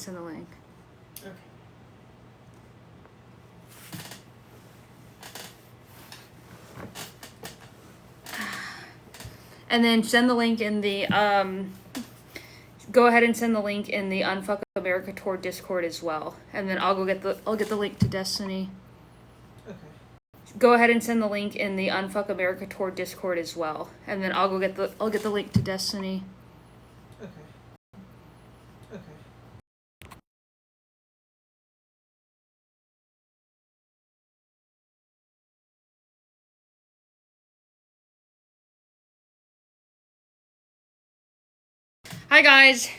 send the link. Okay. And then send the link in the go ahead and send the link in the Unfuck America Tour Discord as well. And then I'll get the link to Destiny. Okay. Go ahead and send the link in the Unfuck America Tour Discord as well. And then I'll get the link to Destiny. Okay. Okay. Hi guys.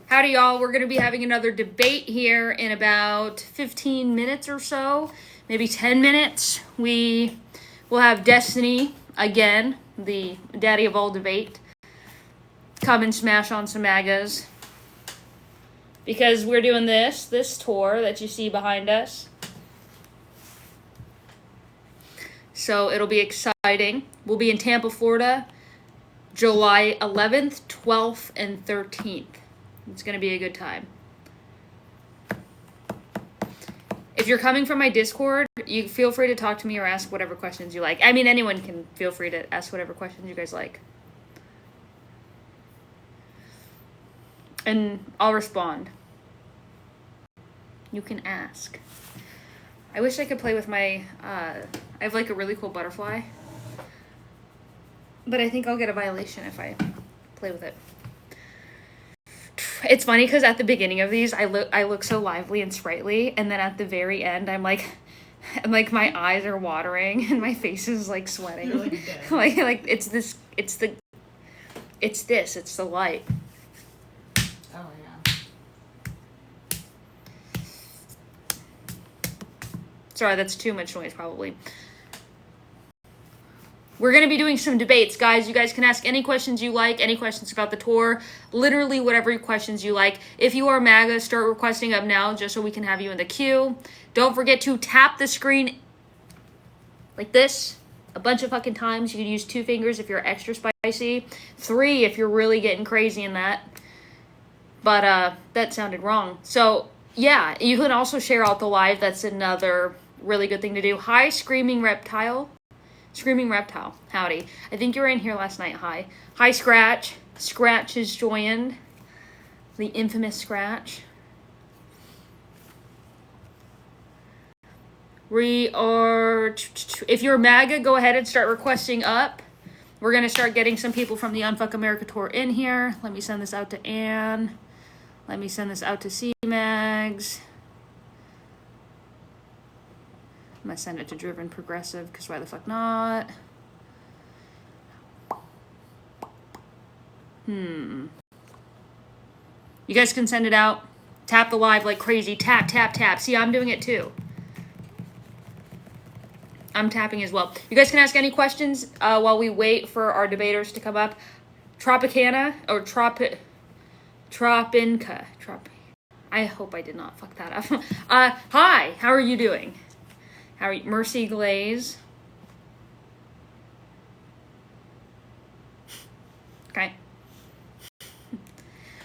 Howdy y'all. We're going to be having another debate here in about 15 minutes or so. Maybe 10 minutes. We will have Destiny again, the daddy of all debate, come and smash on some MAGAs. Because we're doing this tour that you see behind us. So it'll be exciting. We'll be in Tampa, Florida, July 11th, 12th, and 13th. It's going to be a good time. If you're coming from my Discord, you feel free to talk to me or ask whatever questions you like. I mean, anyone can feel free to ask whatever questions you guys like. And I'll respond. You can ask. I wish I could play with my, I have like a really cool butterfly. But I think I'll get a violation if I play with it. It's funny because at the beginning of these, I look so lively and sprightly, and then at the very end, I'm like my eyes are watering and my face is like sweating. like it's the light. Oh yeah. Sorry, that's too much noise probably. We're going to be doing some debates, guys. You guys can ask any questions you like, any questions about the tour, literally whatever questions you like. If you are MAGA, start requesting up now just so we can have you in the queue. Don't forget to tap the screen like this a bunch of fucking times. You can use 2 fingers if you're extra spicy, 3 if you're really getting crazy in that. But that sounded wrong. So, yeah, you can also share out the live. That's another really good thing to do. Hi, Screaming Reptile. Screaming Reptile, howdy. I think you were in here last night, hi. Hi, Scratch. Scratch is joined. The infamous Scratch. We are... If you're MAGA, go ahead and start requesting up. We're going to start getting some people from the Unfuck America Tour in here. Let me send this out to Anne. Let me send this out to C-Mags. I'm going to send it to Driven Progressive, because why the fuck not? You guys can send it out. Tap the live like crazy. Tap, tap, tap. See, I'm doing it too. I'm tapping as well. You guys can ask any questions while we wait for our debaters to come up. Tropicana, or Tropinka. I hope I did not fuck that up. Hi, how are you doing? How are you? Mercy Glaze. Okay.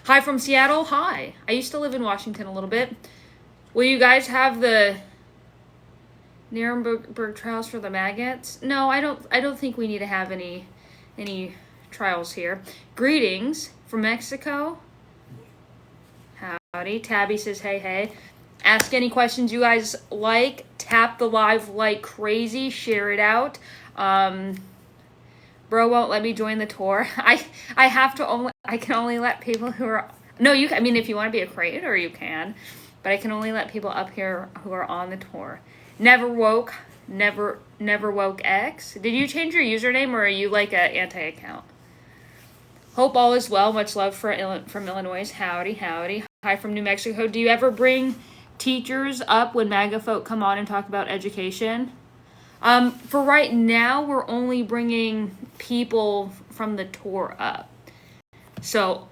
Hi from Seattle. Hi. I used to live in Washington a little bit. Will you guys have the Nuremberg trials for the maggots? No, I don't think we need to have any trials here. Greetings from Mexico. Howdy. Tabby says hey hey. Ask any questions you guys like. Tap the live like crazy. Share it out. Bro won't let me join the tour. I can only let people who are... No, you can, I mean, if you want to be a creator, you can. But I can only let people up here who are on the tour. Never woke X. Did you change your username, or are you like an anti-account? Hope all is well. Much love from Illinois. Howdy, howdy. Hi from New Mexico. Do you ever bring teachers up when MAGA folk come on and talk about education? For right now, we're only bringing people from the tour up. So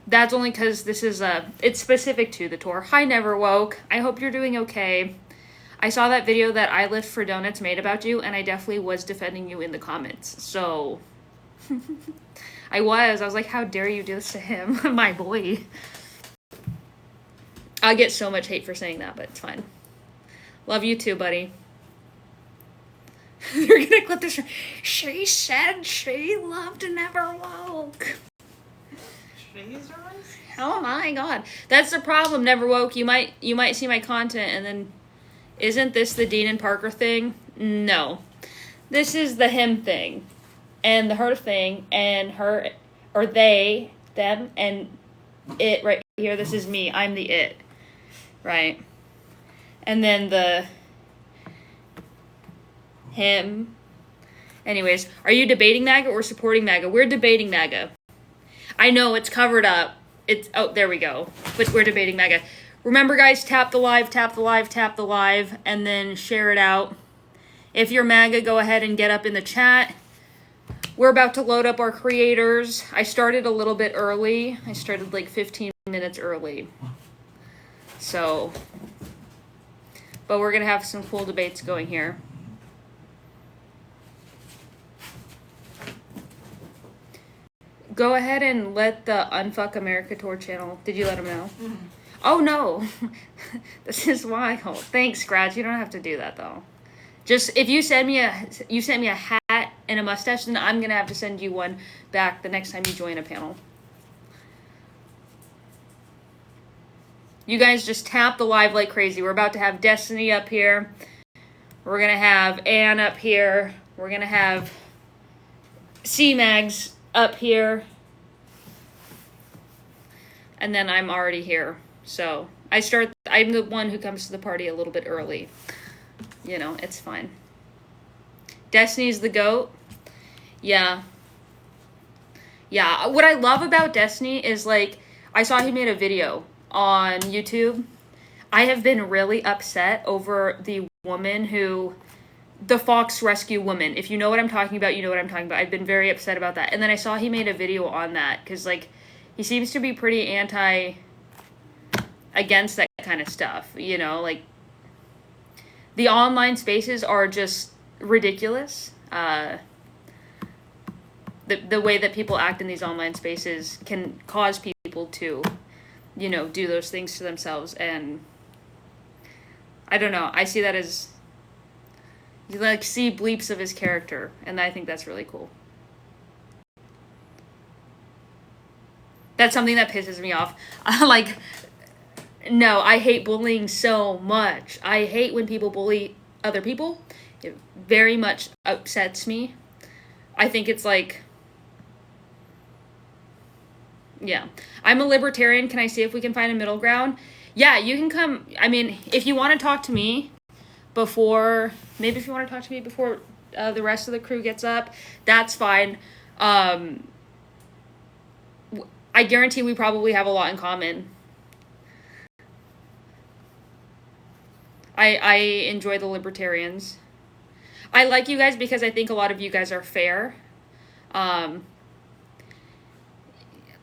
that's only because this is it's specific to the tour. Hi, Never Woke. I hope you're doing okay. I saw that video that I Lift for Donuts made about you, and I definitely was defending you in the comments. So I was like, how dare you do this to him, my boy. I'll get so much hate for saying that, but it's fine. Love you too, buddy. They're gonna clip this. She said she loved Never Woke. Oh my god. That's the problem, Never Woke. You might see my content and then, isn't this the Dean and Parker thing? No. This is the him thing. And the her thing. And her, or they, them, and it right here. This is me. I'm the it. Right? And then the him. Anyways, are you debating MAGA or supporting MAGA? We're debating MAGA. I know it's covered up. It's, oh, there we go. But we're debating MAGA. Remember, guys, tap the live, tap the live, tap the live, and then share it out. If you're MAGA, go ahead and get up in the chat. We're about to load up our creators. I started a little bit early. I started like 15 minutes early. So, but we're going to have some cool debates going here. Go ahead and let the Unfuck America Tour channel. Did you let them know? Mm-hmm. Oh, no. This is wild. Thanks, Scratch. You don't have to do that, though. Just, if you sent me a hat and a mustache, then I'm going to have to send you one back the next time you join a panel. You guys just tap the live like crazy. We're about to have Destiny up here. We're going to have Ann up here. We're going to have C-Mags up here. And then I'm already here. So I'm the one who comes to the party a little bit early. You know, it's fine. Destiny's the GOAT. Yeah. Yeah. What I love about Destiny is, like, I saw he made a video on YouTube. I have been really upset over the woman who, the Fox Rescue woman. If you know what I'm talking about, you know what I'm talking about. I've been very upset about that. And then I saw he made a video on that because, like, he seems to be pretty against that kind of stuff. You know, like, the online spaces are just ridiculous. The way that people act in these online spaces can cause people to, you know, do those things to themselves. And I don't know. I see that as, you like see bleeps of his character, and I think that's really cool. That's something that pisses me off. Like, no, I hate bullying so much. I hate when people bully other people. It very much upsets me. I think it's like, yeah. I'm a libertarian. Can I see if we can find a middle ground? Yeah, you can come. I mean, if you want to talk to me before, maybe if you want to talk to me before the rest of the crew gets up, that's fine. I guarantee we probably have a lot in common. I enjoy the libertarians. I like you guys because I think a lot of you guys are fair.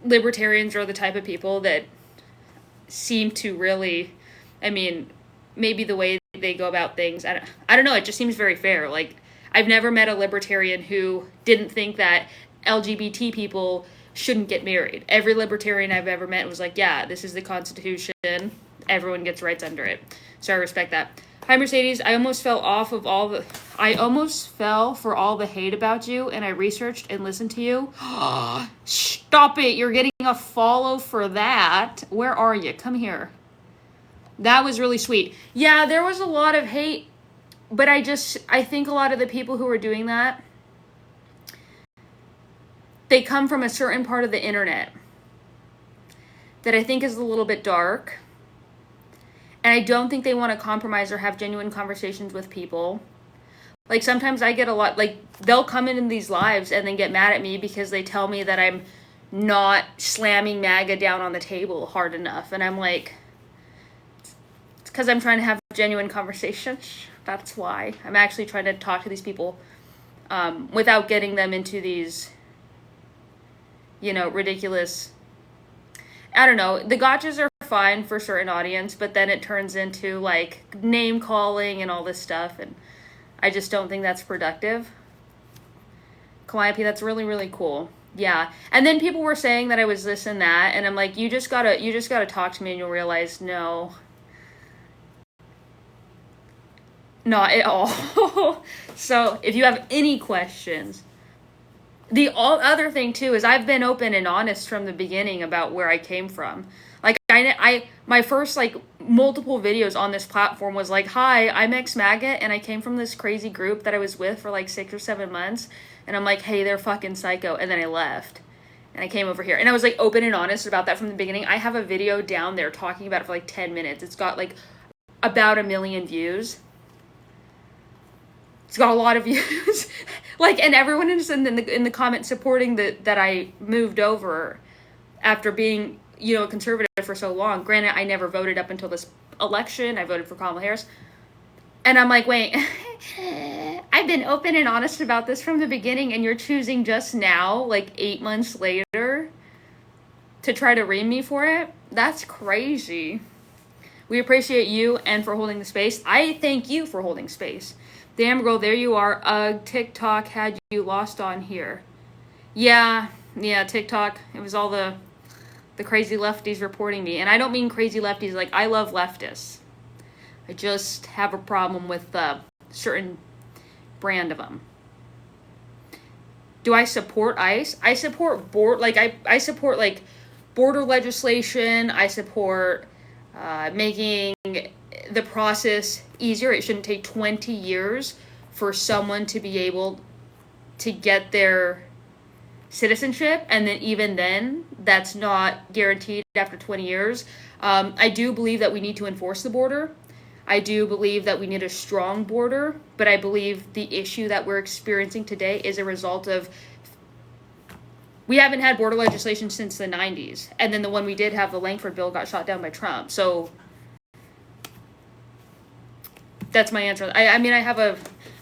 Libertarians are the type of people that seem to really, I mean, maybe the way they go about things, I don't know, it just seems very fair. Like, I've never met a libertarian who didn't think that LGBT people shouldn't get married. Every libertarian I've ever met was like, yeah, this is the Constitution. Everyone gets rights under it. So I respect that. Hi, Mercedes. I almost fell for all the hate about you, and I researched and listened to you. Stop it. You're getting a follow for that. Where are you? Come here. That was really sweet. Yeah, there was a lot of hate, but I think a lot of the people who are doing that, they come from a certain part of the internet that I think is a little bit dark. And I don't think they want to compromise or have genuine conversations with people. Like, sometimes I get a lot, like, they'll come in these lives and then get mad at me because they tell me that I'm not slamming MAGA down on the table hard enough. And I'm like, it's because I'm trying to have genuine conversations. That's why. I'm actually trying to talk to these people without getting them into these, you know, ridiculous, I don't know, the gotchas are fine for a certain audience, but then it turns into, like, name calling and all this stuff, and I just don't think that's productive. Calliope, that's really, really cool. Yeah. And then people were saying that I was this and that, and I'm like, you just gotta talk to me and you'll realize, no, not at all. So if you have any questions, the other thing too is I've been open and honest from the beginning about where I came from. Like my first like multiple videos on this platform was like, hi, I'm ex-maggot and I came from this crazy group that I was with for like 6 or 7 months, and I'm like, hey, they're fucking psycho, and then I left and I came over here, and I was like open and honest about that from the beginning. I have a video down there talking about it for like 10 minutes. It's got like about 1 million views. It's got a lot of views. Like, and everyone is in the comments supporting that I moved over after being, you know, a conservative for so long. Granted, I never voted up until this election. I voted for Kamala Harris. And I'm like, wait, I've been open and honest about this from the beginning, and you're choosing just now, like 8 months later, to try to ream me for it? That's crazy. We appreciate you and for holding the space. I thank you for holding space. Damn girl, there you are. TikTok had you lost on here. Yeah, TikTok. It was all the crazy lefties reporting me. And I don't mean crazy lefties, like I love leftists. I just have a problem with certain brand of them. Do I support ICE? I support I support like border legislation. I support making the process easier. It shouldn't take 20 years for someone to be able to get their citizenship, and then even then that's not guaranteed after 20 years. I do believe that we need to enforce the border. I do believe that we need a strong border, but I believe the issue that we're experiencing today is a result of we haven't had border legislation since the 90s, and then the one we did have, the Langford bill, got shot down by Trump. So that's my answer. I mean,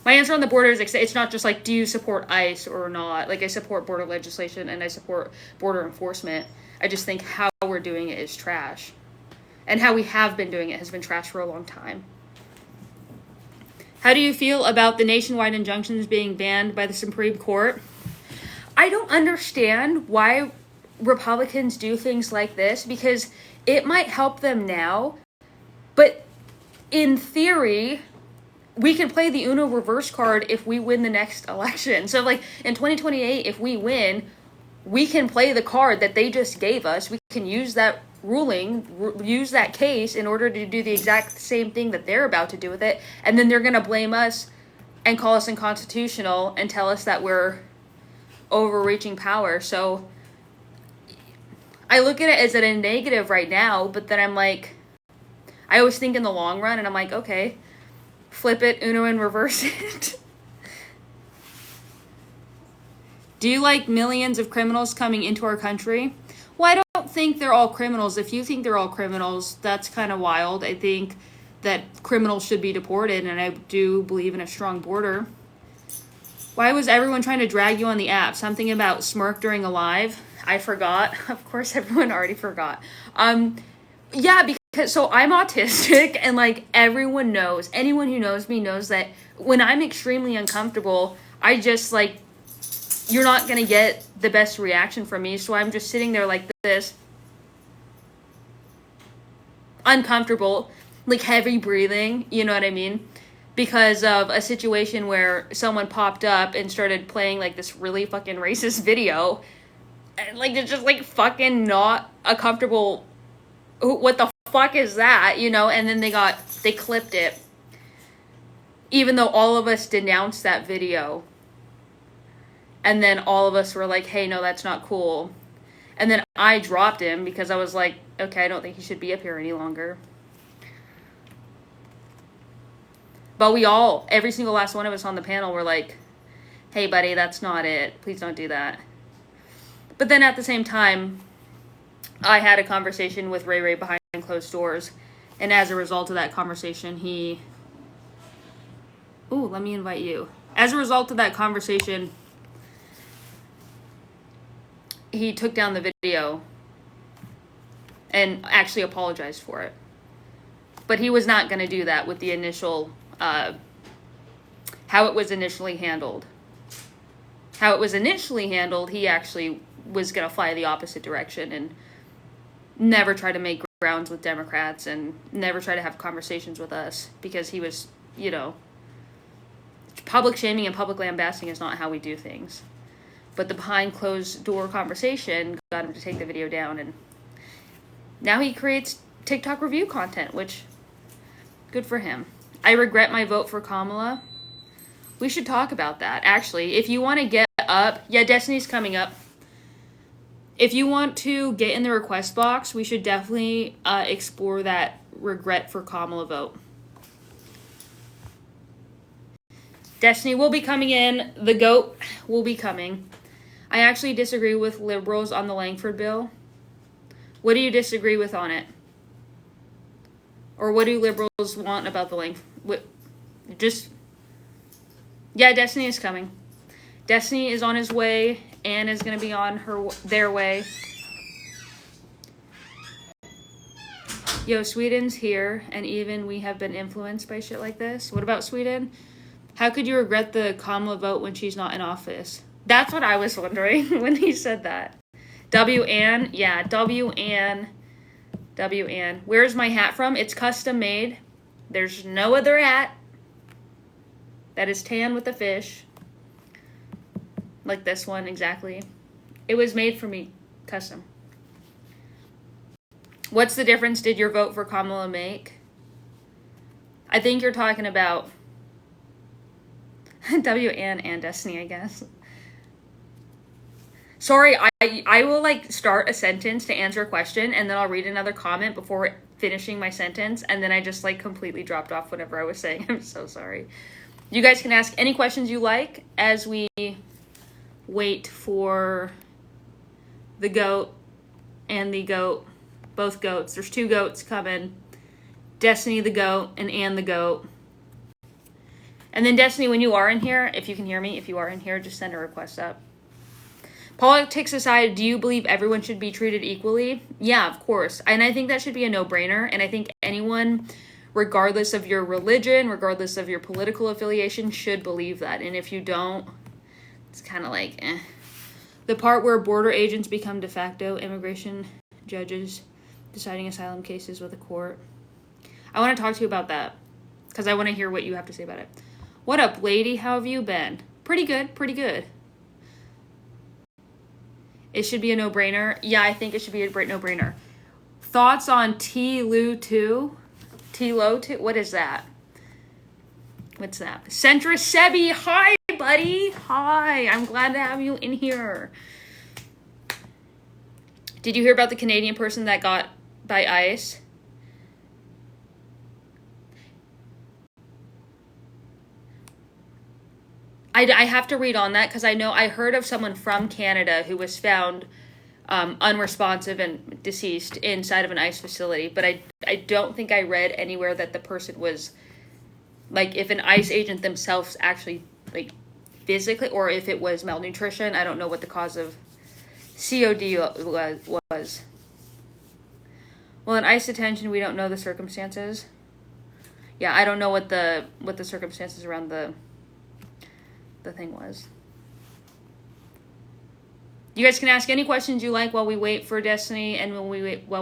my answer on the border is it's not just like, do you support ICE or not? Like, I support border legislation and I support border enforcement. I just think how we're doing it is trash. And how we have been doing it has been trash for a long time. How do you feel about the nationwide injunctions being banned by the Supreme Court? I don't understand why Republicans do things like this, because it might help them now, but in theory, we can play the Uno reverse card if we win the next election. So like in 2028, if we win, we can play the card that they just gave us. We can use that ruling, use that case in order to do the exact same thing that they're about to do with it. And then they're going to blame us and call us unconstitutional and tell us that we're overreaching power. So I look at it as a negative right now, but then I'm like, I always think in the long run, and I'm like, okay, flip it, Uno, and reverse it. Do you like millions of criminals coming into our country? Well, I don't think they're all criminals. If you think they're all criminals, that's kind of wild. I think that criminals should be deported, and I do believe in a strong border. Why was everyone trying to drag you on the app? Something about smirk during a live? I forgot. Of course, everyone already forgot. Yeah, because so I'm autistic, and like everyone knows, anyone who knows me knows that when I'm extremely uncomfortable, I just like, you're not going to get the best reaction from me. So I'm just sitting there like this, uncomfortable, like heavy breathing, you know what I mean? Because of a situation where someone popped up and started playing like this really fucking racist video. And like, it's just like fucking not a comfortable, what the fuck is that, you know? And then they clipped it. Even though all of us denounced that video. And then all of us were like, hey, no, that's not cool. And then I dropped him because I was like, okay, I don't think he should be up here any longer. But we all, every single last one of us on the panel were like, hey, buddy, that's not it. Please don't do that. But then at the same time, I had a conversation with Ray Ray behind closed doors. And as a result of that conversation, ooh, let me invite you. As a result of that conversation, he took down the video and actually apologized for it. But he was not going to do that with the initial, how it was initially handled. how it was initially handled, he actually was going to fly the opposite direction and never try to make grounds with Democrats and never try to have conversations with us, because he was, you know, public shaming and public lambasting is not how we do things. But the behind closed door conversation got him to take the video down, and now he creates TikTok review content, which, good for him. I regret my vote for Kamala. We should talk about that. Actually, if you want to get up, yeah, Destiny's coming up. If you want to get in the request box, we should definitely explore that regret for Kamala vote. Destiny will be coming in. The GOAT will be coming. I actually disagree with liberals on the Langford bill. What do you disagree with on it? Or what do liberals want about the Langford? Yeah, Destiny is coming. Destiny is on his way. Anne is going to be on their way. Yo, Sweden's here, and even we have been influenced by shit like this. What about Sweden? How could you regret the Kamala vote when she's not in office? That's what I was wondering when he said that. W. Ann. Yeah, W. Ann. W. Ann. Where's my hat from? It's custom made. There's no other hat that is tan with a fish. Like this one, exactly. It was made for me. Custom. What's the difference did your vote for Kamala make? I think you're talking about W. Ann and Destiny, I guess. Sorry, I will like start a sentence to answer a question, and then I'll read another comment before finishing my sentence, and then I just like completely dropped off whatever I was saying. I'm so sorry. You guys can ask any questions you like as we wait for the GOAT and the GOAT. Both GOATs. There's two GOATs coming. Destiny the GOAT and Anne the GOAT. And then Destiny, when you are in here, if you can hear me, if you are in here, just send a request up. Politics aside, do you believe everyone should be treated equally? Yeah, of course. And I think that should be a no-brainer. And I think anyone, regardless of your religion, regardless of your political affiliation, should believe that. And if you don't, it's kind of like, eh. The part where border agents become de facto immigration judges deciding asylum cases with a court. I want to talk to you about that because I want to hear what you have to say about it. What up, lady? How have you been? Pretty good, pretty good. It should be a no-brainer. Yeah, I think it should be a no-brainer. Thoughts on T-Lo 2? T-Lo 2? What is that? What's that? Centrist Sebi. Hi, buddy. Hi. I'm glad to have you in here. Did you hear about the Canadian person that got by ICE? I have to read on that because I heard of someone from Canada who was found unresponsive and deceased inside of an ICE facility. But I don't think I read anywhere that the person was, like, if an ICE agent themselves actually, like, physically, or if it was malnutrition. I don't know what the cause of COD was. Well, in ICE detention, we don't know the circumstances. Yeah, I don't know what the circumstances around the thing was. You guys can ask any questions you like while we wait for Destiny and while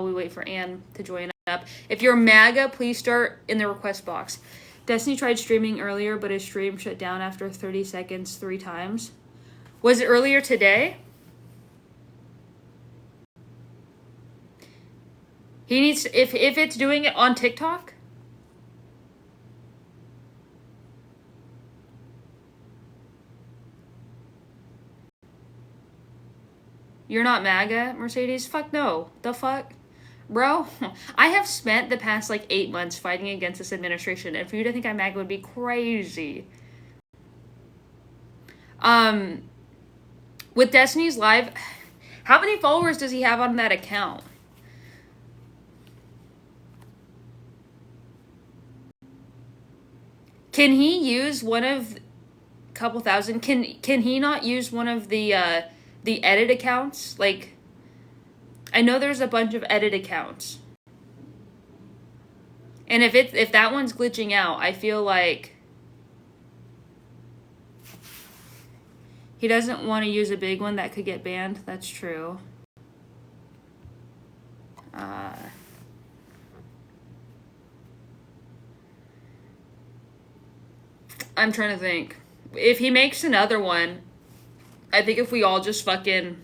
we wait for Anne to join up. If you're MAGA, please start in the request box. Destiny tried streaming earlier, but his stream shut down after 30 seconds 3 times. Was it earlier today? He needs to, if it's doing it on TikTok. You're not MAGA, Mercedes? Fuck no. The fuck? Bro, I have spent the past, like, 8 months fighting against this administration, and for you to think I'm MAGA would be crazy. With Destiny's Live, how many followers does he have on that account? Can he use one of couple thousand? Can he not use one of the edit accounts? Like, I know there's a bunch of edit accounts. And if that one's glitching out, I feel like He doesn't want to use a big one that could get banned. That's true. I'm trying to think. If he makes another one, I think if we all just fucking...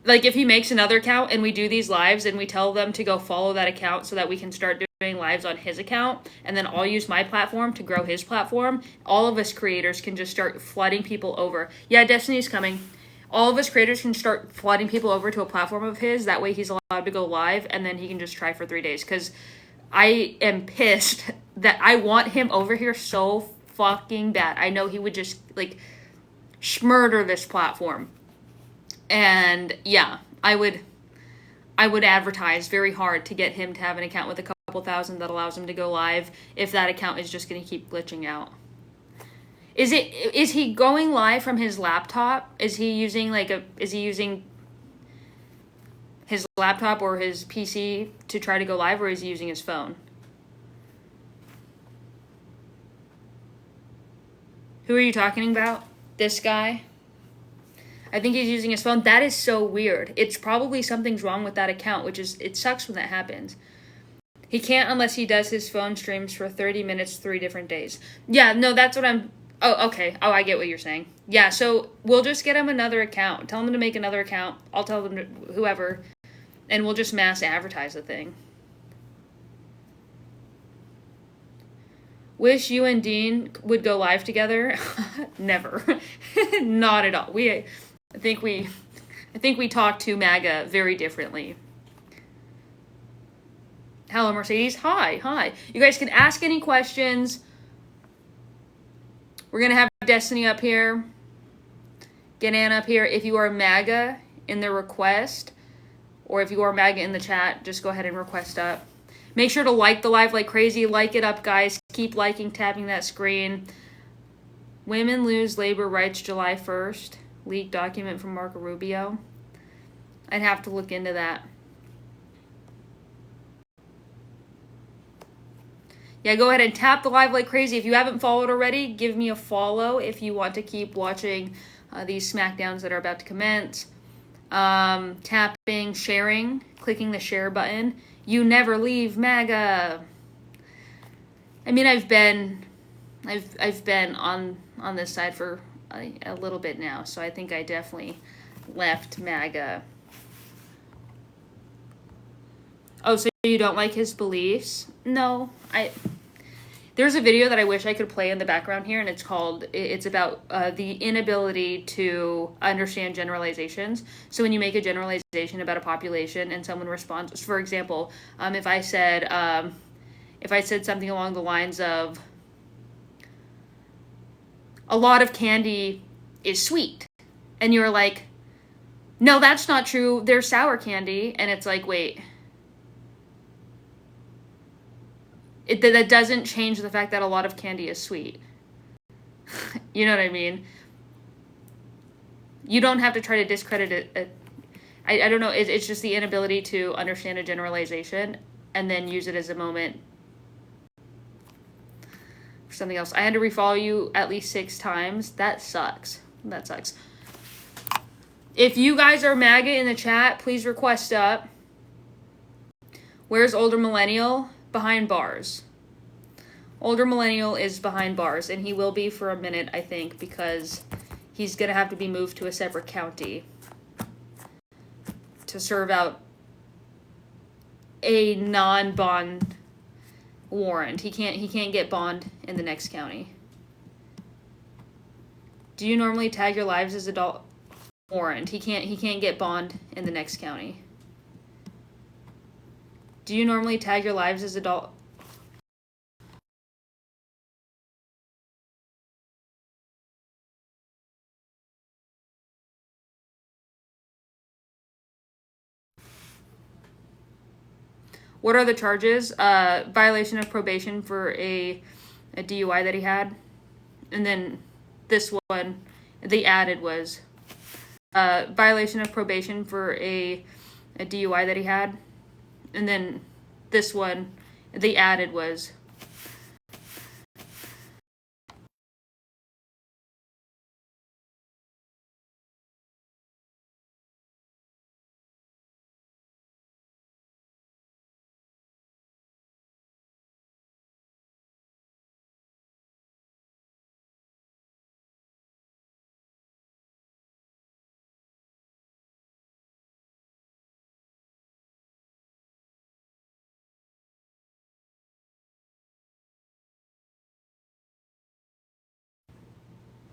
Like, if he makes another account and we do these lives and we tell them to go follow that account so that we can start doing lives on his account, and then I'll use my platform to grow his platform, all of us creators can just start flooding people over. Yeah, Destiny's coming. All of us creators can start flooding people over to a platform of his. That way he's allowed to go live, and then he can just try for 3 days. Because I am pissed that I want him over here so fucking bad. I know he would just, like, murder this platform. And yeah, I would advertise very hard to get him to have an account with a couple thousand that allows him to go live if that account is just going to keep glitching out. Is he going live from his laptop? Is he using his laptop or his PC to try to go live, or is he using his phone? Who are you talking about? This guy? I think he's using his phone. That is so weird. It's probably something's wrong with that account, which is, it sucks when that happens. He can't unless he does his phone streams for 30 minutes, 3 different days. Yeah, no, that's what I'm... Oh, okay. Oh, I get what you're saying. Yeah, so we'll just get him another account. Tell him to make another account. I'll tell them to whoever, and we'll just mass advertise the thing. Wish you and Dean would go live together. Never. Not at all. I think we talk to MAGA very differently. Hello, Mercedes. Hi. You guys can ask any questions. We're going to have Destiny up here. Get Anna up here. If you are MAGA in the request, or if you are MAGA in the chat, just go ahead and request up. Make sure to like the live like crazy. Like it up, guys. Keep liking, tapping that screen. Women lose labor rights July 1st. Leaked document from Marco Rubio. I'd have to look into that. Yeah, go ahead and tap the live like crazy. If you haven't followed already, give me a follow if you want to keep watching these SmackDowns that are about to commence. Tapping, sharing, clicking the share button. You never leave MAGA. I mean, I've been on this side for a little bit now, so I think I definitely left MAGA. Oh, so you don't like his beliefs? No, there's a video that I wish I could play in the background here, and it's about the inability to understand generalizations. So when you make a generalization about a population and someone responds, for example, if I said something along the lines of, a lot of candy is sweet, and you're like, no, that's not true, there's sour candy, and it's like, wait, that doesn't change the fact that a lot of candy is sweet. You know what I mean? You don't have to try to discredit it. I don't know, it's just the inability to understand a generalization and then use it as a moment for something else. I had to refollow you at least 6 times. That sucks. If you guys are MAGA in the chat, please request up. Where's older millennial? Behind bars. Older millennial is behind bars, and he will be for a minute, I think, because he's going to have to be moved to a separate county to serve out a non-bond warrant. He can't get bond in the next county. Do you normally tag your lives as adult warrant? He can't get bond in the next county. Do you normally tag your lives as adult? What are the charges? Violation of probation for a DUI that he had. And then this one, the added was violation of probation for a DUI that he had. And then this one, the added was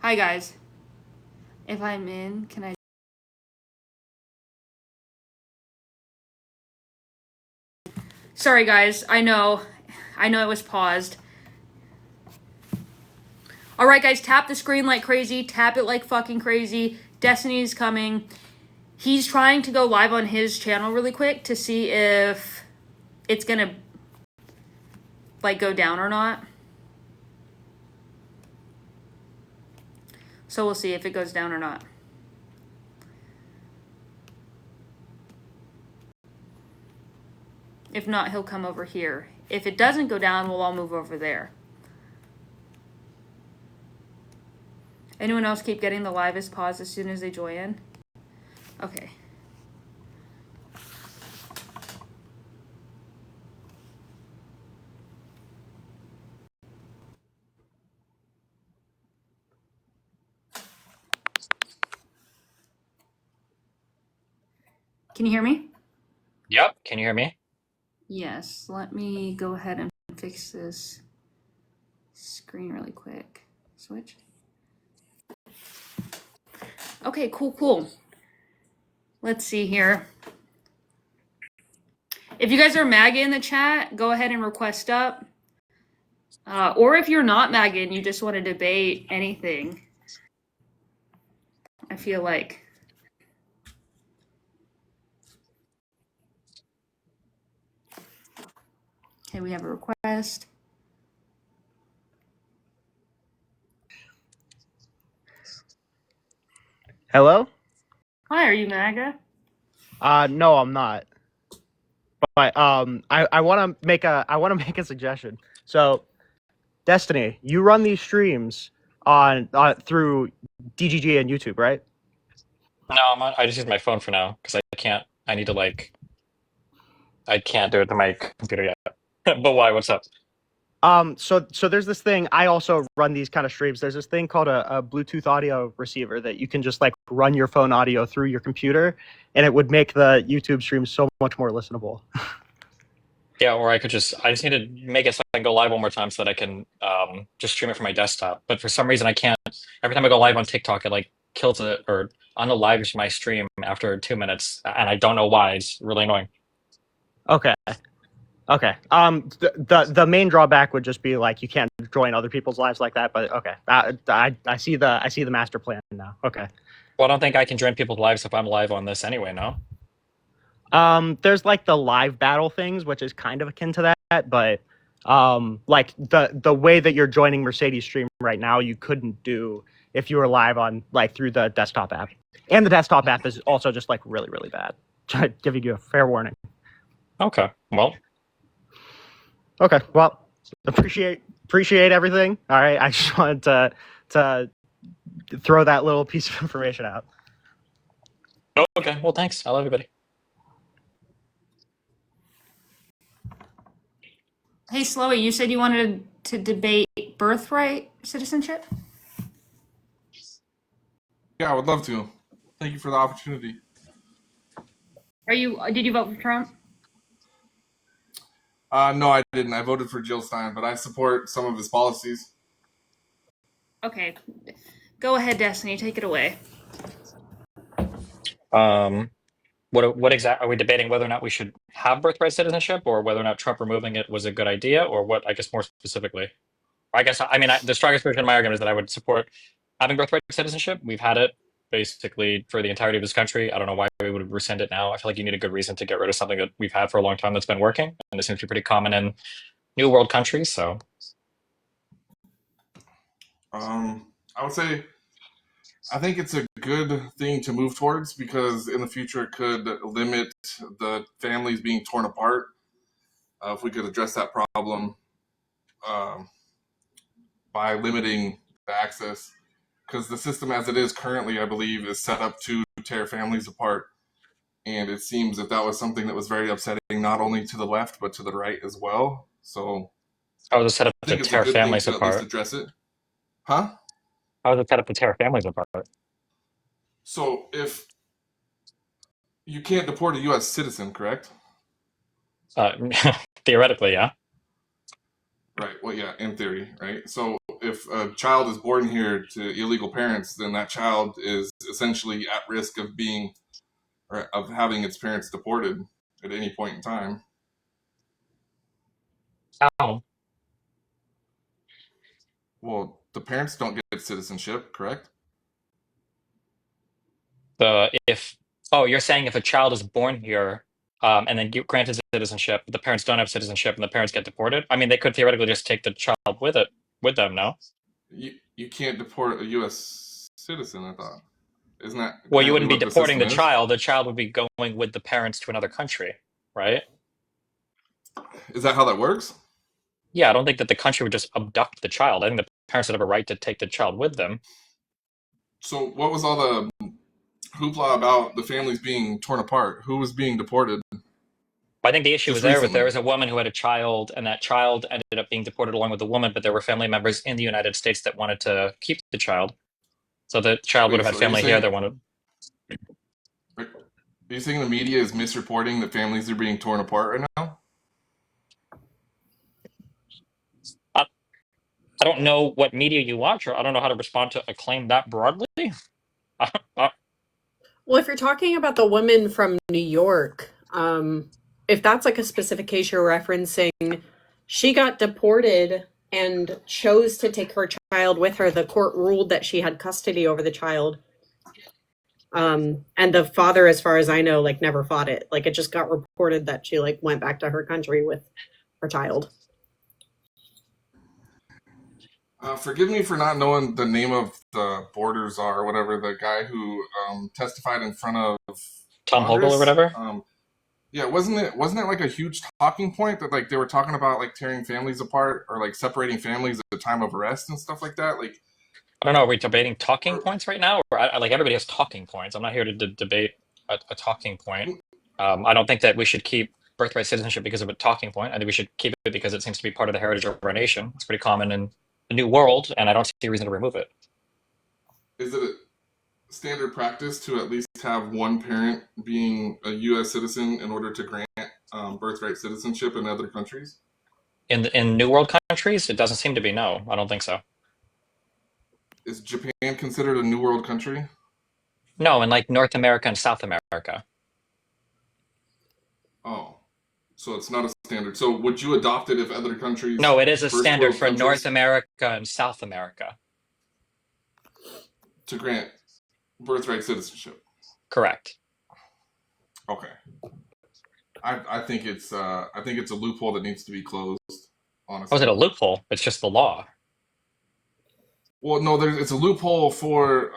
Hi guys. If I'm in, can I? Sorry guys. I know it was paused. All right, guys. Tap the screen like crazy. Tap it like fucking crazy. Destiny's coming. He's trying to go live on his channel really quick to see if it's gonna like go down or not. So we'll see if it goes down or not. If not, he'll come over here. If it doesn't go down, we'll all move over there. Anyone else keep getting the live is paused as soon as they join in? Okay. Can you hear me? Yep. Can you hear me? Yes. Let me go ahead and fix this screen really quick. Switch. Okay, cool. Let's see here. If you guys are MAGA in the chat, go ahead and request up. Or if you're not MAGA and you just want to debate anything, I feel like. Okay, we have a request. Hello? Hi, are you MAGA? No, I'm not. But I want to make a suggestion. So, Destiny, you run these streams on through DGG and YouTube, right? No, I just use my phone for now because I can't. I need to like. I can't do it to my computer yet. But why? What's up? So there's this thing. I also run these kind of streams. There's this thing called a Bluetooth audio receiver that you can just like run your phone audio through your computer, and it would make the YouTube stream so much more listenable. Yeah, or I could just. I just need to make it so I can go live one more time so that I can just stream it from my desktop. But for some reason, I can't. Every time I go live on TikTok, it like kills it or on the live my stream after 2 minutes, and I don't know why. It's really annoying. Okay. Okay. The main drawback would just be like you can't join other people's lives like that. But okay, I see the master plan now. Okay. Well, I don't think I can join people's lives if I'm live on this anyway. No. There's like the live battle things, which is kind of akin to that, but like the way that you're joining Mercedes stream right now, you couldn't do if you were live on like through the desktop app. And the desktop app is also just like really, really bad. Giving you a fair warning. Okay. Well. Okay. Well, appreciate everything. All right. I just wanted to throw that little piece of information out. Oh, okay. Well, thanks. I love everybody. Hey, Slowy, you said you wanted to debate birthright citizenship? Yeah, I would love to. Thank you for the opportunity. Did you vote for Trump? No, I didn't. I voted for Jill Stein, but I support some of his policies. Okay. Go ahead, Destiny. Take it away. What exactly are we debating? Whether or not we should have birthright citizenship, or whether or not Trump removing it was a good idea, or what? I guess more specifically, I guess I mean the strongest version of my argument is that I would support having birthright citizenship. We've had it basically for the entirety of this country. I don't know why we would rescind it now. I feel like you need a good reason to get rid of something that we've had for a long time that's been working, and it seems to be pretty common in new world countries. So, I would say I think it's a good thing to move towards because in the future it could limit the families being torn apart. If we could address that problem by limiting the access, because the system as it is currently, I believe, is set up to tear families apart. And it seems that was something that was very upsetting, not only to the left, but to the right as well. So how was it set up I to think it's a tear good thing families to at least apart? address it. Huh? How was it set up to tear families apart? So if you can't deport a U.S. citizen, correct? Uh, Theoretically, yeah. Right. Well, yeah, in theory, right? So if a child is born here to illegal parents, then that child is essentially at risk of being or of having its parents deported at any point in time. How? Well, the parents don't get citizenship, correct? The if oh, you're saying if a child is born here, and then granted citizenship, the parents don't have citizenship and the parents get deported? I mean, they could theoretically just take the child with them, no? You can't deport a U.S. citizen. I thought isn't that Well, you currently wouldn't be what the deporting system the is? child. The child would be going with the parents to another country, right? Is that how that works? Yeah, I don't think that the country would just abduct the child. I think the parents would have a right to take the child with them. So what was all the hoopla about the families being torn apart? Who was being deported But I think the issue just was there recently? was a woman who had a child, and that child ended up being deported along with the woman, but there were family members in the United States that wanted to keep the child. So the child would Wait, have had so are you family here saying that wanted. are you saying the media is misreporting that families are being torn apart right now? I, I don't know what media you watch, or I don't know how to respond to a claim that broadly. I, I, Well, if you're talking about the woman from New York, if that's like a specific case you're referencing, she got deported and chose to take her child with her. The court ruled that she had custody over the child. And the father, as far as I know, like never fought it. Like it just got reported that she like went back to her country with her child. Forgive me for not knowing the name of the borders are or whatever. The guy who testified in front of Tom Hogle or Congress. whatever. Yeah, wasn't it like a huge talking point that like they were talking about like tearing families apart or like separating families at the time of arrest and stuff like that? Like, I don't know. Are we debating talking or, points right now, or like everybody has talking points? I'm not here to debate a talking point. I don't think that we should keep birthright citizenship because of a talking point. I think we should keep it because it seems to be part of the heritage of our nation. It's pretty common in the New World, and I don't see a reason to remove it. is it a standard practice to at least have one parent being a U.S. citizen in order to grant birthright citizenship in other countries? In New World countries, it doesn't seem to be. No, I don't think so. Is Japan considered a New World country? No, in like North America and South America. Oh, so it's not a standard. So would you adopt it if other countries, No, it is a first standard world for North countries, America and South America. to grant birthright citizenship? Correct. Okay. I think it's a loophole that needs to be closed. Oh, is Honestly. it a loophole? It's just the law. Well, no, it's a loophole for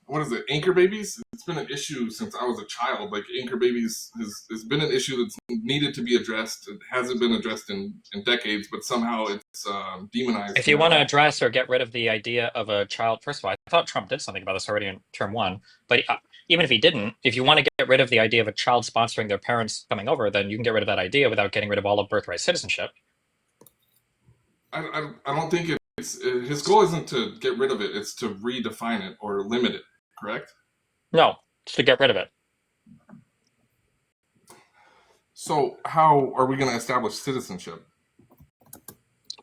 what is it? Anchor babies. It's been an issue since I was a child. Like anchor babies has been an issue that's needed to be addressed. It hasn't been addressed in decades, but somehow it's demonized If you want to now. address or get rid of the idea of a child, first of all, I thought Trump did something about this already in term one. But even if he didn't, if you want to get rid of the idea of a child sponsoring their parents coming over, then you can get rid of that idea without getting rid of all of birthright citizenship. I don't think it's his goal isn't to get rid of it. It's to redefine it or limit it. Correct. No, just to get rid of it. So how are we going to establish citizenship?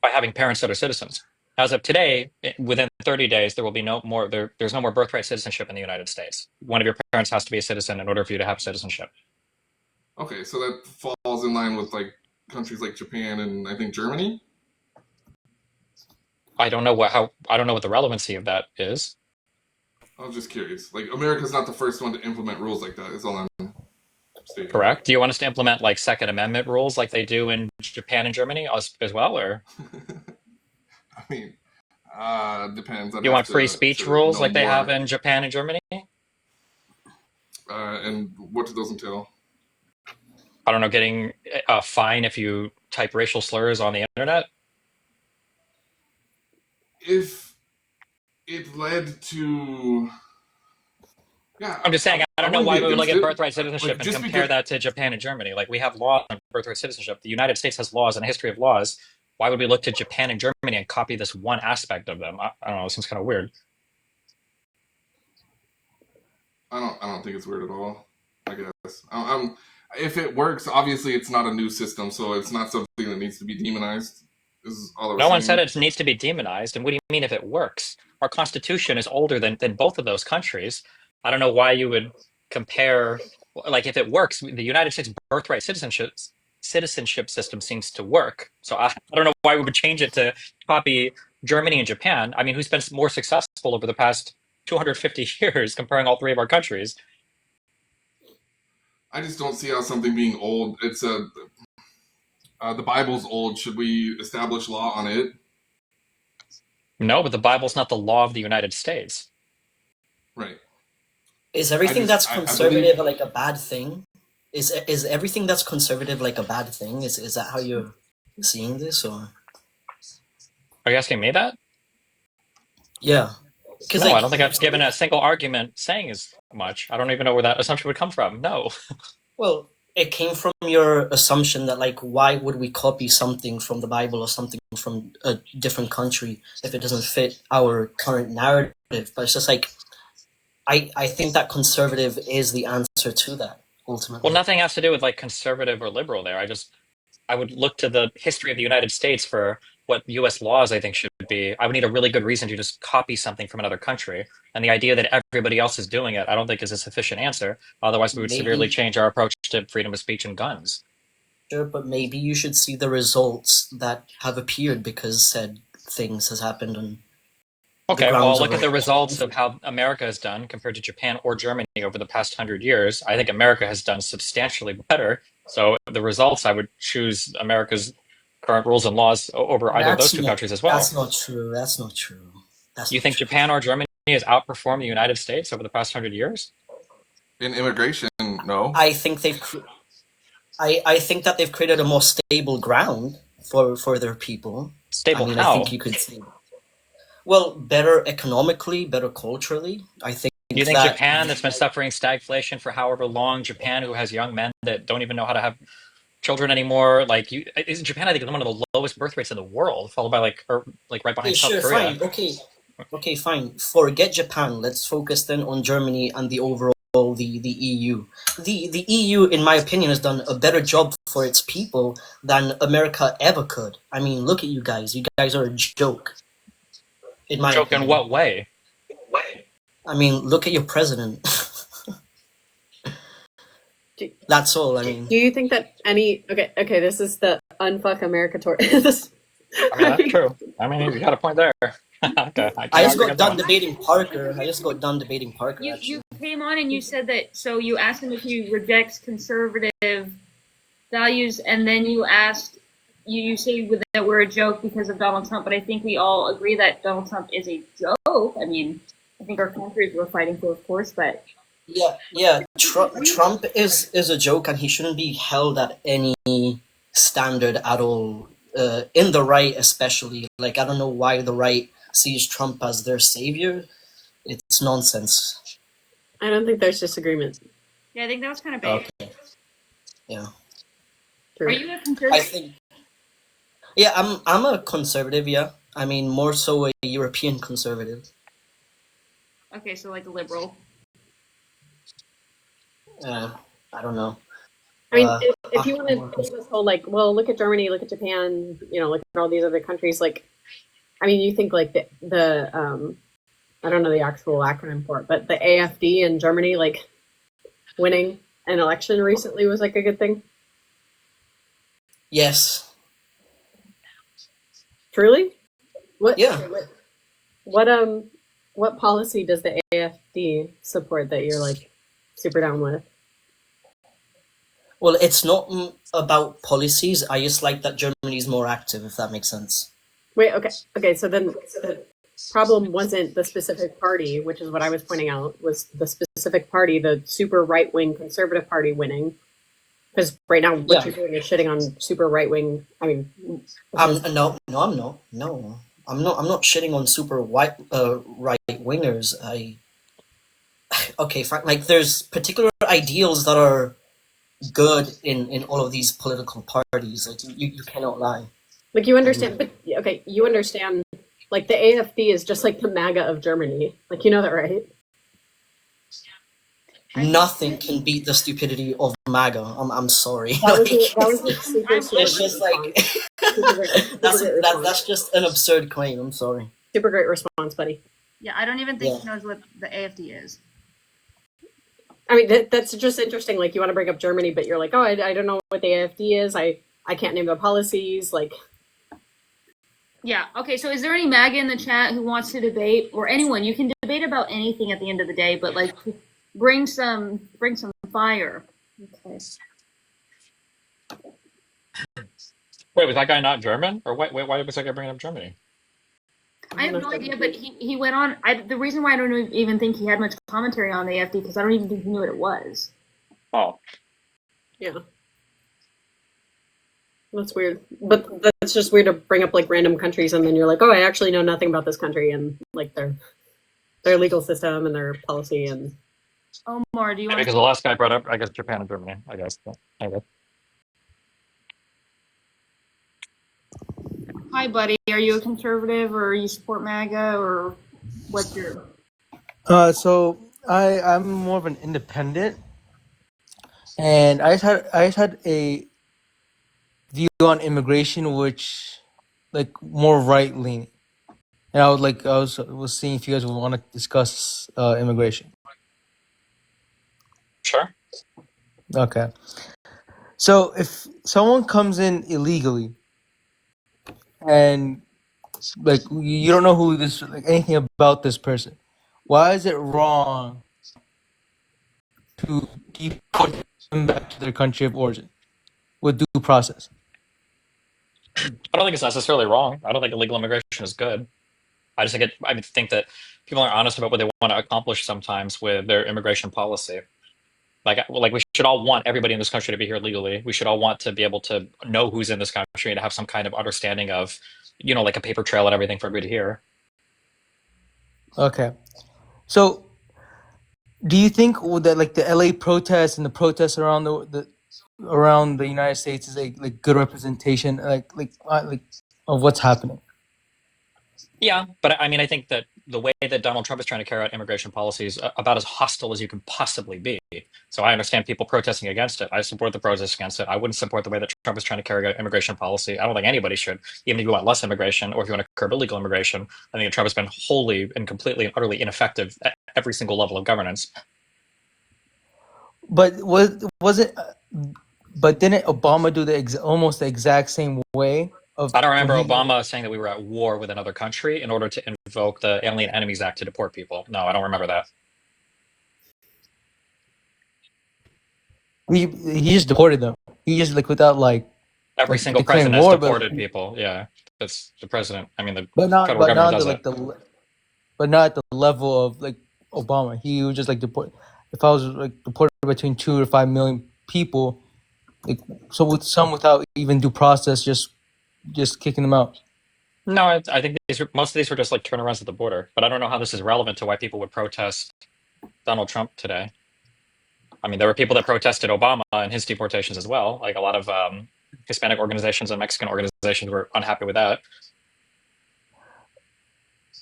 By having parents that are citizens. As of today, within 30 days, there will be no more. There's no more birthright citizenship in the United States. One of your parents has to be a citizen in order for you to have citizenship. Okay, so that falls in line with like countries like Japan and I think Germany. I don't know what the relevancy of that is. I was just curious. Like America's not the first one to implement rules like that. Is all I'm stating. Correct. Do you want us to implement like Second Amendment rules like they do in Japan and Germany as well, or I mean, depends. I'd you have want free speech to rules know like they have more. in Japan and Germany? And what do those entail? I don't know, getting a fine if you type racial slurs on the internet. If it led to, yeah, I'm just saying, I I don't know wouldn't why be we would look against at it. birthright citizenship Like and just compare because that to Japan and Germany. Like we have laws on birthright citizenship. The United States has laws and a history of laws. Why would we look to Japan and Germany and copy this one aspect of them? I don't know. It seems kind of weird. I don't think it's weird at all. I guess if it works, obviously it's not a new system, so it's not something that needs to be demonized. is all I was No one saying. said it needs to be demonized. And what do you mean if it works? Our constitution is older than both of those countries. I don't know why you would compare, like if it works, the United States birthright citizenship system seems to work. So I don't know why we would change it to copy Germany and Japan. I mean, who's been more successful over the past 250 years comparing all three of our countries? I just don't see how something being old. It's the Bible's old. Should we establish law on it? No, but the Bible's not the law of the United States. Right. Is everything that's I believe conservative like a bad thing? Is everything that's conservative like a bad thing? Is that how you're seeing this, or Are you asking me that? yeah? Because No, I like, don't think I've given a single argument saying as much. I don't even know where that assumption would come from. No. well, it came from your assumption that like, why would we copy something from the Bible or something from a different country if it doesn't fit our current narrative? But it's just like, I think that conservative is the answer to that ultimately. Well, nothing has to do with like conservative or liberal there. I would look to the history of the United States for what US laws I think should be. I would need a really good reason to just copy something from another country. And the idea that everybody else is doing it, I don't think is a sufficient answer. Otherwise, we would severely Maybe, change our approach to freedom of speech and guns. sure, but maybe you should see the results that have appeared because said things has happened on the Okay, grounds well, of look at the results of how America has done compared to Japan or Germany over the past 100 years. I think America has done substantially better. So the results, I would choose America's current rules and laws over either of those two countries as well. That's not true. That's not true. That's You not think true. Japan or Germany has outperformed the United States over the past 100 years? in immigration, no. I think I think that they've created a more stable ground for their people. Stable I think how? you could say, well, better economically, better culturally. I think Do you think that Japan, that's been suffering stagflation for however long, Japan, who has young men that don't even know how to have children anymore, like you, is Japan, I think, is one of the lowest birth rates in the world, followed by like right okay, behind South sure, Korea. fine, okay, fine. Forget Japan. Let's focus then on Germany and the overall the EU. The EU, in my opinion, has done a better job for its people than America ever could. I mean, look at you guys. You guys are a joke, in my Joke in opinion. what way? I mean, look at your president. Do, That's all. I mean, do you think that any okay, this is the unfuck America tour. This, I mean, that's true. I mean, you got a point there. Okay, I I can't just argue got against done that. debating Parker. I just got done debating Parker, You actually. came on and you said that, so you asked him if he rejects conservative values, and then you asked, you say that we're a joke because of Donald Trump, but I think we all agree that Donald Trump is a joke. I mean, I think our countries we're fighting for, of course, but Yeah. Trump is a joke, and he shouldn't be held at any standard at all. In the right, especially. Like, I don't know why the right sees Trump as their savior. It's nonsense. I don't think there's disagreement. yeah, I think that was kind of big. Okay. Yeah. True. Are you a I conservative? think. Yeah, I'm a conservative. Yeah. I mean, more so a European conservative. Okay, so like a liberal. I don't know. I mean, Uh, if you want to take this whole like, well, look at Germany, look at Japan, look at all these other countries. Like, I mean, you think like the I don't know the actual acronym for it, but the AfD in Germany, like winning an election recently was like a good thing. Yes. Truly, what? Yeah. What policy does the AfD support that you're like super down with? Well, it's not about policies. I just like that Germany's more active, if that makes sense. Wait, okay. So then the problem wasn't the specific party, which is what I was pointing out, was the specific party, the super right-wing conservative party winning. Because right now, what you're doing is shitting on super right-wing. I mean, I'm not. No, I'm not shitting on super right wingers. Okay, fine. Like, there's particular ideals that are good in all of these political parties. Like, you cannot lie. like you understand, but okay, you understand. Like the AfD is just like the MAGA of Germany. Like, you know that, right? Nothing can beat the stupidity of MAGA. I'm sorry. That was Like, that was like super it's just like Super great, That's super great response. that's just an absurd claim. I'm sorry. Super great response, buddy. Yeah, I don't even think Yeah. he knows what the AFD is. I mean, that's just interesting. Like, you want to bring up Germany, but you're like, oh, I don't know what the AFD is. I can't name the policies. Like, Yeah. Okay. So, is there any MAGA in the chat who wants to debate, or anyone? You can debate about anything at the end of the day, but like, bring some fire. Okay. Wait, was that guy not German? Or why was that guy bringing up Germany? I have no idea, but he went on. The reason why I don't even think he had much commentary on the AFD because I don't even think he knew what it was. Oh. yeah. That's weird. But that's just weird to bring up like random countries and then you're like, oh, I actually know nothing about this country and like their legal system and their policy and Omar, do you Yeah, want because the last guy brought up, I guess, Japan and Germany. I guess. Hi, buddy. Are you a conservative or you support MAGA or what's your? So I'm more of an independent, and I just had a view on immigration which like more right leaning, and I was seeing if you guys would want to discuss immigration. Sure. Okay. So if someone comes in illegally and like you don't know who this like anything about this person, why is it wrong to deport them back to their country of origin with due process? I don't think it's necessarily wrong. I don't think illegal immigration is good. I think that people aren't honest about what they want to accomplish sometimes with their immigration policy. Like we should all want everybody in this country to be here legally. We should all want to be able to know who's in this country and to have some kind of understanding of, like a paper trail and everything for everybody to hear. Okay. So do you think that like the LA protests and the protests around around the United States is like good representation like of what's happening? Yeah, but I mean, I think that the way that Donald Trump is trying to carry out immigration policies about as hostile as you can possibly be. So I understand people protesting against it. I support the protests against it. I wouldn't support the way that Trump is trying to carry out immigration policy. I don't think anybody should, even if you want less immigration or if you want to curb illegal immigration. I think that Trump has been wholly and completely and utterly ineffective at every single level of governance. But was it? But didn't Obama do almost the exact same way? I don't remember Obama saying that we were at war with another country in order to invoke the Alien Enemies Act to deport people. No, I don't remember that. He just deported them. He just like without like every single president has deported people. Yeah, that's the president. I mean, the federal government does it. But not at the level of like Obama. He would just like deport. If I was like deported between 2 to 5 million people, like so with some without even due process, just kicking them out. No, I think most of these were just like turnarounds at the border. But I don't know how this is relevant to why people would protest Donald Trump today. I mean, there were people that protested Obama and his deportations as well. Like a lot of Hispanic organizations and Mexican organizations were unhappy with that.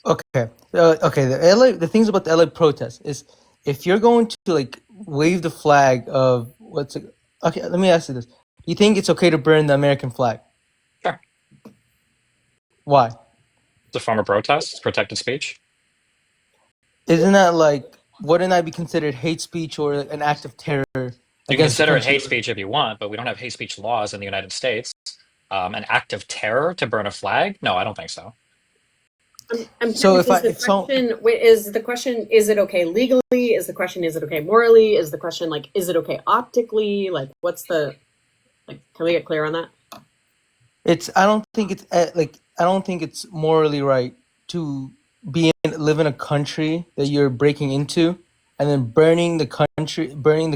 Okay. Okay. The things about the LA protest is if you're going to like wave the flag of okay, let me ask you this. Do you think it's okay to burn the American flag? Sure. Why? It's a form of protest. It's protected speech. Isn't that like, wouldn't that be considered hate speech or an act of terror? You can consider it hate speech if you want, but we don't have hate speech laws in the United States. An act of terror to burn a flag? No, I don't think so. I'm so is the question, is it okay legally? Is the question, is it okay morally? Is the question like, is it okay optically? Like, what's the, like, can we get clear on that? I don't think it's morally right to live in a country that you're breaking into and then burning the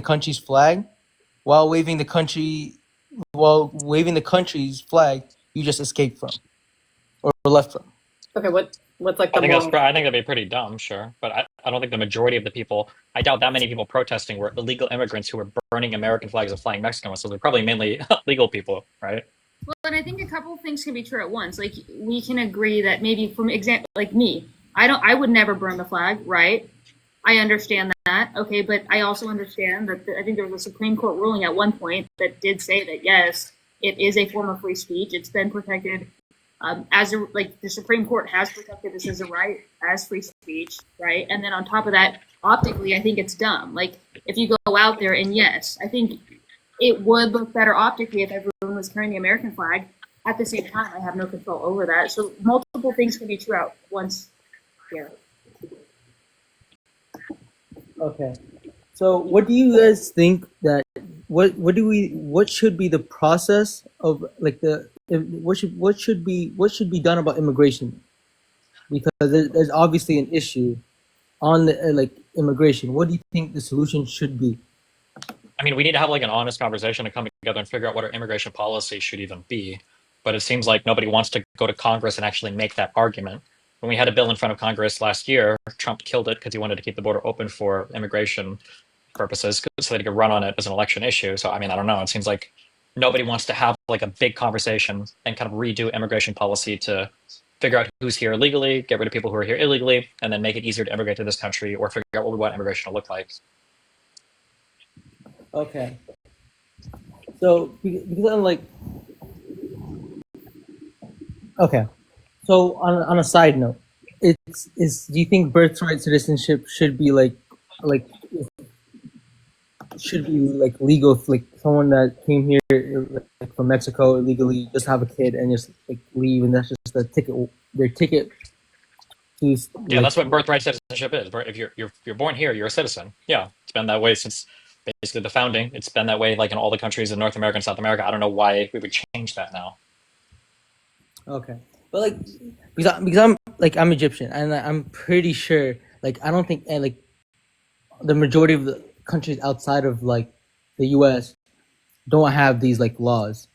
country's flag while waving the country's flag you just escaped from or left from. Okay, what's like I think that'd be pretty dumb, sure, but I don't think the majority of the people. I doubt that many people protesting were illegal immigrants who were burning American flags and flying Mexican ones. So they're probably mainly legal people, right? Well, and I think a couple of things can be true at once. Like we can agree that maybe, from example, like me, I would never burn the flag, right? I understand that, okay, but I also understand that I think there was a Supreme Court ruling at one point that did say that yes, it is a form of free speech. It's been protected the Supreme Court has protected this as a right, as free speech, right? And then on top of that, optically, I think it's dumb. Like, if you go out there, and yes, I think it would look better optically if everyone was carrying the American flag. At the same time, I have no control over that. So multiple things can be true at once here. Okay. So what do you guys think that what should be the process of like what should be done about immigration? Because there's obviously an issue on the like immigration. What do you think the solution should be? I mean, we need to have like an honest conversation and come together and figure out what our immigration policy should even be. But it seems like nobody wants to go to Congress and actually make that argument. When we had a bill in front of Congress last year, Trump killed it because he wanted to keep the border open for immigration purposes so that he could run on it as an election issue. So, I mean, I don't know. It seems like nobody wants to have like a big conversation and kind of redo immigration policy to figure out who's here illegally, get rid of people who are here illegally, and then make it easier to immigrate to this country or figure out what we want immigration to look like. Okay. So because I'm like, okay. So on a side note, do you think birthright citizenship should be like should be like legal, like someone that came here like from Mexico illegally, just have a kid and just like leave, and that's just their ticket to Yeah, that's what birthright citizenship is. If you're born here, you're a citizen. Yeah, it's been that way since basically the founding. It's been that way like in all the countries in North America and South America. I don't know why we would change that now. Okay, but like because I'm Egyptian, and I'm pretty sure like I don't think and like the majority of the countries outside of like the U.S. don't have these like laws.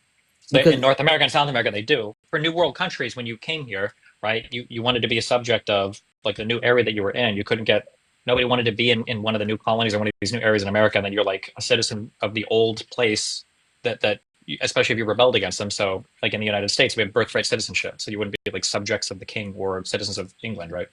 In North America and South America, they do. For New World countries, when you came here, right, you wanted to be a subject of like the new area that you were in. You couldn't get, nobody wanted to be in one of the new colonies or one of these new areas in America. And then you're like a citizen of the old place that especially if you rebelled against them. So like in the United States, we have birthright citizenship. So you wouldn't be like subjects of the king or citizens of England, right?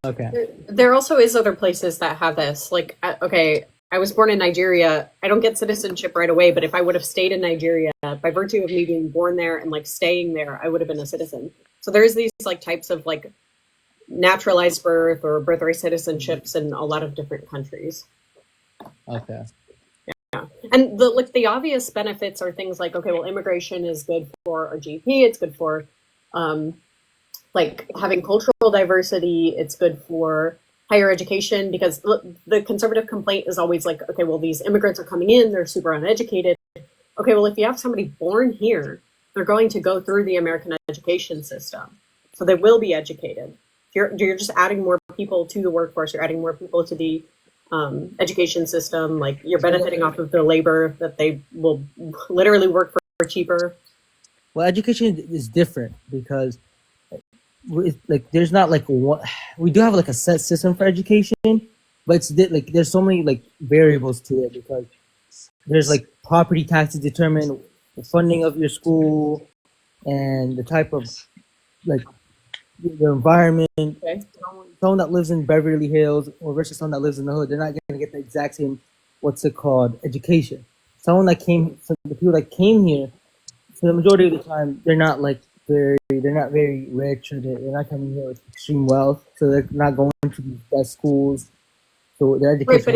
Okay. There also is other places that have this. Like, okay, I was born in Nigeria. I don't get citizenship right away, but if I would have stayed in Nigeria, by virtue of me being born there and like staying there, I would have been a citizen. So there's these like types of like naturalized birth or birthright citizenships in a lot of different countries. Okay. Yeah. And the obvious benefits are things like, okay, well, immigration is good for our GDP. It's good for like having cultural diversity. It's good for higher education, because the conservative complaint is always like, okay, well, these immigrants are coming in, they're super uneducated. Okay, well, if you have somebody born here, they're going to go through the American education system. So they will be educated. You're just adding more people to the workforce. You're adding more people to the education system. Like, you're benefiting off of their labor that they will literally work for cheaper. Well, education is different because like there's not like one. We do have like a set system for education, but it's like there's so many like variables to it, because there's like property taxes determine the funding of your school and the type of like the environment. Okay. Someone that lives in Beverly Hills or versus someone that lives in the hood, they're not going to get the exact same education. The people that came here, for the majority of the time, they're not very rich, or they're not coming here with extreme wealth, so they're not going to the best schools. So their education. Right, but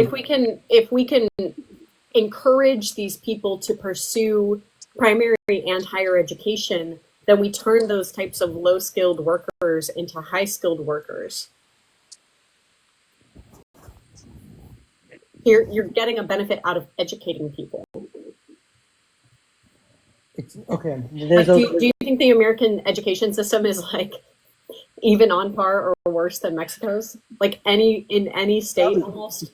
if we can encourage these people to pursue primary and higher education, then we turn those types of low-skilled workers into high-skilled workers. You're getting a benefit out of educating people. It's okay. Like, do you think the American education system is like even on par or worse than Mexico's? Like in any state almost?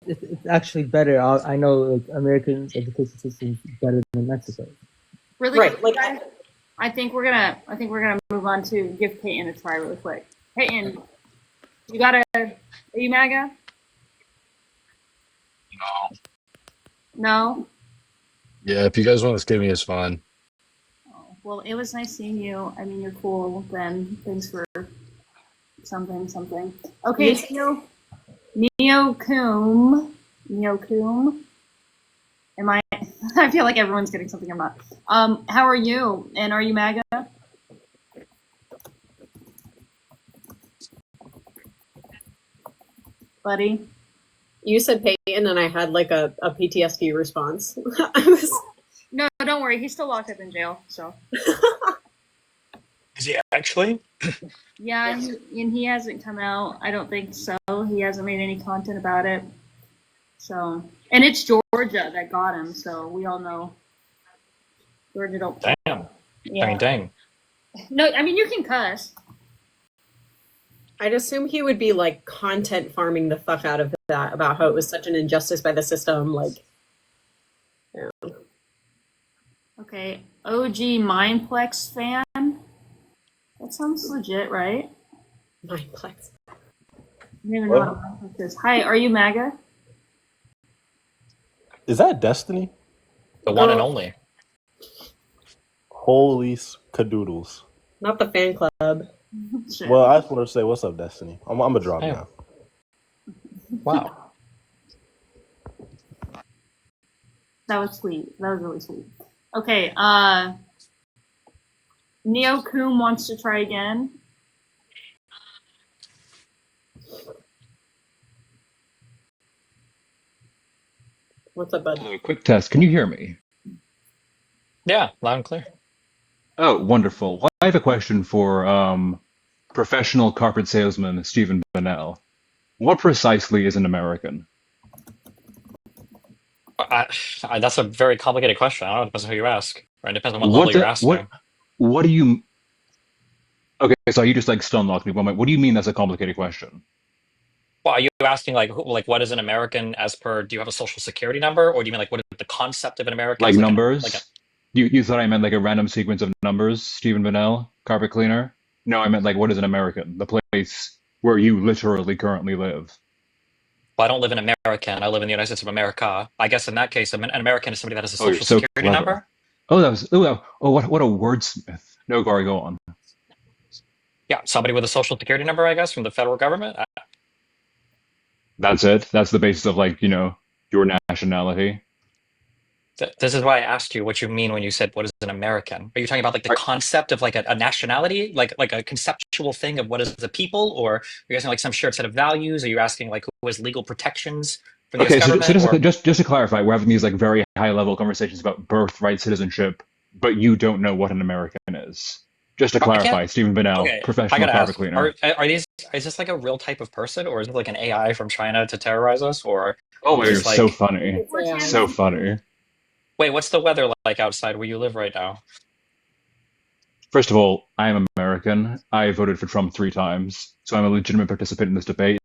It's actually better. I know like American education system is better than Mexico. Really, right? Like, I think we're gonna move on to give Peyton a try really quick. Peyton, are you MAGA? No. No. Yeah, if you guys want to skip me, it's fine. Oh, well, it was nice seeing you. I mean, you're cool. Then thanks for something. Okay, so Neo Coom. Am I? I feel like everyone's getting something I'm not. How are you? And are you MAGA? Buddy? You said Peyton, and I had like a PTSD response. I was. No, don't worry. He's still locked up in jail, so. Is he actually? Yeah, and he hasn't come out. I don't think so. He hasn't made any content about it. So, and it's Georgia that got him, so we all know Georgia don't. Damn. Yeah. I mean, dang. No, I mean you can cuss. I'd assume he would be like content farming the fuck out of that about how it was such an injustice by the system. Like, yeah. Okay, OG Mindplex fan. That sounds legit, right? Mindplex. I don't even know what a Mindplex is. Hi, are you MAGA? Is that Destiny? The one and only. Holy cadoodles. Not the fan club. Shit. Well, I just want to say, what's up, Destiny? I'm going to drop Hey. now. Wow. That was sweet. That was really sweet. Okay, Neo Coom wants to try again. What's up, bud? Hello, quick test. Can you hear me? Yeah, loud and clear. Oh, wonderful. Well, I have a question for professional carpet salesman Stephen Bennell. What precisely is an American? That's a very complicated question. I don't know. It depends on who you ask. Right? It depends on what level you're asking. What do you... Okay, so you just like stun locked me. What do you mean that's a complicated question? Well, are you asking like what is an American as per? Do you have a social security number, or do you mean like what is the concept of an American? Like numbers? You thought I meant like a random sequence of numbers, Stephen Bennell, carpet cleaner? No, I meant like what is an American? The place where you literally currently live. Well, I don't live in America, and I live in the United States of America. I guess in that case, an American is somebody that has a social security number. Oh, what a wordsmith. No, Gary, go on. Yeah, somebody with a social security number, I guess, from the federal government. That's it. That's the basis of like, your nationality. This is why I asked you what you mean when you said what is an American. Are you talking about like the concept of like a nationality, like a conceptual thing of what is a people, or are you asking like some shared set of values? Are you asking like who has legal protections from the US government? So just to clarify, we're having these like very high level conversations about birthright citizenship, but you don't know what an American is. Just to clarify, Stephen Bennell, professional carpet cleaner. Is this like a real type of person, or is it like an AI from China to terrorize us? Or oh my god, like, so funny, so funny. Wait, what's the weather like outside where you live right now? First of all, I am American. I voted for Trump 3 times, so I'm a legitimate participant in this debate.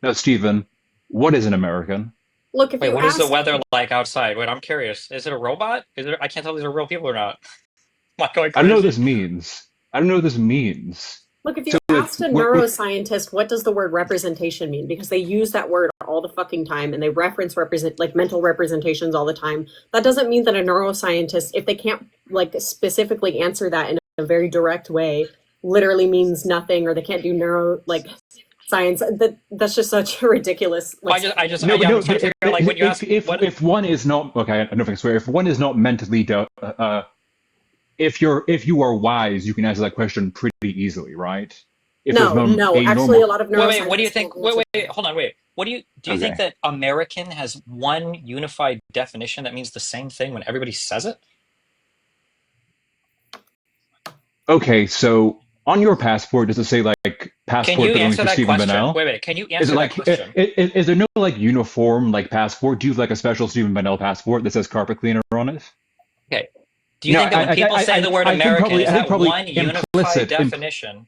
Now, Stephen, what is an American? Look, what is the weather like outside? Wait, I'm curious. Is it a robot? I can't tell if these are real people or not. Am I going crazy? I don't know what this means. Look, if you asked a neuroscientist, what does the word representation mean? Because they use that word all the fucking time, and they reference mental representations all the time. That doesn't mean that a neuroscientist, if they can't like specifically answer that in a very direct way, literally means nothing, or they can't do science. That's just such a ridiculous. If one is not okay, I don't think I swear. If one is not mentally if you are wise, you can answer that question pretty easily, right? Actually, a lot of neuroscience. Wait, what do you think? Wait, hold on, wait. Do you think that American has one unified definition that means the same thing when everybody says it? Okay, so on your passport, does it say like passport belonging to Stephen Bennell? Wait, can you answer that question? Is there no like uniform like passport? Do you have like a special Stephen Bennell passport that says carpet cleaner on it? Okay. Do you think that when people say the word American, is that one unified definition?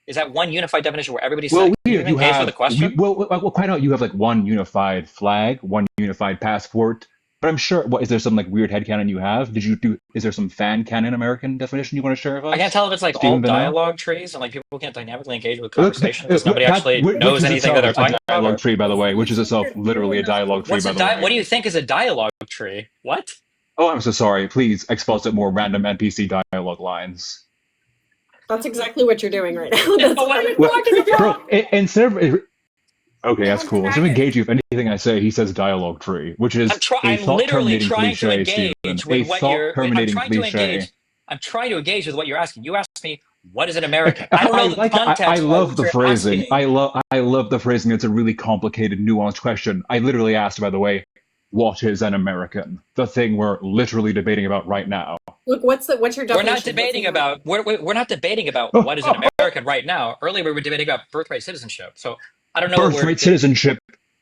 Is that one unified definition where everybody's saying? You answer the question. Quite out. You have like one unified flag, one unified passport. But I'm sure. Is there some like weird headcanon you have? Is there some fan canon American definition you want to share with us? I can't tell if it's like all dialogue trees and like people can't dynamically engage with conversation because nobody actually knows anything that they're talking about. Dialogue tree, by the way, which is itself literally a dialogue tree. What do you think is a dialogue tree? What? Oh, I'm so sorry. Please exposit more random NPC dialogue lines. That's exactly what you're doing right now. That's what I'm talking about. Instead of Okay, that's cool. Instead of engage you, if anything I say, he says dialogue tree, which is a I'm literally thought-terminating trying to cliche, Stephen. engage A with what you're. I'm thought-terminating trying to cliche. engage. I'm trying to engage with what you're asking. You asked me, "What is an American?" I don't know the I context by love which the you're phrasing. asking. I love the phrasing. It's a really complicated, nuanced question. I literally asked, by the way, what is an American? The thing we're literally debating about right now. Look, what's your We're definition? not debating about. We're not debating about Oh, what is an oh, oh. American right now. Earlier, we were debating about birthright citizenship. So I don't know what we're. Birthright citizenship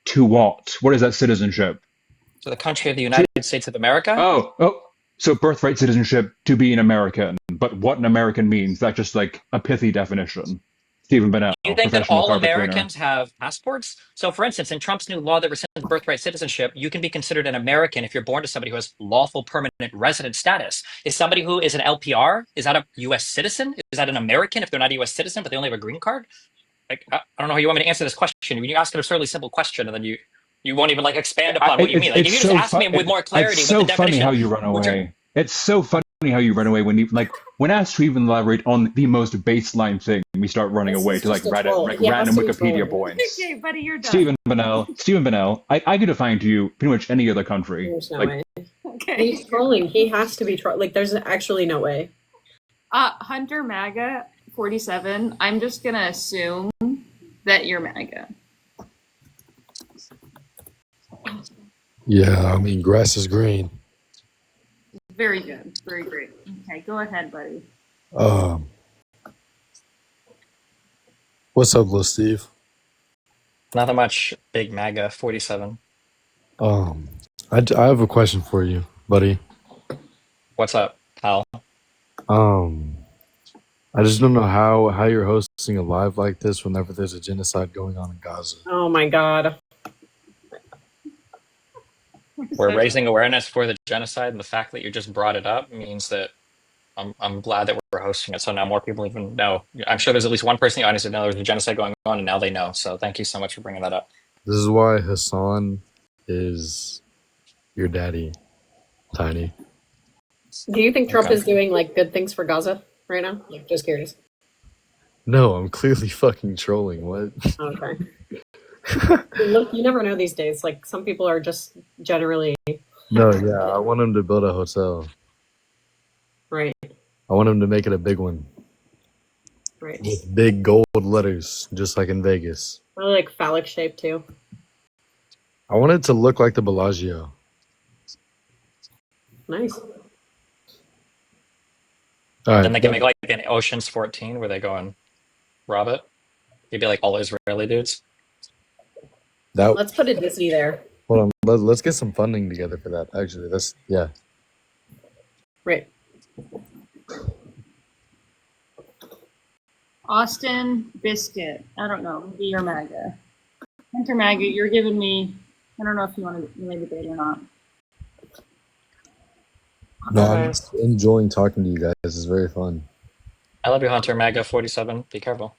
to what? What is that citizenship? To the country of the United States of America. Oh. So birthright citizenship to be an American, but what an American means, that's just like a pithy definition. Stephen Bennell, Do you think that professional all carpet cleaner. Americans have passports? So, for instance, in Trump's new law that rescinds birthright citizenship, you can be considered an American if you're born to somebody who has lawful permanent resident status. Is somebody who is an LPR, is that a U.S. citizen? Is that an American if they're not a U.S. citizen, but they only have a green card? Like, I don't know how you want me to answer this question. When you ask an absurdly simple question and then you won't even like expand upon what you mean. Like, if you just ask me with more clarity, It's so what the funny definition. how you run away. It's so funny how you run away when you like when asked to even elaborate on the most baseline thing, we start running This away is to like just a troll. Reddit, He random has to be Wikipedia trolling. points. Okay, buddy, you're done. Stephen Bennell, I could define to you pretty much any other country. There's no Like, way. Okay. He's trolling. He has to be trolling. Like, there's actually no way. Hunter MAGA 47. I'm just gonna assume that you're MAGA. Yeah, I mean, grass is green. Very good. Very great. Okay, go ahead, buddy. Um, what's up, little Steve? Not much. Big MAGA 47. I have a question for you, buddy. What's up, pal? I just don't know how you're hosting a live like this whenever there's a genocide going on in Gaza. Oh my god. We're raising awareness for the genocide, and the fact that you just brought it up means that I'm glad that we're hosting it. So now more people even know. I'm sure there's at least one person in the audience that knows there's a genocide going on, and now they know. So thank you so much for bringing that up. This is why Hassan is your daddy, Tiny. Do you think Trump Okay. is doing like good things for Gaza right now? Like, just curious. No, I'm clearly fucking trolling. What? Okay. Look, you never know these days. Like, some people are just generally No, yeah, I want him to build a hotel. right. I want him to make it a big one Right. with big gold letters, just like in Vegas. Probably like phallic shape too. I want it to look like the Bellagio. Nice. All right. Then they can make like an Ocean's 14 where they go and rob it. Maybe like all Israeli dudes. That, Let's put a Disney there. hold on. Let's get some funding together for that. Actually, that's yeah. Right. Austin Biscuit. I don't know. Maybe you're MAGA. Hunter MAGA, you're giving me. I don't know if you want to really debate or not. No, I'm just enjoying talking to you guys. It's very fun. I love you, Hunter MAGA 47. Be careful.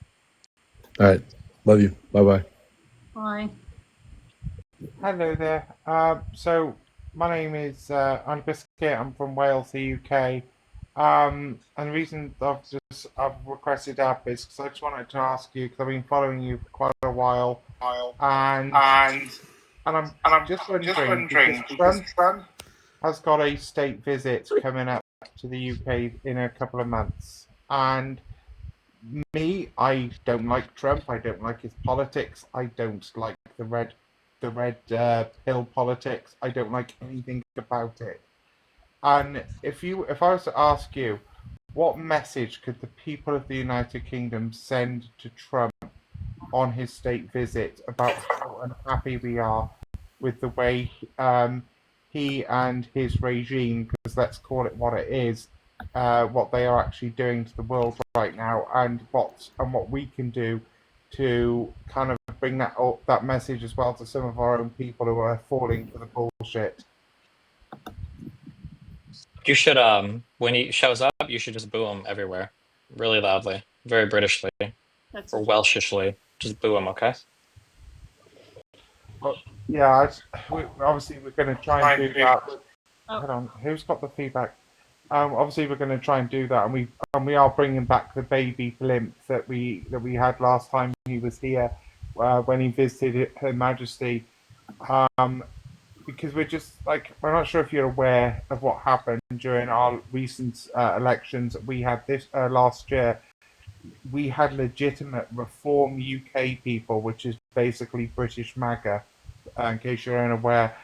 All right. Love you. Bye bye. Bye. Hello there. So my name is Andy Biscuit. I'm from Wales, the UK. And the reason I've requested up is because I just wanted to ask you, because I've been following you for quite a while, and I'm just wondering because Trump has got a state visit coming up to the UK in a couple of months, and me, I don't like Trump. I don't like his politics. I don't like the red pill politics. I don't like anything about it. And if I was to ask you, what message could the people of the United Kingdom send to Trump on his state visit about how unhappy we are with the way he and his regime, because let's call it what it is, what they are actually doing to the world right now, and what we can do to kind of bring that message as well to some of our own people who are falling for the bullshit. You should, when he shows up, you should just boo him everywhere. Really loudly. Very Britishly. That's Or Welshishly. Just boo him, okay? Well, yeah, obviously we're going to try and do that. Oh. Hold on, who's got the feedback? Obviously we're going to try and do that, and we are bringing back the baby blimp that we had last time he was here. when he visited Her Majesty. Um, because we're not sure if you're aware of what happened during our recent elections we had this last year. We had legitimate Reform UK people, which is basically British MAGA, in case you're unaware,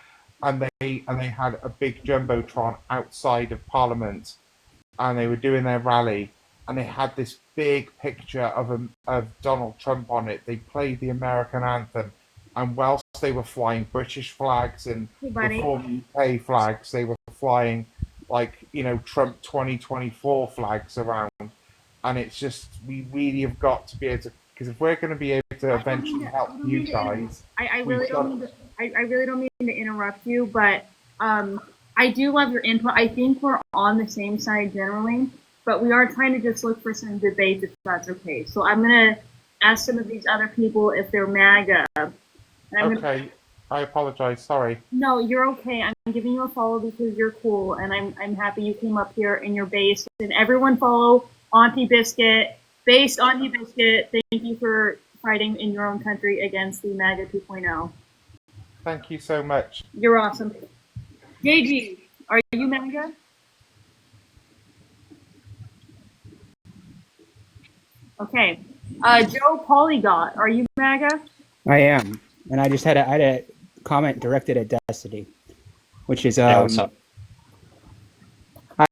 and they had a big jumbotron outside of Parliament, and they were doing their rally, and they had this big picture of Donald Trump on it. They played the American anthem, and whilst they were flying British flags and Hey, buddy. Reform UK flags, they were flying Trump 2024 flags around. And it's just we really have got to be able to, because if we're going to be able to eventually help you guys, I really don't mean to, I really don't mean to interrupt you, but I do love your input. I think we're on the same side generally, but we are trying to just look for some debates if that's okay. So I'm gonna ask some of these other people if they're MAGA. Okay, I apologize. Sorry. No, you're okay. I'm giving you a follow because you're cool, and I'm happy you came up here and you're based. And everyone follow Auntie Biscuit. Based Auntie Biscuit. Thank you for fighting in your own country against the MAGA 2.0. Thank you so much. You're awesome. JG, are you MAGA? Okay. Joe Polygot, are you MAGA? I am, and I had a comment directed at Destiny, which is Yeah, what's up?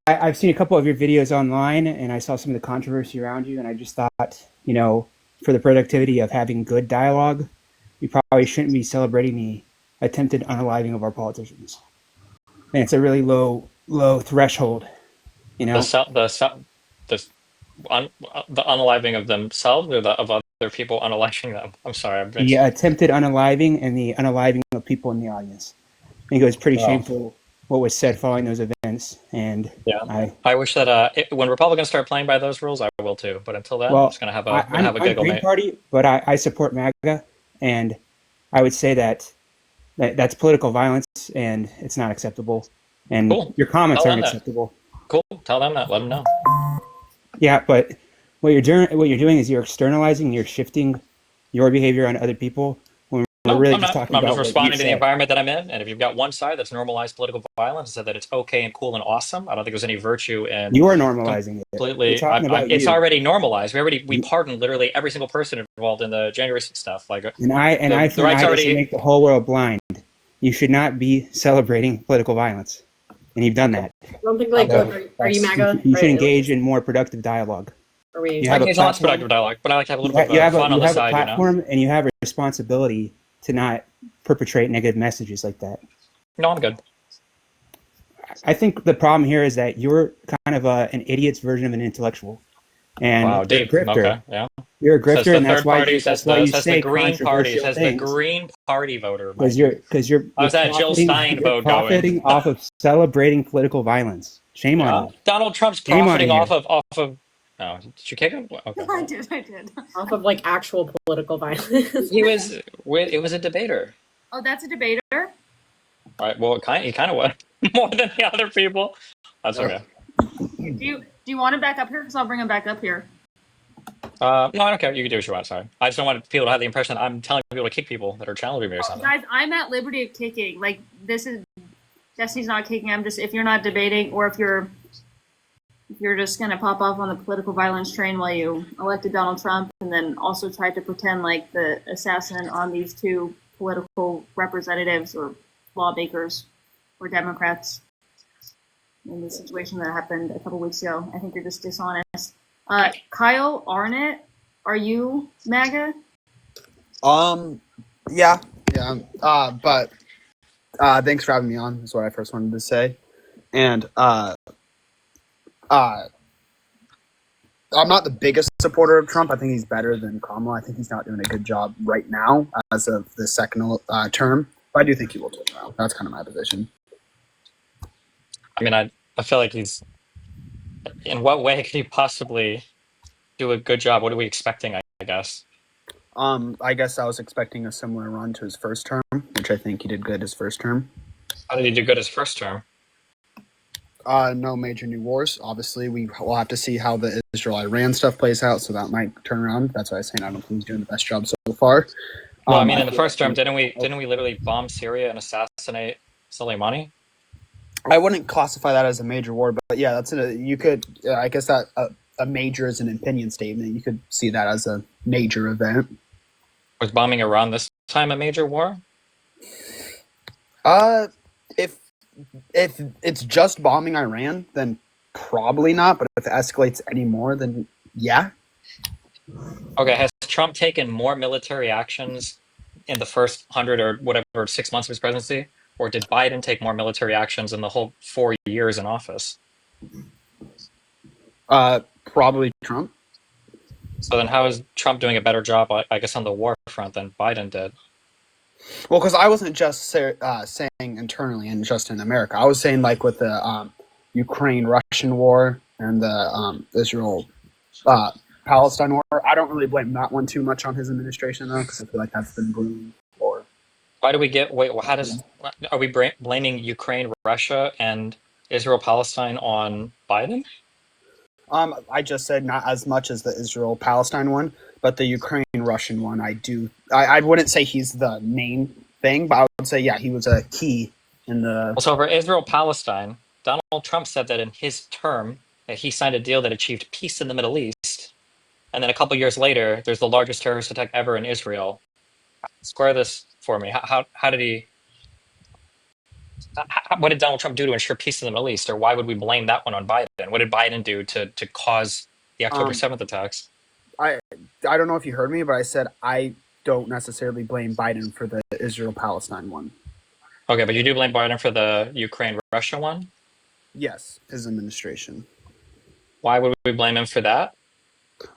I've seen a couple of your videos online, and I saw some of the controversy around you, and I just thought, for the productivity of having good dialogue, we probably shouldn't be celebrating the attempted unaliving of our politicians. And it's a really low threshold, The unaliving of themselves or of other people unaliving them. I'm sorry, I've been. The attempted unaliving and the unaliving of people in the audience. I think it was pretty shameful what was said following those events, and yeah, I wish that when Republicans start playing by those rules, I will too. But until then, I'm just gonna have a I'm giggle, Green mate. Party, but I support MAGA, and I would say that's political violence, and it's not acceptable. And cool. Your comments aren't acceptable. Cool. Tell them that. Let them know. Yeah, but what you're doing is you're externalizing, you're shifting your behavior on other people. No, really I'm just not. talking I'm about just responding to the said. environment that I'm in. And if you've got one side that's normalized political violence and said that it's okay and cool and awesome, I don't think there's any virtue in. You are normalizing it. Completely. We're talking about it's you. already normalized. We pardoned literally every single person involved in the January 6th stuff. Like, and I think should make the whole world blind. You should not be celebrating political violence, and you've done that. I don't think are you MAGA? You should engage in more productive dialogue. You have lots of productive dialogue, but I like to have a little bit of fun on the side. You have a platform, and you have a responsibility to not perpetrate negative messages like that. No, I'm good. I think the problem here is that you're kind of an idiot's version of an intellectual, and wow, you're a grifter. Okay, yeah. You're a grifter, and that's why you the say Green Party. Says the Green Party voter. Because you're. I was that Jill Stein vote profiting off of celebrating political violence. Shame on you. Donald Trump's profiting off of. Oh, did you kick him? Okay. I did. Off of actual political violence. It was a debater. Oh, that's a debater? All right, well, he kind of was more than the other people. That's okay. Do you want him back up here? Because I'll bring him back up here. No, I don't care. You can do what you want. Sorry, I just don't want people to have the impression that I'm telling people to kick people that are challenging me or something. Guys, I'm at liberty of kicking. Jesse's not kicking. I'm just, if you're not debating, or if you're just gonna pop off on the political violence train while you elected Donald Trump, and then also tried to pretend like the assassin on these two political representatives or lawmakers or Democrats in the situation that happened a couple weeks ago. I think you're just dishonest. Kyle Arnett, are you MAGA? Yeah. But thanks for having me on, is what I first wanted to say. And I'm not the biggest supporter of Trump. I think he's better than Kamala. I think he's not doing a good job right now as of the second term. But I do think he will turn around. That's kind of my position. I mean, I feel like he's. In what way could he possibly do a good job? What are we expecting? I guess. I guess I was expecting a similar run to his first term, which I think he did good his first term. How did he do good his first term? No major new wars. Obviously, we will have to see how the Israel-Iran stuff plays out, so that might turn around. That's why I was saying I don't think he's doing the best job so far. Well, I mean, I in the feel first term, like didn't we literally bomb Syria and assassinate Soleimani? I wouldn't classify that as a major war, but yeah, you could. I guess that a major is an opinion statement. You could see that as a major event. Was bombing Iran this time a major war? If it's just bombing Iran, then probably not. But if it escalates any more, then yeah. Okay, has Trump taken more military actions in the first 100 or whatever 6 months of his presidency, or did Biden take more military actions in the whole 4 years in office? Probably Trump. So then, how is Trump doing a better job, I guess, on the war front than Biden did? Well, because I wasn't just saying internally and just in America. I was saying like with the Ukraine-Russian war and the Israel-Palestine war. I don't really blame that one too much on his administration though, because I feel like that's been brewing for. Why do we get? Wait, how does? Are we blaming Ukraine, Russia, and Israel, Palestine on Biden? I just said not as much as the Israel-Palestine one, but the Ukraine-Russian one, I do. I wouldn't say he's the main thing, but I would say yeah, he was a key in the. Well, so for Israel, Palestine, Donald Trump said that in his term that he signed a deal that achieved peace in the Middle East, and then a couple years later, there's the largest terrorist attack ever in Israel. Square this for me. How did he? What did Donald Trump do to ensure peace in the Middle East, or why would we blame that one on Biden? What did Biden do to cause the October 7th attacks? I don't know if you heard me, but I said I don't necessarily blame Biden for the Israel-Palestine one. Okay, but you do blame Biden for the Ukraine-Russia one? Yes, his administration. Why would we blame him for that?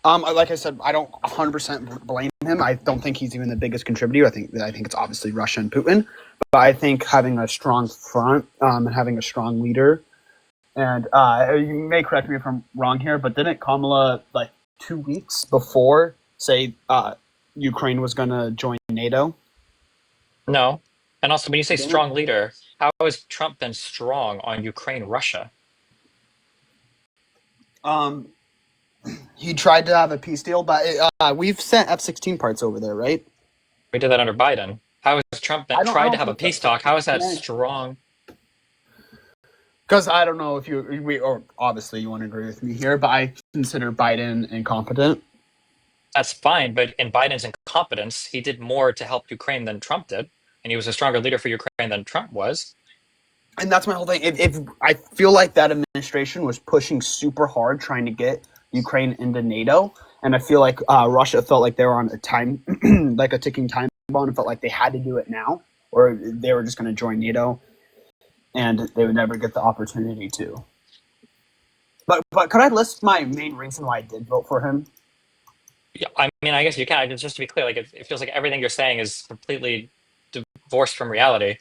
Like I said, I don't 100% blame him. I don't think he's even the biggest contributor. I think it's obviously Russia and Putin. But I think having a strong front and having a strong leader, and you may correct me if I'm wrong here, but didn't Kamala like 2 weeks before say Ukraine was going to join NATO? No. And also, when you say strong leader, how has Trump been strong on Ukraine, Russia? He tried to have a peace deal, but we've sent F-16 parts over there, right? We did that under Biden. How has Trump tried to have a peace talk? How is that strong? Because I don't know if or obviously you want to agree with me here, but I consider Biden incompetent. That's fine, but in Biden's incompetence, he did more to help Ukraine than Trump did, and he was a stronger leader for Ukraine than Trump was. And that's my whole thing. If I feel like that administration was pushing super hard trying to get Ukraine into NATO, and I feel like Russia felt like they were on a time, like a ticking time bomb, and felt like they had to do it now, or they were just going to join NATO, and they would never get the opportunity to. But could I list my main reason why I did vote for him? Yeah, I mean, I guess you can. Just to be clear, like it feels like everything you're saying is completely divorced from reality.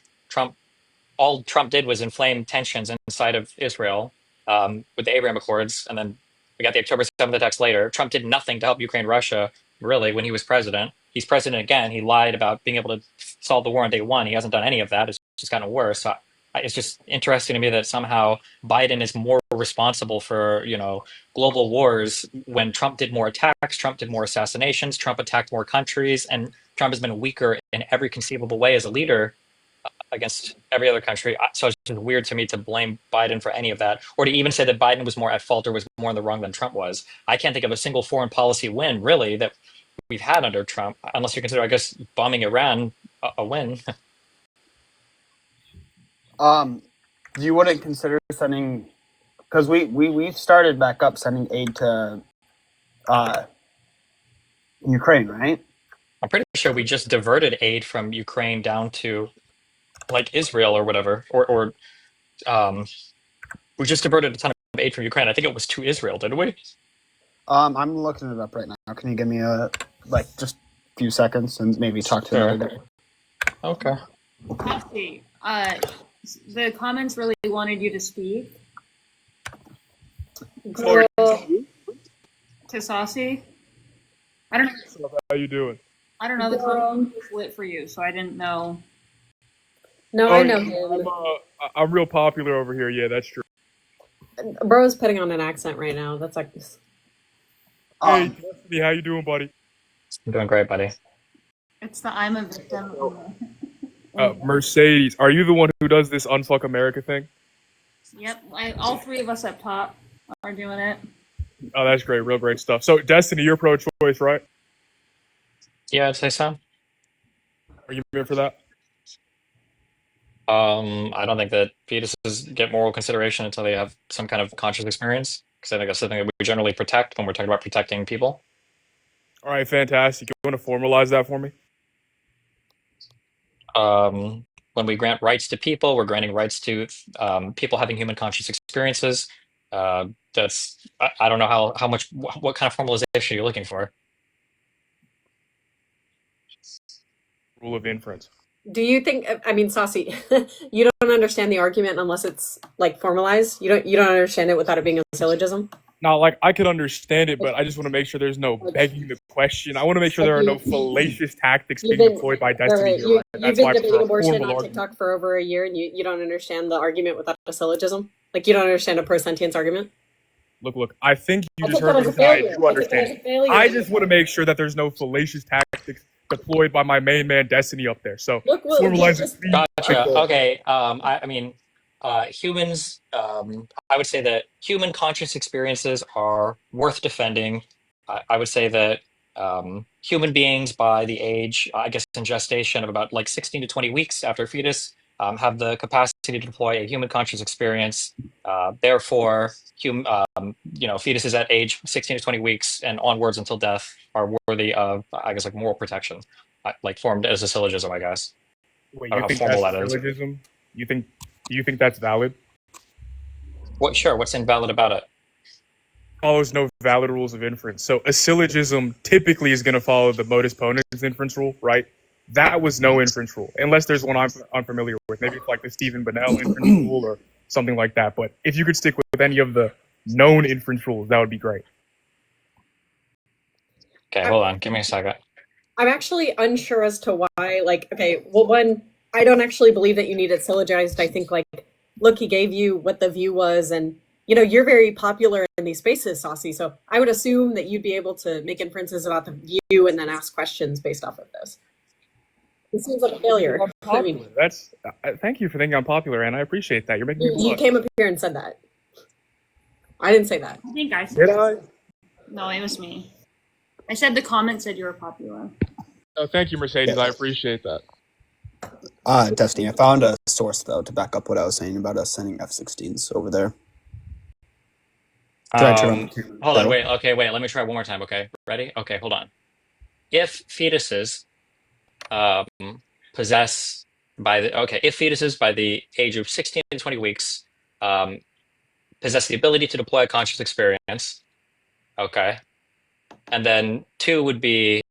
All Trump did was inflame tensions inside of Israel with the Abraham Accords, and then we got the October 7th attacks later. Trump did nothing to help Ukraine, Russia, really, when he was president. He's president again. He lied about being able to solve the war on day one. He hasn't done any of that. It's just gotten worse. So it's just interesting to me that somehow Biden is more responsible for, global wars when Trump did more attacks, Trump did more assassinations, Trump attacked more countries, and Trump has been weaker in every conceivable way as a leader against every other country. So it's just weird to me to blame Biden for any of that, or to even say that Biden was more at fault or was more in the wrong than Trump was. I can't think of a single foreign policy win, really, that we've had under Trump, unless you consider, I guess, bombing Iran a win. You wouldn't consider sending, because we've started back up sending aid to Ukraine, right? I'm pretty sure we just diverted aid from Ukraine down to like Israel or whatever, or we just diverted a ton of aid from Ukraine. I think it was to Israel, didn't we? I'm looking it up right now. Can you give me just a few seconds and maybe talk to another guy? Okay. Coffee. The comments really wanted you to speak. To Saucy? I don't know. How you doing? I don't know. The comments was lit for you, so I didn't know. No, I know him. I'm real popular over here. Yeah, that's true. Bro's putting on an accent right now. That's like. Hey, Destiny, how you doing, buddy? I'm doing great, buddy. It's the I'm a victim. Mercedes, are you the one who does this unfuck America thing? Yep, all three of us up top are doing it. Oh, that's great, real great stuff. So, Destiny, you're pro-choice, right? Yeah, I'd say so. Are you in for that? I don't think that fetuses get moral consideration until they have some kind of conscious experience, because I think that's something that we generally protect when we're talking about protecting people. All right, fantastic. You want to formalize that for me? When we grant rights to people, we're granting rights to people having human conscious experiences. That's I don't know how much what kind of formalization you're looking for. Rule of inference. Do you think? I mean, Saucy, you don't understand the argument unless it's like formalized. You don't understand it without it being a syllogism. Now, like, I could understand it, but I just want to make sure there's no begging the question. I want to make sure there are no fallacious tactics being deployed by Destiny here. Right? You've been debating abortion on TikTok for over a year, and you don't understand the argument without a syllogism. Like, you don't understand a pro-sentience argument. Look, I think you just heard me say I do understand. I just want to make sure that there's no fallacious tactics deployed by my main man Destiny up there. So formalize it. Gotcha. Okay. I mean, humans. I would say that human conscious experiences are worth defending. I would say that human beings by the age, I guess, in gestation of about like 16 to 20 weeks after fetus, have the capacity to deploy a human conscious experience. Therefore, fetuses at age 16 to 20 weeks and onwards until death are worthy of, I guess, like moral protection, like formed as a syllogism, I guess. Wait, you think that's a syllogism? Do you think that's valid? Sure. What's invalid about it? Follows no valid rules of inference. So a syllogism typically is going to follow the modus ponens inference rule, right? That was no inference rule, unless there's one I'm unfamiliar with. Maybe it's like the Stephen Bonnell inference rule or something like that. But if you could stick with any of the known inference rules, that would be great. Okay, hold on. Give me a second. I'm actually unsure as to why. Like, okay, well, one, I don't actually believe that you need it syllogized. I think, like, look, he gave you what the view was, and you're very popular in these spaces, Saucy. So I would assume that you'd be able to make inferences about the view and then ask questions based off of this. It seems like a failure. I mean, thank you for thinking I'm popular, and I appreciate that. You're making me You came up here and said that. I didn't say that. I think I said Did I? No, it was me. I said the comment said you were popular. Oh, thank you, Mercedes. Yes. I appreciate that. Destiny, I found a source, though, to back up what I was saying about us sending F-16s over there. Hold on, wait. Okay, wait. Let me try one more time. Okay, ready? Okay, hold on. If fetuses if fetuses by the age of 16 to 20 weeks possess the ability to deploy a conscious experience, okay, and then 2 would be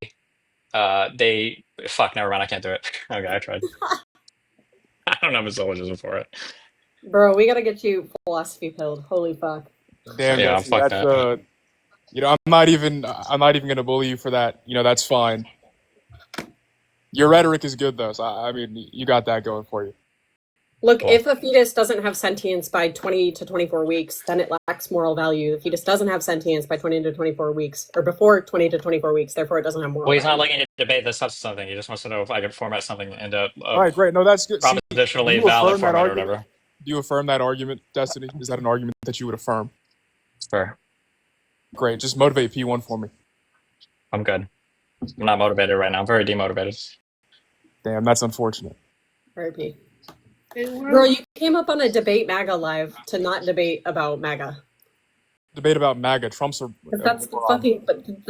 never mind, I can't do it. Okay, I tried. I don't have a syllogism for it. Bro, we gotta get you philosophy pilled. Holy fuck. Damn, yeah, fuck that. I'm not even gonna bully you for that. That's fine. Your rhetoric is good, though. So, I mean, you got that going for you. Look, if a fetus doesn't have sentience by 20 to 24 weeks, then it lacks moral value. The fetus doesn't have sentience by 20 to 24 weeks, or before 20 to 24 weeks, therefore it doesn't have moral value. Well, he's not looking to debate the substance of something. He just wants to know if I can format something into all right, great. No, that's good. Propositionally valid format or whatever. Do you affirm that argument, Destiny? Is that an argument that you would affirm? Sure. Great. Just motivate P1 for me. I'm good. I'm not motivated right now. I'm very demotivated. Damn, that's unfortunate. R.I.P. Bro, you came up on a debate MAGA live to not debate about MAGA. Debate about MAGA. Trump's a... That's the fucking...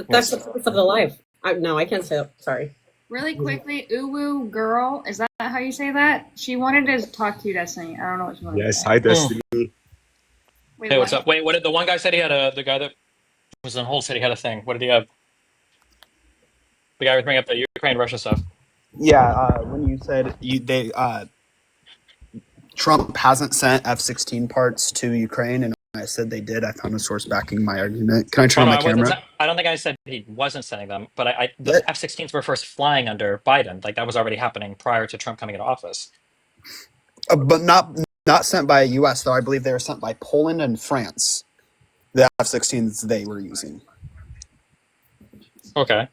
That's the purpose of the live. No, I can't say it. Sorry. Really quickly, Uwu girl, is that how you say that? She wanted to talk to you, Destiny. I don't know what you want to say. Yes, hi, Destiny. Wait, hey, what's up? Wait, what did the one guy said he had the guy that was on hold said he had a thing. What did he have? The guy was bringing up the Ukraine-Russia stuff. Yeah, when you said Trump hasn't sent F-16 parts to Ukraine, and I said they did. I found a source backing my argument. Can I turn on my camera? I don't think I said he wasn't sending them, but the F-16s were first flying under Biden. Like, that was already happening prior to Trump coming into office. But not Not sent by U.S. though. I believe they were sent by Poland and France. The F-16s they were using. Okay.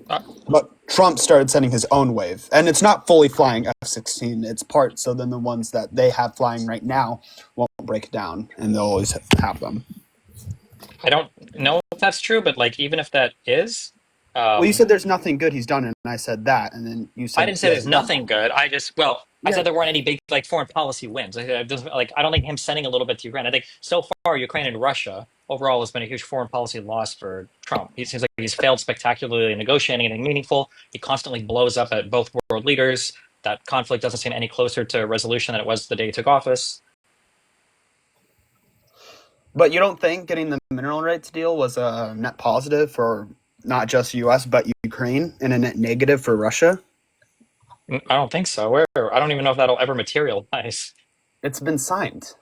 But Trump started sending his own wave, and it's not fully flying F-16. It's part, so then the ones that they have flying right now won't break down, and they'll always have them. I don't know if that's true, but like even if that is, Well, you said there's nothing good he's done, and I said that, and then you said I didn't say there's nothing good. I said there weren't any big like foreign policy wins. I don't think him sending a little bit to Ukraine. I think so far Ukraine and Russia overall has been a huge foreign policy loss for Trump. He seems like he's failed spectacularly in negotiating anything meaningful. He constantly blows up at both world leaders. That conflict doesn't seem any closer to resolution than it was the day he took office. But you don't think getting the mineral rights deal was a net positive for not just U.S. but Ukraine, and a net negative for Russia? I don't think so. Where? I don't even know if that'll ever materialize. It's been signed.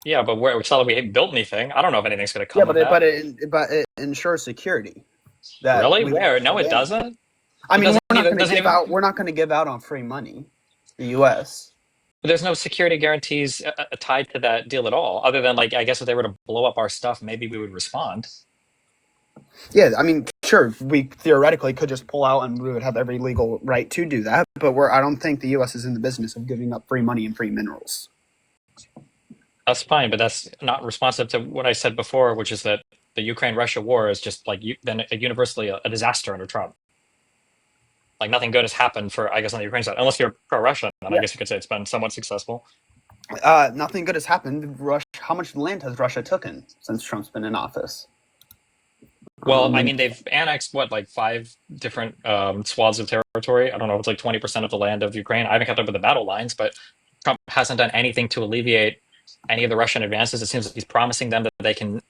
Yeah, but where? It's not like we haven't built anything. I don't know if anything's going to come Yeah, of that. but it ensures security. That Really? Where? No, it doesn't. I mean, we're It not going to give out on free money. The U.S. There's no security guarantees tied to that deal at all, other than like I guess if they were to blow up our stuff, maybe we would respond. Yeah, I mean, sure, we theoretically could just pull out, and we would have every legal right to do that. But I don't think the U.S. is in the business of giving up free money and free minerals. That's fine, but that's not responsive to what I said before, which is that the Ukraine-Russia war is just like been universally a disaster under Trump. Like nothing good has happened for, I guess, on the Ukraine side, unless you're pro-Russian, and I guess you could say it's been somewhat successful. Nothing good has happened. How much land has Russia taken since Trump's been in office? Well, I mean, they've annexed like 5 different swaths of territory. I don't know if it's like 20% of the land of Ukraine. I haven't kept up with the battle lines, but Trump hasn't done anything to alleviate any of the Russian advances. It seems like he's promising them that they can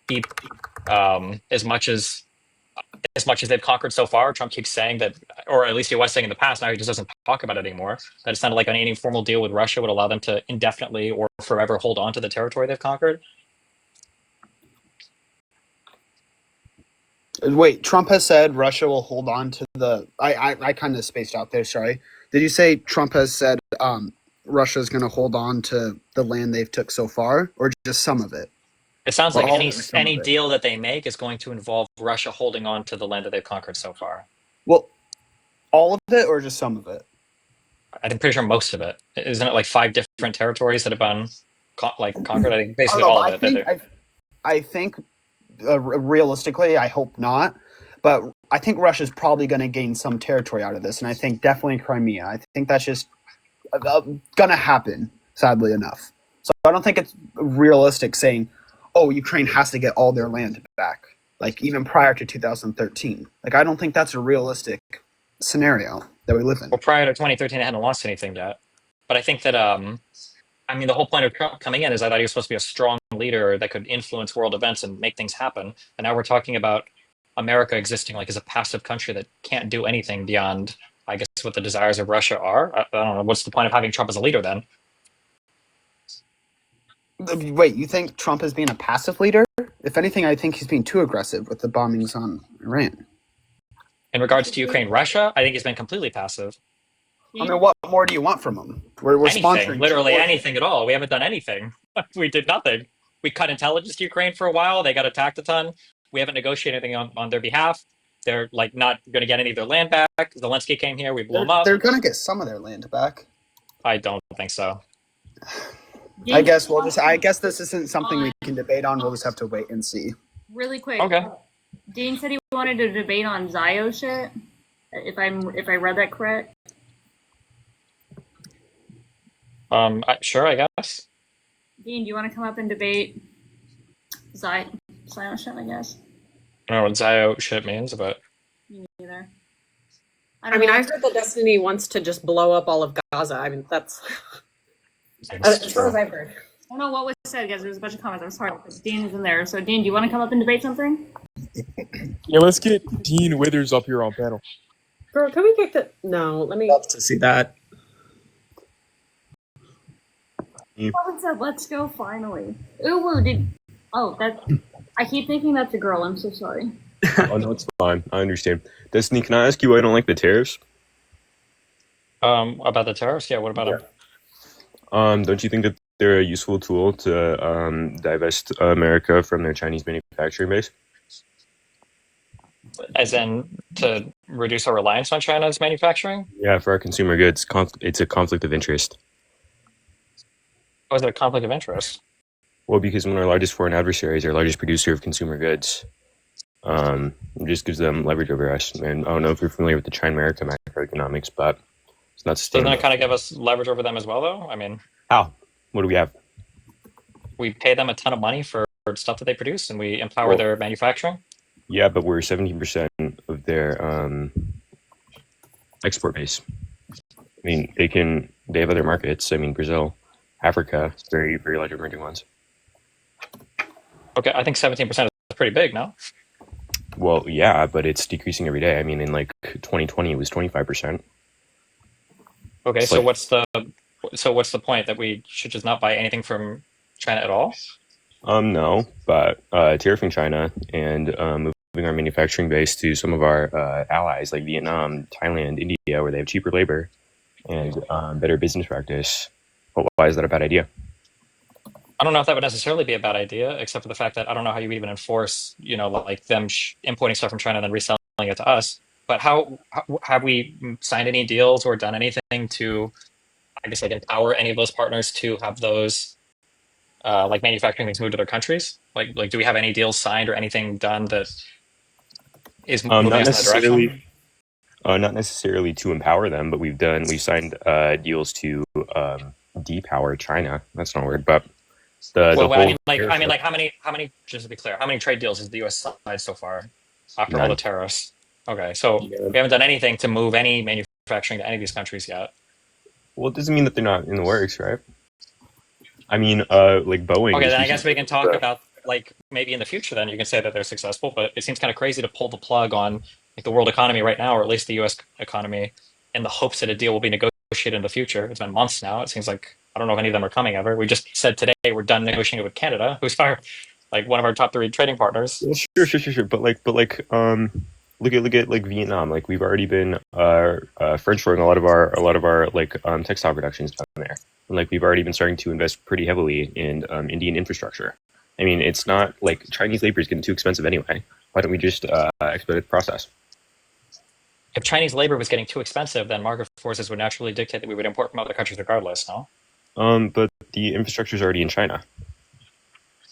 keep as much as they've conquered so far. Trump keeps saying that, or at least he was saying in the past. Now he just doesn't talk about it anymore. That it sounded like any formal deal with Russia would allow them to indefinitely or forever hold on to the territory they've conquered. Wait, Trump has said Russia will hold on to the. I kind of spaced out there. Sorry. Did you say Trump has said Russia is going to hold on to the land they've took so far, or just some of it? It sounds like any deal that they make is going to involve Russia holding on to the land that they've conquered so far. Well, all of it, or just some of it? I'm pretty sure most of it. Isn't it like 5 different territories that have been conquered? I think basically all of it. I think realistically, I hope not. But I think Russia's probably going to gain some territory out of this, and I think definitely Crimea. I think that's just going to happen, sadly enough. So I don't think it's realistic saying, oh, Ukraine has to get all their land back, like even prior to 2013. Like, I don't think that's a realistic scenario that we live in. Well, prior to 2013, they hadn't lost anything yet. But I think that, I mean, the whole point of Trump coming in is I thought he was supposed to be a strong leader that could influence world events and make things happen. And now we're talking about America existing like as a passive country that can't do anything beyond, I guess, what the desires of Russia are. I don't know. What's the point of having Trump as a leader then? Wait, you think Trump is being a passive leader? If anything, I think he's being too aggressive with the bombings on Iran. In regards to Ukraine, Russia, I think he's been completely passive. I mean, what more do you want from him? We're sponsoring literally anything at all. We haven't done anything. We did nothing. We cut intelligence to Ukraine for a while. They got attacked a ton. We haven't negotiated anything on their behalf. They're like not going to get any of their land back. Zelensky came here. We blew them up. They're going to get some of their land back. I don't think so. I guess this isn't something we can debate on. We'll just have to wait and see. Really quick. Okay. Dean said he wanted to debate on Zio shit. If I read that correct. Sure, I guess. Dean, do you want to come up and debate Zio shit? I guess. I don't know what Zio shit means, but me neither. I mean, I heard that Destiny wants to just blow up all of Gaza. I mean, that's as far as I've heard. I don't know what was said, guys. There was a bunch of comments. I'm sorry. Dean's in there. So, Dean, do you want to come up and debate something? Yeah, let's get Dean Withers up here on panel. Girl, can we get the... No, let me... Love to see that. Someone said, let's go, finally. Ooh, I keep thinking that's a girl. I'm so sorry. Oh, no, it's fine. I understand. Destiny, can I ask you why you don't like the tariffs? About the tariffs? Yeah, what about them? Don't you think that they're a useful tool to divest America from their Chinese manufacturing base? As in to reduce our reliance on China's manufacturing? Yeah, for our consumer goods, it's a conflict of interest. Or is it a conflict of interest? Well, because when our largest foreign adversary is our largest producer of consumer goods, it just gives them leverage over us. And I don't know if you're familiar with the China-America macroeconomics, but it's not Doesn't sustainable. it kind of give us leverage over them as well, though? I mean, How? What do we have? we pay them a ton of money for stuff that they produce, and we empower Well, their manufacturing. yeah, but we're 17% of their export base. I mean, they have other markets. I mean, Brazil, Africa, very, very large emerging ones. Okay, I think 17% is pretty big, no? Well, yeah, but it's decreasing every day. I mean, in like 2020, it was 25%. Okay, It's so like, what's the point that we should just not buy anything from China at all? no, but tariffing China and moving our manufacturing base to some of our allies like Vietnam, Thailand, India, where they have cheaper labor and better business practice. But why is that a bad idea? I don't know if that would necessarily be a bad idea, except for the fact that I don't know how you even enforce, like them importing stuff from China and then reselling it to us. But how have we signed any deals or done anything to, I guess, like empower any of those partners to have those like manufacturing things moved to their countries? Like, do we have any deals signed or anything done that is moving Not us in that direction? necessarily, not necessarily to empower them, but we've signed deals to depower China. That's not a word, but the Well, I whole mean, like, tariff stuff, how many? Just to be clear, how many trade deals has the U.S. signed so far after all the none. tariffs? Okay, so Yeah. we haven't done anything to move any manufacturing to any of these countries yet. Well, it doesn't mean that they're not in the works, right? I mean, like Boeing Okay, just then I guess we recently. can talk about like maybe in the future. Then you can say that they're successful, but it seems kind of crazy to pull the plug on like the world economy right now, or at least the U.S. economy, in the hopes that a deal will be negotiated in the future. It's been months now. It seems like I don't know if any of them are coming ever. We just said today we're done negotiating with Canada, who's our like one of our top three trading partners. Well, sure. Look at like Vietnam. Like we've already been friendshoring a lot of our like textile productions down there, and like we've already been starting to invest pretty heavily in Indian infrastructure. I mean, it's not like Chinese labor is getting too expensive anyway. Why don't we just expedite the process? If Chinese labor was getting too expensive, then market forces would naturally dictate that we would import from other countries regardless. No, But the infrastructure is already in China.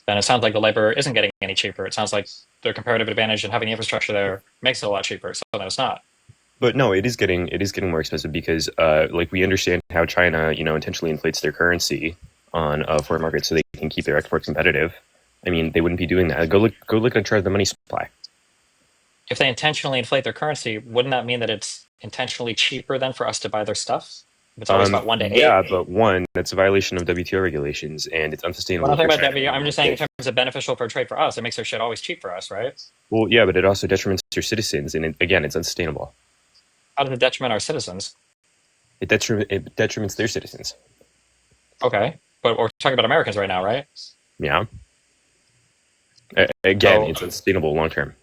then it sounds like the labor isn't getting any cheaper. It sounds like their comparative advantage in having the infrastructure there makes it a lot cheaper. So then it's not. But no, it is getting more expensive because like we understand how China, intentionally inflates their currency on foreign markets so they can keep their exports competitive. I mean, they wouldn't be doing that. Go look at the money supply. If they intentionally inflate their currency, wouldn't that mean that it's intentionally cheaper then for us to buy their stuff? If it's always about 1 to 8. Yeah, but one, that's a violation of WTO regulations, and it's Well, unsustainable I'm for talking about China that. and the I'm United just saying in States. terms of beneficial for trade for us, it makes their shit always cheap for us, right? Well, yeah, but it also detriments your citizens, and again, it's unsustainable. How does it detriment our citizens? It detriments their citizens. Okay, but we're talking about Americans right now, right? Yeah. Again, So it's unsustainable long term.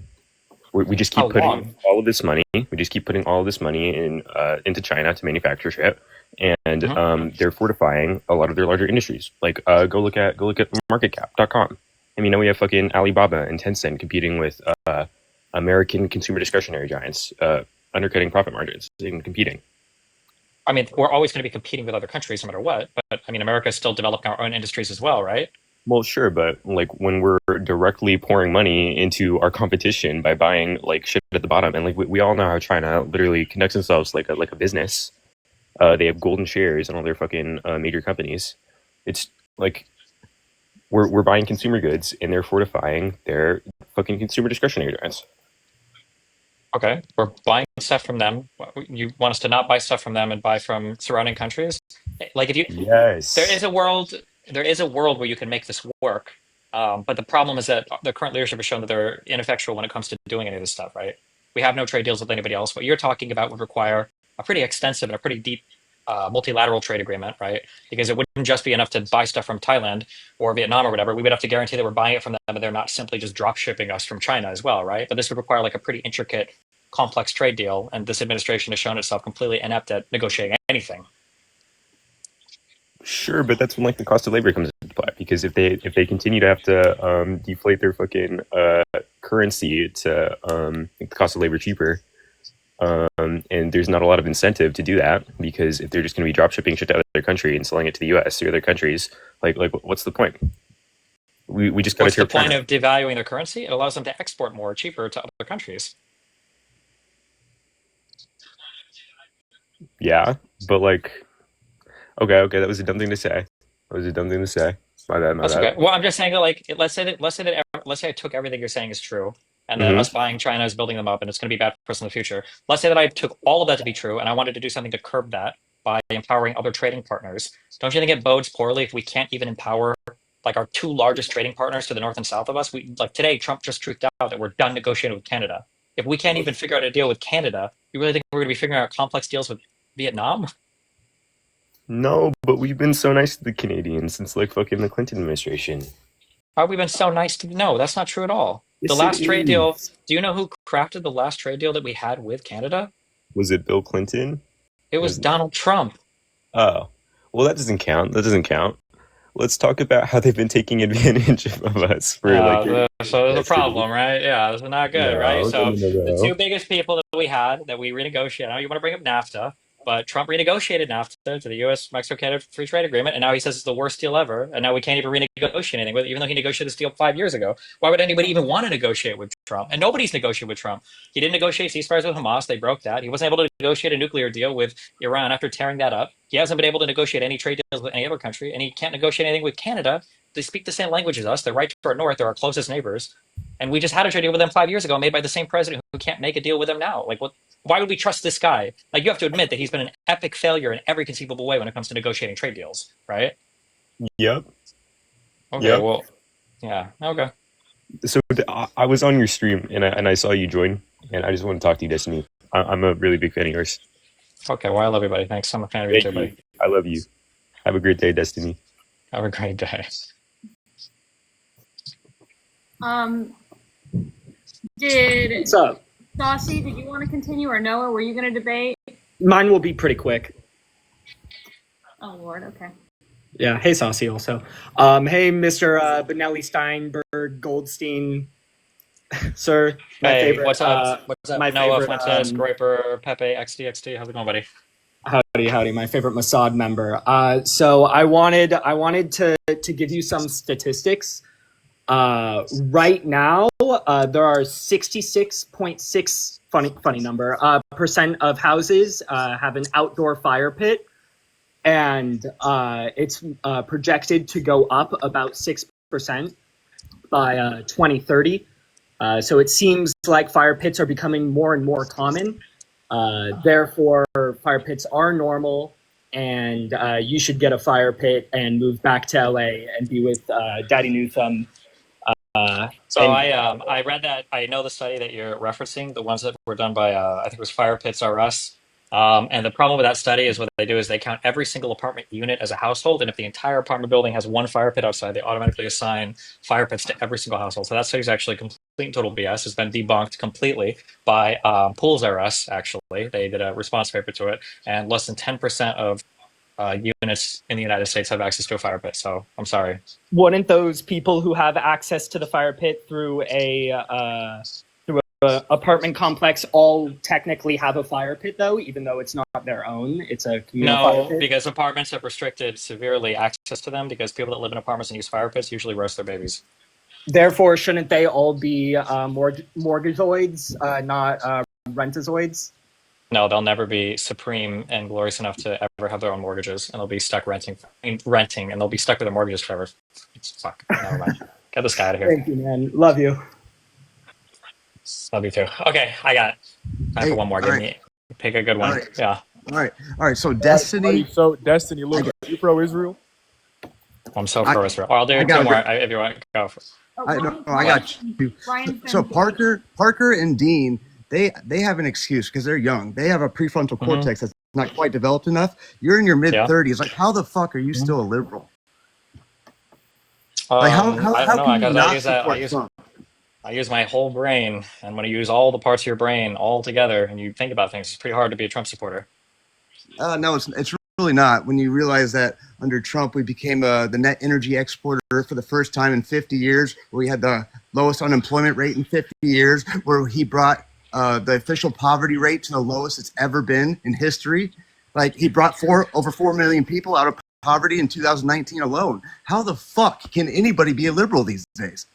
We just how keep putting long? all of this money. We just keep putting all of this money into China to manufacture shit, and Mhm. they're fortifying a lot of their larger industries. Like go look at marketcap.com. I mean, now we have fucking Alibaba and Tencent competing with American consumer discretionary giants, undercutting profit margins and competing. I mean, we're always going to be competing with other countries no matter what. But I mean, America is still developing our own industries as well, right? Well, sure, but like when we're directly pouring money into our competition by buying like shit at the bottom, and like we all know how China literally conducts themselves like a business. They have golden shares in all their fucking major companies. It's like we're buying consumer goods and they're fortifying their fucking consumer discretionary giants. Okay, we're buying stuff from them. You want us to not buy stuff from them and buy from surrounding countries? Like if you there is Yes. a world there is a world where you can make this work, but the problem is that the current leadership has shown that they're ineffectual when it comes to doing any of this stuff, right? We have no trade deals with anybody else. What you're talking about would require a pretty extensive and a pretty deep multilateral trade agreement, right? Because it wouldn't just be enough to buy stuff from Thailand or Vietnam or whatever. We would have to guarantee that we're buying it from them and they're not simply just drop shipping us from China as well, right? But this would require like a pretty intricate, complex trade deal, and this administration has shown itself completely inept at negotiating anything. Sure, but that's when like the cost of labor comes into play, because if they continue to have to deflate their fucking currency to make the cost of labor cheaper, and there's not a lot of incentive to do that, because if they're just going to be drop shipping shit to other country and selling it to the U.S. or other countries, like what's the point? We just got to What's the tear point China. of devaluing their currency? It allows them to export more cheaper to other countries. Yeah, but like, okay, that was a dumb thing to say. That was a dumb thing to say. My bad, my That's bad. okay. Well, I'm just saying that, like, let's say I took everything you're saying is true, and that us Mm-hmm. buying China is building them up, and it's going to be bad for us in the future. Let's say that I took all of that to be true, and I wanted to do something to curb that by empowering other trading partners. Don't you think it bodes poorly if we can't even empower like our two largest trading partners to the north and south of us? We like today, Trump just truthed out that we're done negotiating with Canada. If we can't even figure out a deal with Canada, you really think we're going to be figuring out complex deals with Vietnam? No, but we've been so nice to the Canadians since like fucking the Clinton administration. How have we been so nice to? No, that's not true at all. The Yes, it last trade deal. is. Do you know who crafted the last trade deal that we had with Canada? Was it Bill Clinton? It was Was Donald Trump. Oh, well, that doesn't count. That doesn't count. Let's talk about how they've been taking advantage of us for like So there's a destiny. problem, right? Yeah, this is not good, right? No, no, So no, no, the two no. biggest people that we had that we renegotiated. I know you want to bring up NAFTA, but Trump renegotiated NAFTA to the U.S. Mexico Canada Free Trade Agreement, and now he says it's the worst deal ever, and now we can't even renegotiate anything with it, even though he negotiated this deal 5 years ago. Why would anybody even want to negotiate with Trump? And nobody's negotiated with Trump. He didn't negotiate ceasefires with Hamas; they broke that. He wasn't able to negotiate a nuclear deal with Iran after tearing that up. He hasn't been able to negotiate any trade deals with any other country, and he can't negotiate anything with Canada. They speak the same language as us. They're right to our north. They're our closest neighbors. And we just had a trade deal with them 5 years ago, made by the same president who can't make a deal with them now. Like, what? Why would we trust this guy? Like, you have to admit that he's been an epic failure in every conceivable way when it comes to negotiating trade deals, right? Yep, Okay, yep. well, yeah, okay. So I was on your stream and I saw you join, and I just want to talk to you, Destiny. I'm a really big fan of yours. Okay, well, I love you, buddy. Thanks. I'm a fan of you too, Thank you. buddy. I love you. Have a great day, Destiny. Have a great day. Did What's up? Saucy, did you want to continue, or Noah, were you going to debate? Mine will be pretty quick. Oh, Lord, okay. Yeah. Hey, Saucy. Also, hey, Mr. Benelli Steinberg Goldstein, sir. My Hey, favorite. what's up? What's up? My Noah, favorite. Fuentes, Groiper, Pepe, XDXT. How's it going, buddy? Howdy. My favorite Mossad member. So I wanted to give you some statistics. Right now, there are 66.6 funny number percent of houses have an outdoor fire pit, and it's projected to go up about 6% by 2030. So it seems like fire pits are becoming more and more common. Therefore, fire pits are normal, and you should get a fire pit and move back to LA and be with Daddy Newtham. So I read that. I know the study that you're referencing, the ones that were done by I think it was Fire Pits R Us. And the problem with that study is what they do is they count every single apartment unit as a household, and if the entire apartment building has one fire pit outside, they automatically assign fire pits to every single household. So that study is actually complete and total BS. It's been debunked completely by Pools R Us. Actually, they did a response paper to it, and less than 10% of units in the United States have access to a fire pit. So I'm sorry. Wouldn't those people who have access to the fire pit through a apartment complex all technically have a fire pit, though, even though it's not their own? It's a communal fire No, pit. because apartments have restricted severely access to them because people that live in apartments and use fire pits usually roast their babies. Therefore, shouldn't they all be mortgageoids, not rentazoids? No, they'll never be supreme and glorious enough to ever have their own mortgages, and they'll be stuck renting, and they'll be stuck with their mortgages forever. Fuck, never mind. Get this guy out of here. Thank you, man. Love you. Love you too. Okay, I got time for one more. Give me pick a good one. Yeah. All right. So Destiny. So Destiny, look, you pro Israel. I'm so pro Israel. I'll do two more if you want. Go for it. I got you. So Parker and Dean, they have an excuse because they're young. They have a prefrontal cortex that's not quite developed enough. You're in your mid-30s. Like, how the fuck are you still a liberal? Like, how can you not support Trump? I use my whole brain, and when you use all the parts of your brain all together and you think about things, it's pretty hard to be a Trump supporter. No, it's really not. When you realize that under Trump, we became the net energy exporter for the first time in 50 years, where we had the lowest unemployment rate in 50 years, where he brought the official poverty rate to the lowest it's ever been in history. Like, he brought over 4 million people out of poverty in 2019 alone. How the fuck can anybody be a liberal these days?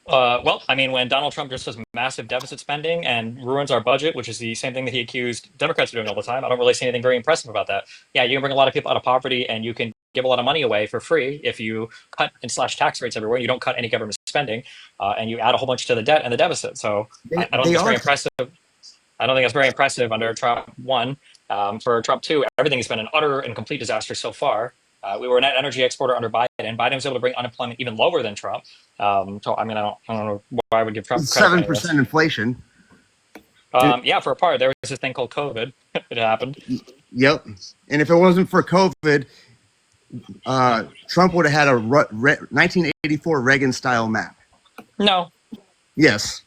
Well, I mean, when Donald Trump just does massive deficit spending and ruins our budget, which is the same thing that he accused Democrats of doing all the time, I don't really see anything very impressive about that. Yeah, you can bring a lot of people out of poverty and you can give a lot of money away for free if you cut and slash tax rates everywhere. You don't cut any government spending, and you add a whole bunch to the debt and the deficit. So I don't think it's very impressive. I don't think it's very impressive under Trump 1. For Trump 2, everything has been an utter and complete disaster so far. We were a net energy exporter under Biden, and Biden was able to bring unemployment even lower than Trump. So I mean, I don't know why I would give Trump credit for 7% inflation. Yeah, for a part, there was this thing called COVID. It happened. Yep. And if it wasn't for COVID, Trump would have had a 1984 Reagan-style map. No. Yes.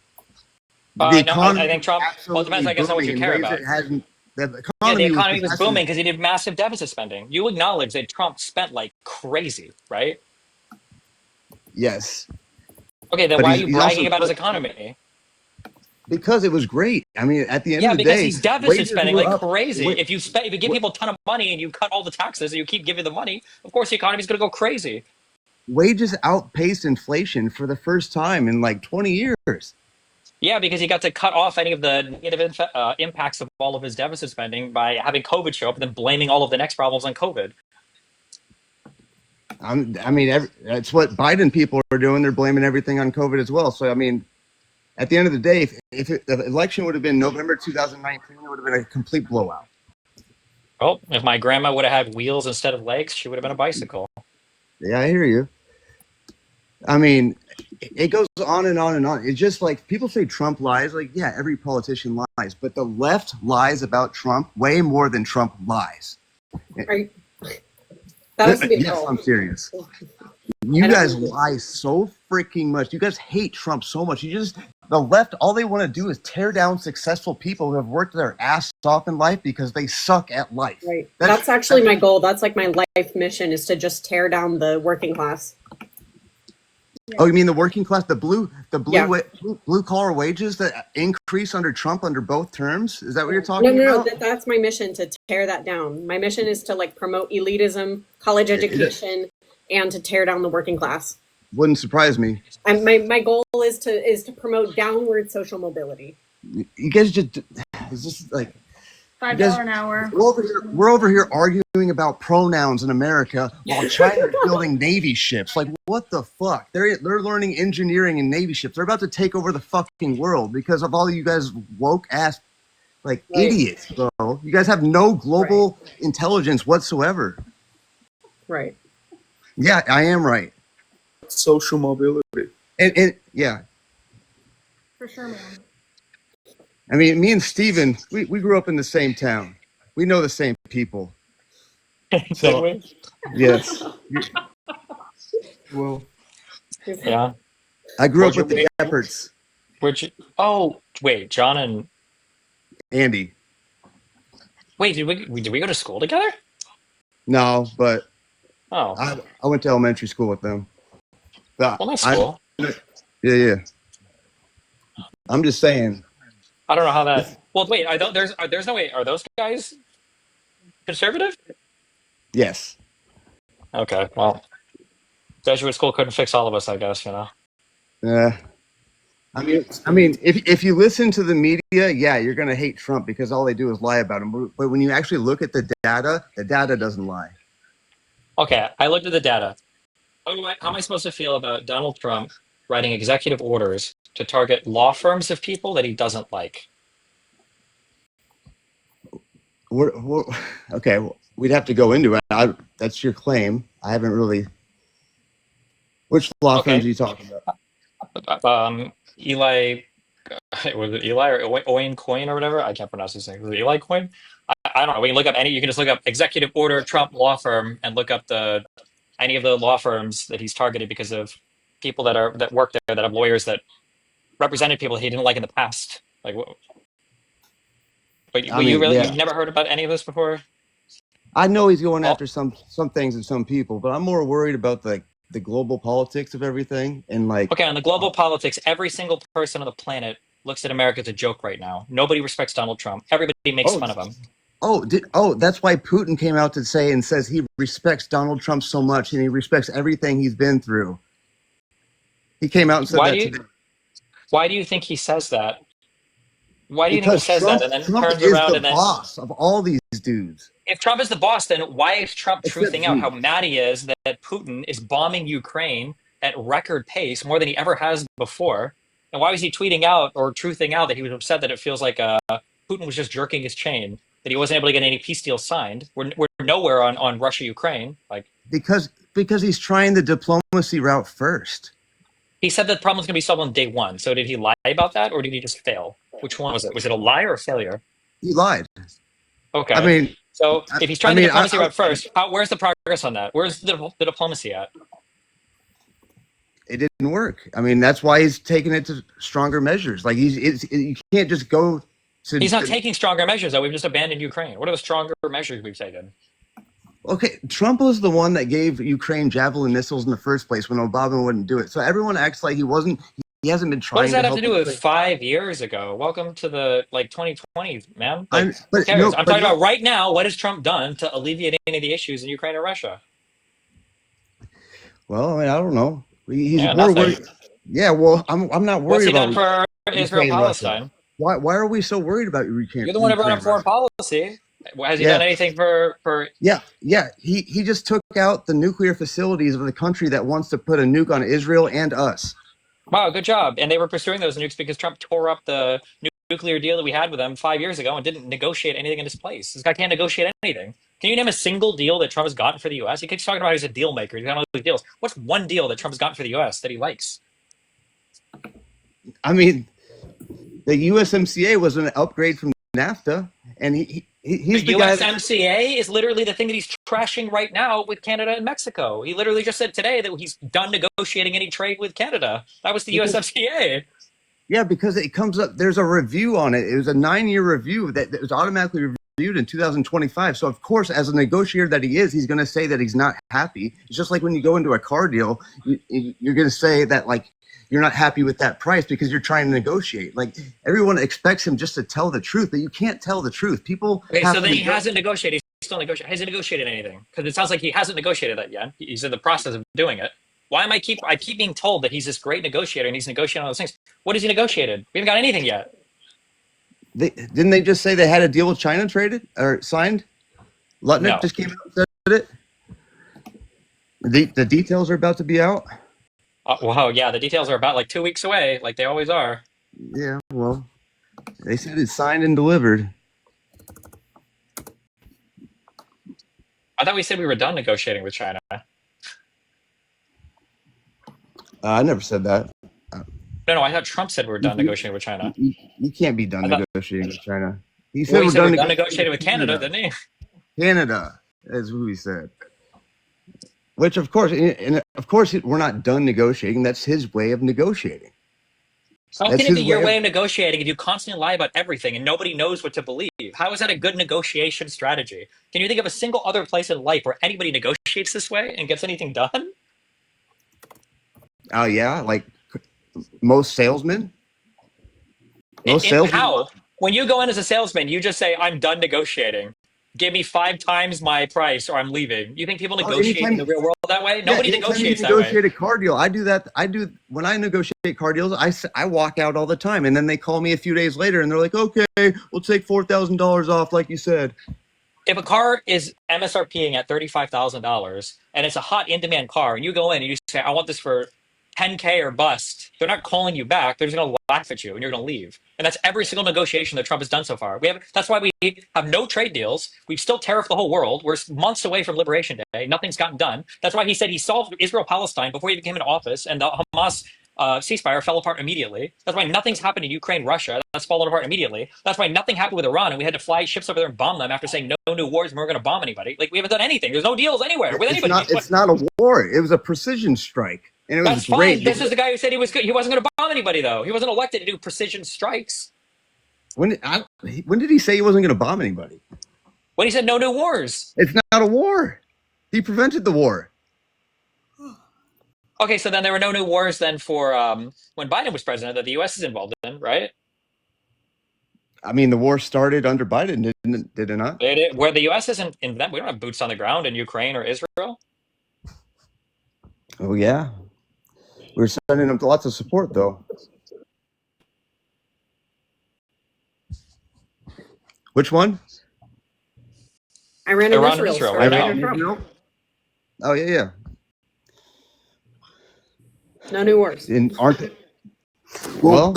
No, I think Trump. Well, it depends, I guess, on what you care about. The economy was booming because he did massive deficit spending. You acknowledge that Trump spent like crazy, right? Yes. Okay, then why are you bragging about his economy? Because it was great. I mean, at the end of the day, because he's deficit spending like crazy. If you give people a ton of money and you cut all the taxes and you keep giving the money, of course the economy's going to go crazy. Wages outpaced inflation for the first time in like 20 years. Yeah, because he got to cut off any of the negative impacts of all of his deficit spending by having COVID show up and then blaming all of the next problems on COVID. I mean, that's what Biden people are doing. They're blaming everything on COVID as well. So, I mean, at the end of the day, if the election would have been November 2019, it would have been a complete blowout. Oh, if my grandma would have had wheels instead of legs, she would have been a bicycle. Yeah, I hear you. I mean, it goes on and on and on. It's just like people say Trump lies. Like, yeah, every politician lies, but the left lies about Trump way more than Trump lies. Yes, I'm serious. You guys lie so freaking much. You guys hate Trump so much. The left, all they want to do is tear down successful people who have worked their ass off in life because they suck at life. Right. That's actually my goal. That's like my life mission, is to just tear down the working class. Oh, you mean the working class, the blue collar wages that increase under Trump under both terms? Is that what you're talking about? No, that's my mission, to tear that down. My mission is to like promote elitism, college education, and to tear down the working class. Wouldn't surprise me. And my goal is to promote downward social mobility. You guys it's just like $5 an hour. We're over here arguing about pronouns in America while China is building Navy ships. Like, what the fuck? They're learning engineering in Navy ships. They're about to take over the fucking world because of all you guys woke ass idiots, bro. You guys have no global intelligence whatsoever. Right. Yeah, I am right. Social mobility. And yeah. For sure, man. I mean, me and Steven, we grew up in the same town. We know the same people. Did we? Yes. Well, yeah. I grew up with the Shepherds. Oh, wait, John and Andy. Wait, did we go to school together? No, but I went to elementary school with them. Well, that's cool. Yeah. I'm just saying. I don't know how that. Well, wait. There's no way. Are those guys conservative? Yes. Okay. Well, Jesuit school couldn't fix all of us, I guess. Yeah. I mean, if you listen to the media, yeah, you're gonna hate Trump because all they do is lie about him. But when you actually look at the data doesn't lie. Okay, I looked at the data. How am I supposed to feel about Donald Trump writing executive orders to target law firms of people that he doesn't like? Okay, well, we'd have to go into it. That's your claim. I haven't really. Which law firms are you talking about? Eli, was it Eli or Owen Coin or whatever? I can't pronounce his name. Was it Eli Coin? I don't know. We can look up you can just look up executive order Trump law firm and look up any of the law firms that he's targeted because of people that work there, that have lawyers that represented people he didn't like in the past. You've never heard about any of this before? I know he's going Well, after some things and some people, but I'm more worried about the global politics of everything and like. okay, on the global politics, every single person on the planet looks at America as a joke right now. Nobody respects Donald Trump. Everybody makes Oh, fun of him. that's why Putin came out to say and says he respects Donald Trump so much and he respects everything he's been through. He came out and said Why do that you today. why do you think he says that? Why do you think he Because says that and then Trump turns is around the and then boss of all these dudes. if Trump is the boss, then why is Trump Except truthing out how Xi. mad he is that Putin is bombing Ukraine at record pace more than he ever has before? And why was he tweeting out or truthing out that he was upset that it feels like Putin was just jerking his chain, that he wasn't able to get any peace deals signed? We're nowhere on Russia Ukraine. Like Because he's trying the diplomacy route first. he said that the problem was going to be solved on day one. So did he lie about that or did he just fail? Which one was it? Was it a lie or a failure? He lied. Okay. I mean, So if he's I trying the mean, diplomacy route first, where's the progress on that? Where's the diplomacy at? it didn't work. I mean, that's why he's taking it to stronger measures. Like you can't just go to. He's not taking stronger measures, though. We've just abandoned Ukraine. What are the stronger measures we've taken? Okay, Trump was the one that gave Ukraine Javelin missiles in the first place when Obama wouldn't do it. So everyone acts like he wasn't. He hasn't been What trying does that to have to help do with Ukraine. 5 years ago? Welcome to the 2020s, man. Like, who But cares? no, I'm but talking no. about right now. What has Trump done to alleviate any of the issues in Ukraine or Russia? Well, I mean, I don't know. He's Yeah, more nothing. worried. Yeah, well, I'm not What's worried he done about for Israel Ukraine, Russia. Palestine? Why are we so worried about You're the one who brought Ukraine, up foreign Russia? policy. Has he Yeah, done anything for? yeah. He just took out the nuclear facilities of the country that wants to put a nuke on Israel and us. Wow, good job. And they were pursuing those nukes because Trump tore up the nuclear deal that we had with them 5 years ago and didn't negotiate anything in his place. This guy can't negotiate anything. Can you name a single deal that Trump has gotten for the U.S.? He keeps talking about he's a deal maker. He's got all these deals. What's one deal that Trump has gotten for the U.S. that he likes? I mean, the USMCA was an upgrade from NAFTA, and he's The the guy. USMCA is literally the thing that he's trashing right now with Canada and Mexico. He literally just said today that he's done negotiating any trade with Canada. That was the Because USMCA. Yeah, because it comes up. There's a review on it. It was a 9-year review that was automatically reviewed in 2025. So of course, as a negotiator that he is, he's going to say that he's not happy. It's just like when you go into a car deal, you're going to say that like you're not happy with that price because you're trying to negotiate. Like everyone expects him just to tell the truth, but you can't tell the truth. People Okay, have so to then he hasn't negotiated. He's still negotiating. Has he negotiated anything? Because it sounds like he hasn't negotiated that yet. He's in the process of doing it. Why am I keep being told that he's this great negotiator and he's negotiating all those things? What has he negotiated? We haven't got anything yet. Didn't they just say they had a deal with China traded or signed? Lutnick No. just came out and said it. The details are about to be out. Wow, yeah, the details are about like 2 weeks away, like they always are. Yeah, well, they said it's signed and delivered. I thought we said we were done negotiating with China. I never said that. No, I thought Trump said we were done negotiating with China. You can't be done I thought- negotiating with China. He Well, he we're said we're done done negotiating with Canada, didn't he? Canada, is who he said. Which, of course, and of course, we're not done negotiating. That's his way of negotiating. How That's can it be his your way way of negotiating if you constantly lie about everything and nobody knows what to believe? How is that a good negotiation strategy? Can you think of a single other place in life where anybody negotiates this way and gets anything done? Oh yeah, like most salesmen. How? When you go in as a salesman, you just say, "I'm done negotiating. Give me 5 times my price, or I'm leaving." You think people negotiate in the real world that way? Nobody anytime you negotiates that way. negotiate a car deal, I do that. I do when I negotiate car deals. I walk out all the time, and then they call me a few days later, and they're like, "Okay, we'll take $4,000 off, like you said." If a car is MSRPing at $35,000 and it's a hot in-demand car, and you go in and you say, "I want this for 10K or bust," they're not calling you back. They're just going to laugh at you and you're going to leave. And that's every single negotiation that Trump has done so far. That's why we have no trade deals. We've still tariffed the whole world. We're months away from Liberation Day. Nothing's gotten done. That's why he said he solved Israel-Palestine before he came into office, and the Hamas ceasefire fell apart immediately. That's why nothing's happened in Ukraine, Russia. That's fallen apart immediately. That's why nothing happened with Iran, and we had to fly ships over there and bomb them after saying no new wars and we're going to bomb anybody. Like, we haven't done anything. There's no deals anywhere with anybody. It's not a war. It was a precision strike, and it was That's great. fine. This is the guy who said he was good. He wasn't going to bomb anybody, though. He wasn't elected to do precision strikes. When did he say he wasn't going to bomb anybody? When he said no new wars. It's not a war. He prevented the war. Okay, so then there were no new wars then for when Biden was president that the U.S. is involved in, right? I mean, the war started under Biden, did it not? Where the U.S. isn't in them, we don't have boots on the ground in Ukraine or Israel. Oh, yeah. We're sending them lots of support, though. Which one? Iran and Israel right Iran now. and Trump. Oh, yeah. No new wars. Aren't they? Well,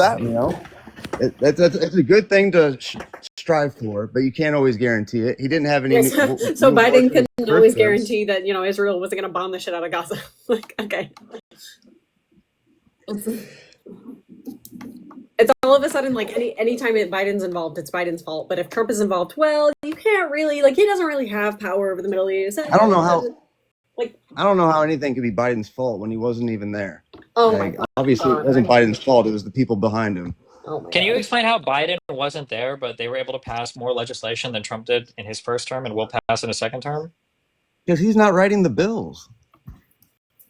it's a good thing to strive for, but you can't always guarantee it. He didn't have any. Yes. So Biden can always guarantee that Israel wasn't going to bomb the shit out of Gaza. Like, okay. It's all of a sudden like anytime Biden's involved, it's Biden's fault. But if Trump is involved, well, you can't really he doesn't really have power over the Middle East. I don't know how anything could be Biden's fault when he wasn't even there. Oh my God. Obviously, it wasn't Biden's fault. It was the people behind him. Can you explain how Biden wasn't there, but they were able to pass more legislation than Trump did in his first term and will pass in his second term? Because he's not writing the bills.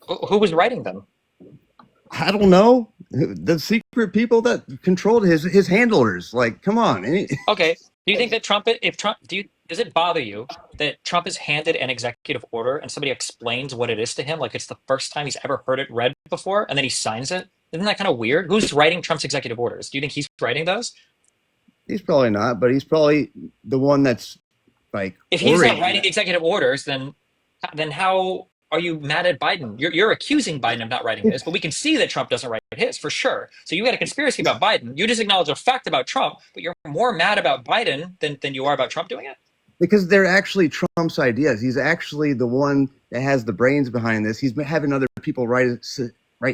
Who was writing them? I don't know. The secret people that controlled his handlers. Like, come on. Okay. Do you think that does it bother you that Trump is handed an executive order and somebody explains what it is to him like it's the first time he's ever heard it read before and then he signs it? Isn't that kind of weird? Who's writing Trump's executive orders? Do you think he's writing those? He's probably not, but he's probably the one that's like. If he's not writing the executive orders, then how are you mad at Biden? You're accusing Biden of not writing his, but we can see that Trump doesn't write his for sure. So you had a conspiracy about Biden. You just acknowledge a fact about Trump, but you're more mad about Biden than you are about Trump doing it? Because they're actually Trump's ideas. He's actually the one that has the brains behind this. He's been having other people write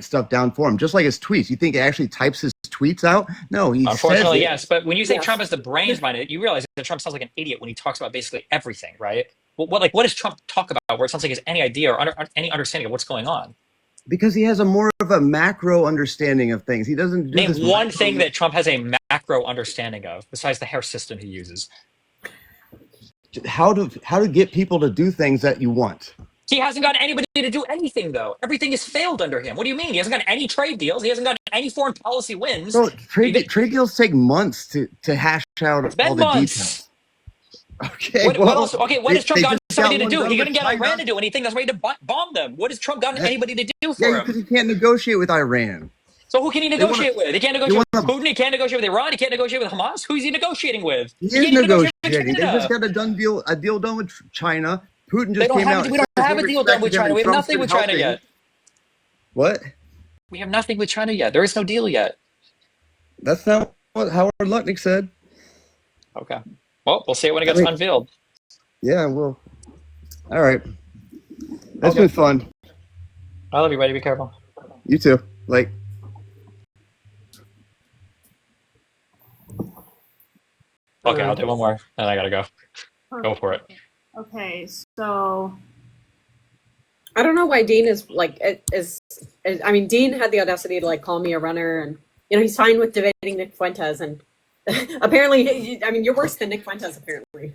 stuff down for him, just like his tweets. You think he actually types his tweets out? No, he unfortunately, says yes. But when you say Trump is the brains behind it, you realize that Trump sounds like an idiot when he talks about basically everything, right? What does Trump talk about where it sounds like he has any idea or any understanding of what's going on? Because he has a more of a macro understanding of things. He doesn't do Name this one thing that Trump has a macro understanding of besides the hair system he uses. How to get people to do things that you want. He hasn't gotten anybody to do anything, though. Everything has failed under him. What do you mean? He hasn't gotten any trade deals. He hasn't gotten any foreign policy wins. Bro, trade deals take months to hash out it's been all the months. details. Okay, what else? Okay, what has Trump gotten somebody to do? He couldn't get China. Iran to do anything that's ready to bomb them. What has Trump gotten anybody to do for him? Because he can't negotiate with Iran. So who can he negotiate with? He can't negotiate with Putin. He can't negotiate with Iran. He can't negotiate with Hamas. Who's he negotiating with? He is negotiating. They just got a deal done with China. Putin just came out. We don't have a deal done with China. We have nothing with China yet. What? We have nothing with China yet. There is no deal yet. That's not what Howard Lutnick said. Okay. Well, we'll see it when it gets unveiled. Yeah, well. All right. That's been fun. I love you, buddy. Be careful. You too. Like. Okay, I'll do one more, and I gotta go. Go for it. Okay, so I don't know why Dean is like I mean, Dean had the audacity to like call me a runner, and he's fine with debating Nick Fuentes, and apparently, I mean, you're worse than Nick Fuentes. Apparently,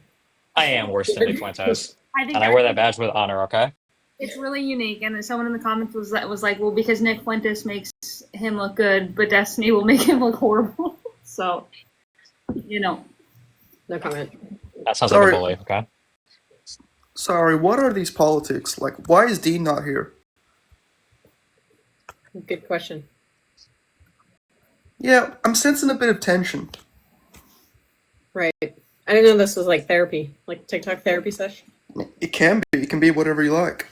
I am worse than Nick Fuentes, and I wear that badge with honor. Okay. It's really unique, and someone in the comments was like, well, because Nick Fuentes makes him look good, but Destiny will make him look horrible. So, no comment. That sounds like a bully. Okay. Sorry, what are these politics? Like, why is Dean not here? Good question. Yeah, I'm sensing a bit of tension. Right. I didn't know this was like therapy, like TikTok therapy session. It can be. It can be whatever you like.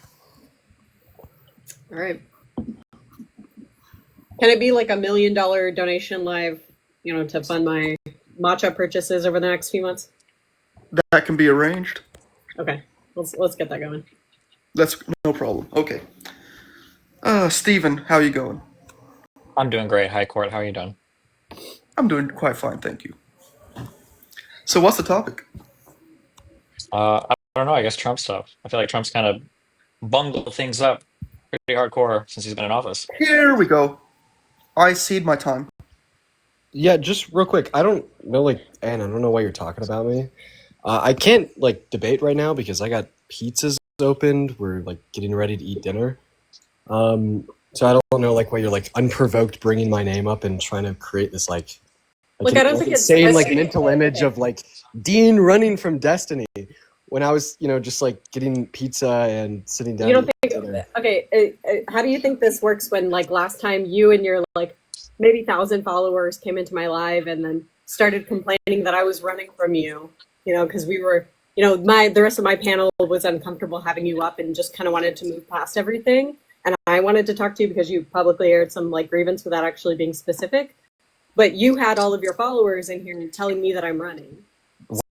All right. Can it be like $1 million donation live, to fund my matcha purchases over the next few months? That can be arranged. Okay. Let's get that going. That's no problem. Okay. Steven, how you going? I'm doing great. Hi, Court. How are you doing? I'm doing quite fine, thank you. So what's the topic? I don't know. I guess Trump stuff. I feel like Trump's kind of bungled things up pretty hardcore since he's been in office. Here we go. I cede my time. Yeah, just real quick. I don't know, and I don't know why you're talking about me. I can't like debate right now because I got pizzas opened. We're like getting ready to eat dinner. So I don't know like why you're like unprovoked bringing my name up and trying to create this like Look, I don't think it's insane like okay. mental image of like Dean running from Destiny when I was just like getting pizza and sitting down. You don't to eat think? dinner. Okay, how do you think this works when like last time you and your like maybe 1,000 followers came into my live and then started complaining that I was running from you? Because we were, the rest of my panel was uncomfortable having you up and just kind of wanted to move past everything. And I wanted to talk to you because you publicly aired some like grievance without actually being specific. But you had all of your followers in here telling me that I'm running.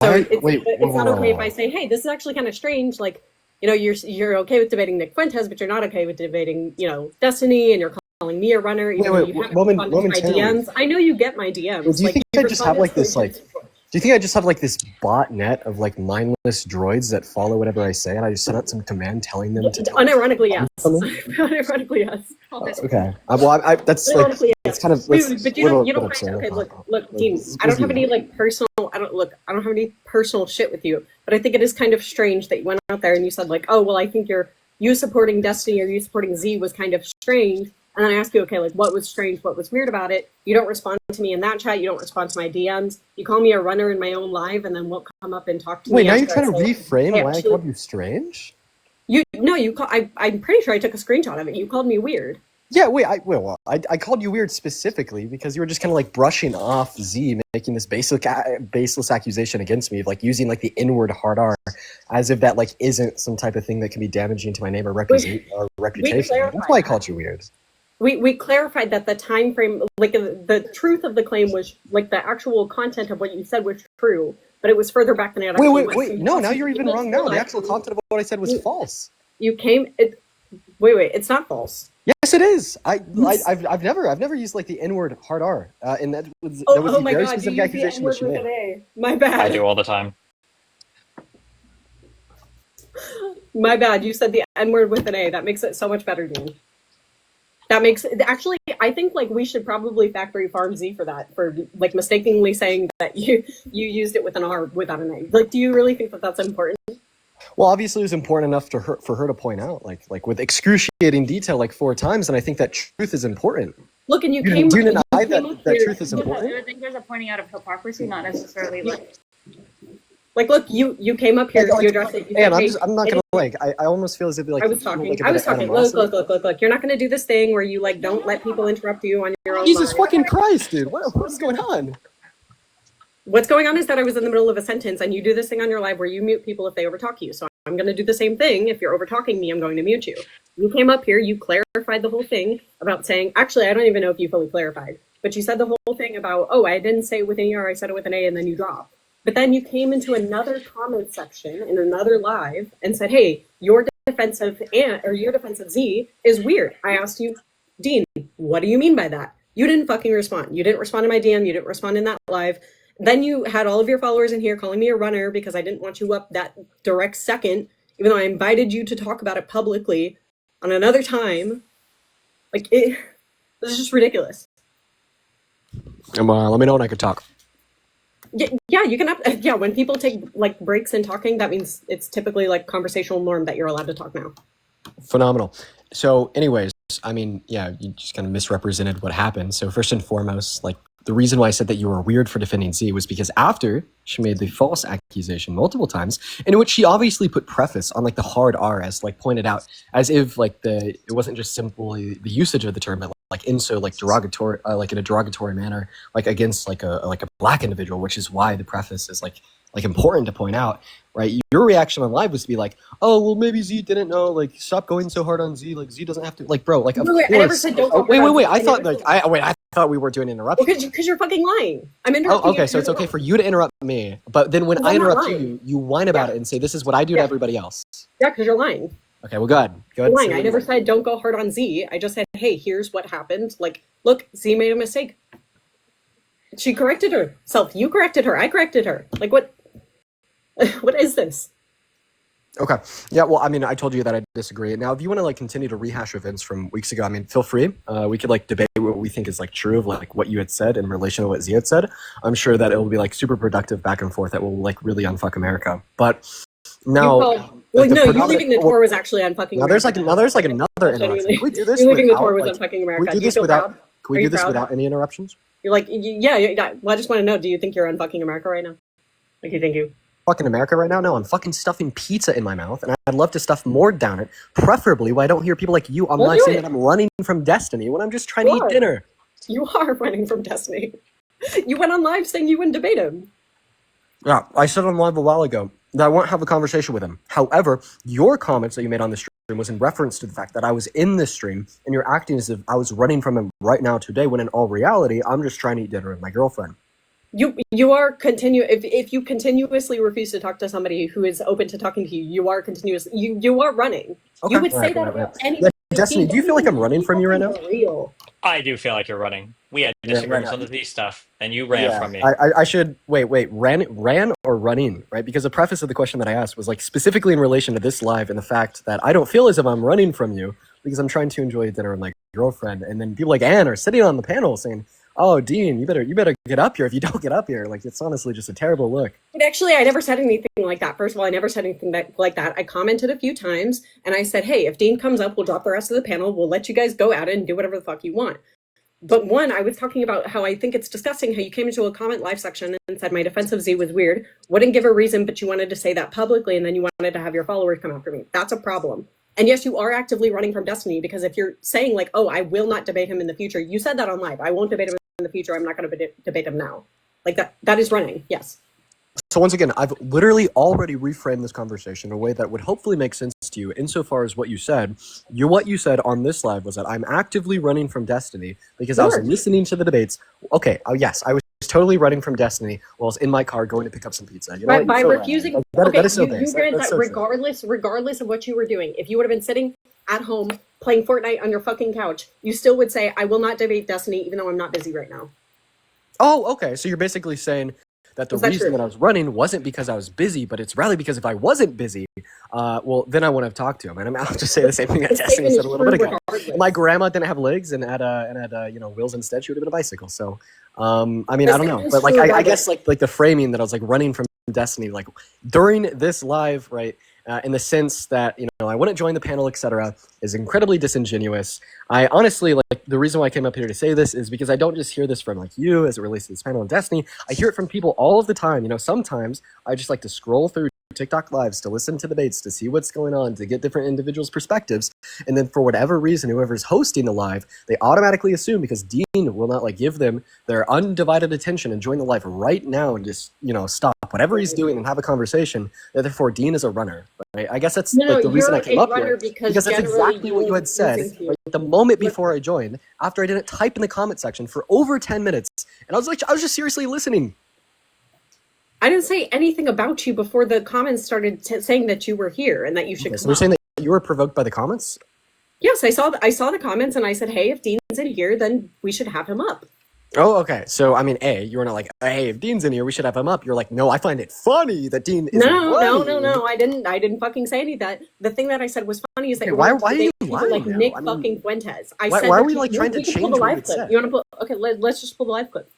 So it's not okay if I say, hey, this is actually kind of strange. Like, you're okay with debating Nick Fuentes, but you're not okay with debating, Destiny, and you're calling me a runner. Even though you haven't responded to my DMs. I know you get my DMs. Well, do you think I just have like this like? Do you think I just have like this bot net of like mindless droids that follow whatever I say, and I just send out some command telling them to? Unironically, yes. Unironically, yes. Okay. Well, that's like it's kind of. But you don't find, okay, look, Dean. I don't have any like personal. I don't have any personal shit with you. But I think it is kind of strange that you went out there and you said like, oh well, I think you supporting Destiny or you supporting Z was kind of strange. And then I ask you, okay, like what was strange, what was weird about it? You don't respond to me in that chat. You don't respond to my DMs. You call me a runner in my own live, and then won't come up and talk to me. Wait, now you're trying to reframe why I called you strange? I'm pretty sure I took a screenshot of it. You called me weird. Yeah, wait, I called you weird specifically because you were just kind of like brushing off Z, making this baseless accusation against me of like using like the N-word hard R as if that like isn't some type of thing that can be damaging to my name or reputation. That's why I called you weird. We clarified that the time frame, like the truth of the claim was like the actual content of what you said was true, but it was further back than it actually was. Wait, no, now you're even wrong now. The actual content of what I said was false. Wait, it's not false. Yes, it is. I've never used like the N-word hard R, and that was a very specific accusation that you made. My bad. I do all the time. My bad. You said the N-word with an A. That makes it so much better, Dean. That makes actually. I think like we should probably factory farm Z for that, for like mistakenly saying that you used it with an R without an A. Like, do you really think that that's important? Well, obviously, it was important enough for her to point out, like with excruciating detail, like 4 times, and I think that truth is important. Look, and you came. Do you deny that truth is important? I think there's a pointing out of hypocrisy, not necessarily like, look, you came up here, you addressed it. And I'm not gonna like. I almost feel as if like I was talking. Look. You're not gonna do this thing where you like don't let people interrupt you on your own. Jesus fucking Christ, dude! What's going on? What's going on is that I was in the middle of a sentence, and you do this thing on your live where you mute people if they overtalk you. So I'm going to do the same thing. If you're overtalking me, I'm going to mute you. You came up here, you clarified the whole thing about saying, actually, I don't even know if you fully clarified, but you said the whole thing about, oh, I didn't say it with an E, I said it with an A, and then you dropped. But then you came into another comment section in another live and said, hey, your defense of Z is weird. I asked you, Dean, what do you mean by that? You didn't fucking respond. You didn't respond to my DM. You didn't respond in that live. Then you had all of your followers in here calling me a runner because I didn't want you up that direct second, even though I invited you to talk about it publicly on another time. Like, this is just ridiculous. Let me know when I could talk. Yeah, you can. Yeah, when people take like breaks in talking, that means it's typically like conversational norm that you're allowed to talk now. Phenomenal. So, anyways, I mean, yeah, you just kind of misrepresented what happened. So, first and foremost, like, the reason why I said that you were weird for defending Z was because after she made the false accusation multiple times, in which she obviously put preface on like the hard R, as like pointed out, as if like it wasn't just simply the usage of the term, but like in so like derogatory, like in a derogatory manner, like against like a black individual, which is why the preface is like important to point out, right? Your reaction on live was to be like, oh, well, maybe Z didn't know, like, stop going so hard on Z, like, Z doesn't have to, like, bro, like, of course. I never said don't go wait, I thought we were doing an interruption. Because you're fucking lying. I'm interrupting okay, so it's okay for you to interrupt me, but then when I interrupt you whine about it and say, this is what I do to everybody else. Yeah, because you're lying. Okay, well, good. You're lying. I never said don't go hard on Z. I just said, hey, here's what happened. Like, look, Z made a mistake. She corrected herself. You corrected her. I corrected her. Like, what is this? Okay. Yeah. Well, I mean, I told you that I disagree. Now, if you want to like continue to rehash events from weeks ago, I mean, feel free. We could like debate what we think is like true of like what you had said in relation to what Z had said. I'm sure that it will be like super productive back and forth that will like really unfuck America. But now, you leaving the tour was actually unfucking America. Now there's like another interruption. Can we do this? You leaving the without, tour was like, unfucking America. Can we do Do you this feel without? proud? Can we Are do you this proud? without any interruptions? You're like, yeah. Well, I just want to know. Do you think you're unfucking America right now? Like, you think you? Fucking America right now? No, I'm fucking stuffing pizza in my mouth, and I'd love to stuff more down it. Preferably, why I don't hear people like you online saying that I'm running from Destiny when I'm just trying to eat dinner. You are running from Destiny. You went on live saying you wouldn't debate him. Yeah, I said on live a while ago that I won't have a conversation with him. However, your comments that you made on the stream was in reference to the fact that I was in this stream, and you're acting as if I was running from him right now today, when in all reality, I'm just trying to eat dinner with my girlfriend. You are if you continuously refuse to talk to somebody who is open to talking to you, you are you are running. Okay. You would say that about any. Yeah, Destiny, do you feel like I'm running from you right now? Real. I do feel like you're running. We had disagreements on the Z stuff, and you ran from me. I should wait. Ran or running, right? Because the preface of the question that I asked was like specifically in relation to this live and the fact that I don't feel as if I'm running from you because I'm trying to enjoy dinner with my girlfriend, and then people like Anne are sitting on the panel saying, "Oh, Dean, you better get up here. If you don't get up here, like it's honestly just a terrible look." But actually, I never said anything like that. First of all, I never said anything like that. I commented a few times, and I said, "Hey, if Dean comes up, we'll drop the rest of the panel. We'll let you guys go at it and do whatever the fuck you want." But one, I was talking about how I think it's disgusting how you came into a comment live section and said my defense of Z was weird, wouldn't give a reason, but you wanted to say that publicly, and then you wanted to have your followers come after me. That's a problem. And yes, you are actively running from Destiny, because if you're saying like, oh, I will not debate him in the future, you said that on live. I won't debate him in the future. I'm not going to debate him now. Like that is running. Yes. So once again, I've literally already reframed this conversation in a way that would hopefully make sense to you insofar as what you said. What you said on this live was that I'm actively running from Destiny because I was listening to the debates. Okay, yes, I was totally running from Destiny while I was in my car going to pick up some pizza. You know by refusing, that is so you grant that regardless of what you were doing, if you would have been sitting at home playing Fortnite on your fucking couch, you still would say, I will not debate Destiny even though I'm not busy right now. Oh, okay. So you're basically saying that the reason that I was running wasn't because I was busy, but it's rather because if I wasn't busy, well, then I wouldn't have talked to him. And I'll just say the same thing that Destiny said a little bit ago. My grandma didn't have legs and had wheels instead. She would have been a bicycle. So, I mean, I don't know, but like I guess like the framing that I was like running from Destiny, like during this live, right? In the sense that, I wouldn't join the panel, etc., is incredibly disingenuous. I honestly, like, the reason why I came up here to say this is because I don't just hear this from, like, you as it relates to this panel on Destiny. I hear it from people all of the time. Sometimes I just like to scroll through TikTok lives to listen to debates, to see what's going on, to get different individuals' perspectives. And then for whatever reason, whoever's hosting the live, they automatically assume because Dean will not, like, give them their undivided attention and join the live right now and just, stop whatever he's doing and have a conversation, that therefore Dean is a runner. Right? I guess that's the reason I came up here. Because that's exactly what you had said the moment before I joined, after I didn't type in the comment section for over 10 minutes. And I was just seriously listening. I didn't say anything about you before the comments started saying that you were here and that you should come so you're saying that you were provoked by the comments? Yes, I saw the comments and I said, hey, if Dean's in here, then we should have him up. Oh, okay. So, I mean, you were not like, hey, if Dean's in here, we should have him up. You're like, no, I find it funny that Dean is No. I didn't fucking say any of that. The thing that I said was funny is that why are you lying like now? Nick fucking Fuentes. Why are we like trying to change the live clip? You want to pull? Okay, let's just pull the live clip.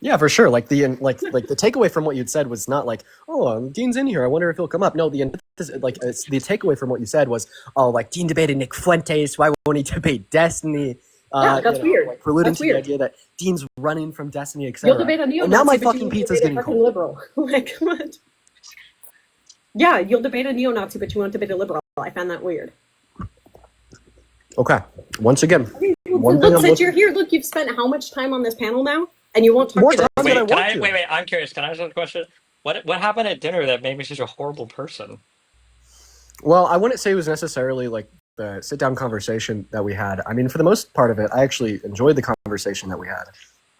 Yeah, for sure. Like the takeaway from what you'd said was not like, oh, Dean's in here, I wonder if he'll come up. No, the takeaway from what you said was, oh, like Dean debated Nick Fuentes, why won't he debate Destiny? That's weird. Like preluding to the idea that Dean's running from Destiny, etc. You'll debate a neo-Nazi, and now my fucking pizza's getting cold. Liberal. Like, come on. Yeah, you'll debate a neo-Nazi, but you won't debate a liberal. I found that weird. Okay. Once again, you're here. Look, you've spent how much time on this panel now? And you won't talk to them. Wait, I'm curious. Can I ask a question? What happened at dinner that made me such a horrible person? Well, I wouldn't say it was necessarily like the sit-down conversation that we had. I mean, for the most part of it, I actually enjoyed the conversation that we had.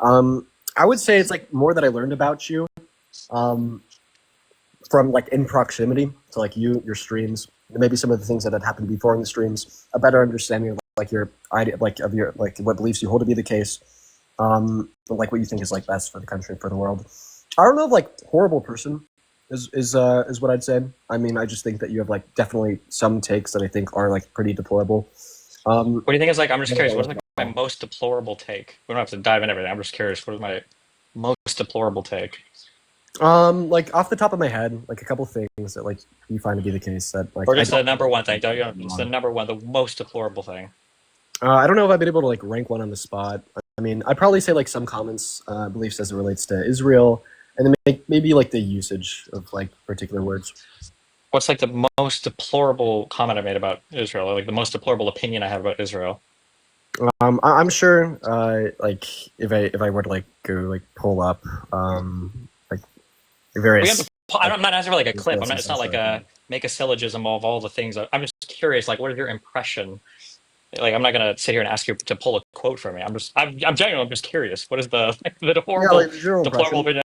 I would say it's like more that I learned about you from like in proximity to like your streams, maybe some of the things that had happened before in the streams, a better understanding of like your idea, like of your like what beliefs you hold to be the case. Like what you think is like best for the country, for the world. I don't know if like horrible person is what I'd say. I mean, I just think that you have like definitely some takes that I think are like pretty deplorable. What do you think is like? I'm just curious. What's like my most deplorable take? We don't have to dive into everything. I'm just curious. What is my most deplorable take? Like off the top of my head, like a couple things that like you find to be the case that like Or just the number one thing. Don't you know, just the number one, the most deplorable thing. I don't know if I've been able to like rank one on the spot. I mean, I'd probably say like some comments, beliefs as it relates to Israel, and then maybe like the usage of like particular words. What's like the most deplorable comment I made about Israel, or like the most deplorable opinion I have about Israel? I'm sure, like if I were to like go like pull up, like various. I'm not asking for like a clip. It's not like a make a syllogism of all the things. I'm just curious. Like, what is your impression? Like, I'm not gonna sit here and ask you to pull a quote from me. I'm genuinely just curious. What is the horrible, like, deplorable opinion?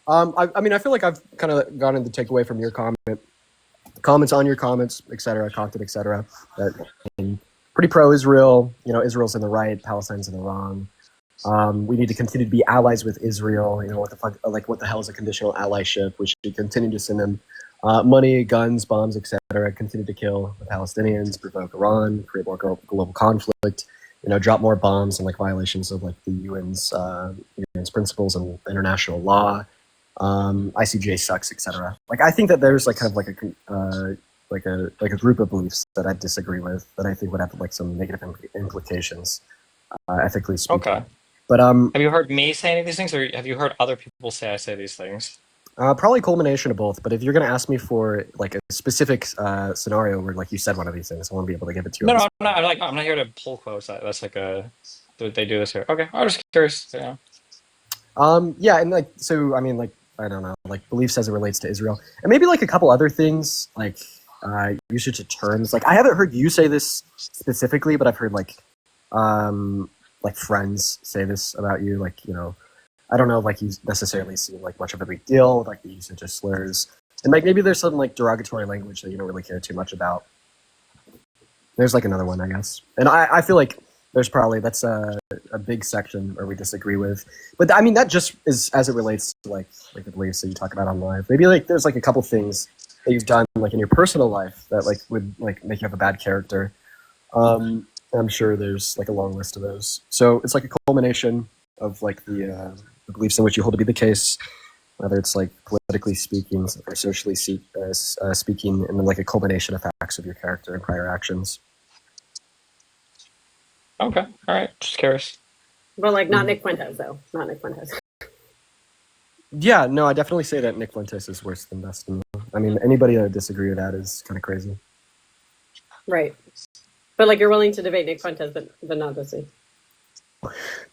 I mean, I feel like I've kind of gotten the takeaway from your comments on your comments, etc., content, etc. That pretty pro-Israel. You know, Israel's in the right, Palestine's in the wrong. We need to continue to be allies with Israel. You know, what the fuck? Like, what the hell is a conditional allyship? We should continue to send them money, guns, bombs, etc. Continue to kill the Palestinians, provoke Iran, create more global conflict. You know, drop more bombs and like violations of like the UN's principles and international law. ICJ sucks, etc. Like, I think that there's like kind of like a group of beliefs that I disagree with that I think would have like some negative implications, ethically speaking. Okay. But have you heard me say any of these things, or have you heard other people say I say these things? Probably a culmination of both. But if you're going to ask me for like a specific scenario where like you said one of these things, I won't be able to give it to you. No, I'm not here to pull quotes. That's like they do this here. Okay, I'm just curious. Yeah. Yeah, and like so, I mean, like I don't know, like beliefs as it relates to Israel, and maybe like a couple other things like usage of terms. Like I haven't heard you say this specifically, but I've heard like friends say this about you. Like, you know, I don't know, like you necessarily seem like much of a big deal, like the usage of slurs, and like maybe there's some like derogatory language that you don't really care too much about. There's like another one, I guess, and I feel like there's probably that's a big section where we disagree with, but I mean that just is as it relates to like the beliefs that you talk about on live. Maybe like there's like a couple things that you've done like in your personal life that like would like make you have a bad character. I'm sure there's like a long list of those. So it's like a culmination of like the beliefs in which you hold to be the case, whether it's like politically speaking or socially speaking, and then like a culmination of facts of your character and prior actions. Okay, all right, just curious. But like not Nick Fuentes though, not Nick Fuentes. Yeah, no, I definitely say that Nick Fuentes is worse than Destiny. I mean, anybody that would disagree with that is kind of crazy. Right. But like you're willing to debate Nick Fuentes, but not Destiny.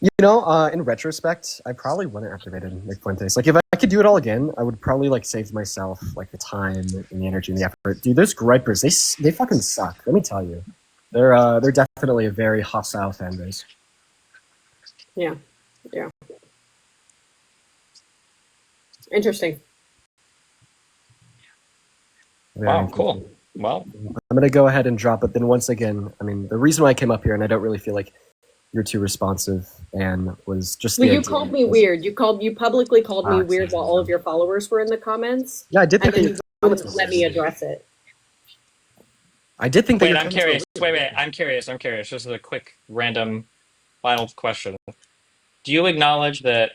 You know, in retrospect, I probably wouldn't have debated Nick Fuentes. Like, if I could do it all again, I would probably like save myself like the time and the energy and the effort. Dude, those gripers, they fucking suck. Let me tell you, they're definitely a very hostile fan base. Yeah. Interesting. Wow, cool. Well, I'm gonna go ahead and drop it. Then once again, I mean, the reason why I came up here, and I don't really feel like you're too responsive, and was just. Well, you called me weird. You publicly called me weird while all of your followers were in the comments. Yeah, I did think you wouldn't let me address it. I did think that. Wait, I'm curious. Wait, I'm curious. Just a quick, random, final question. Do you acknowledge that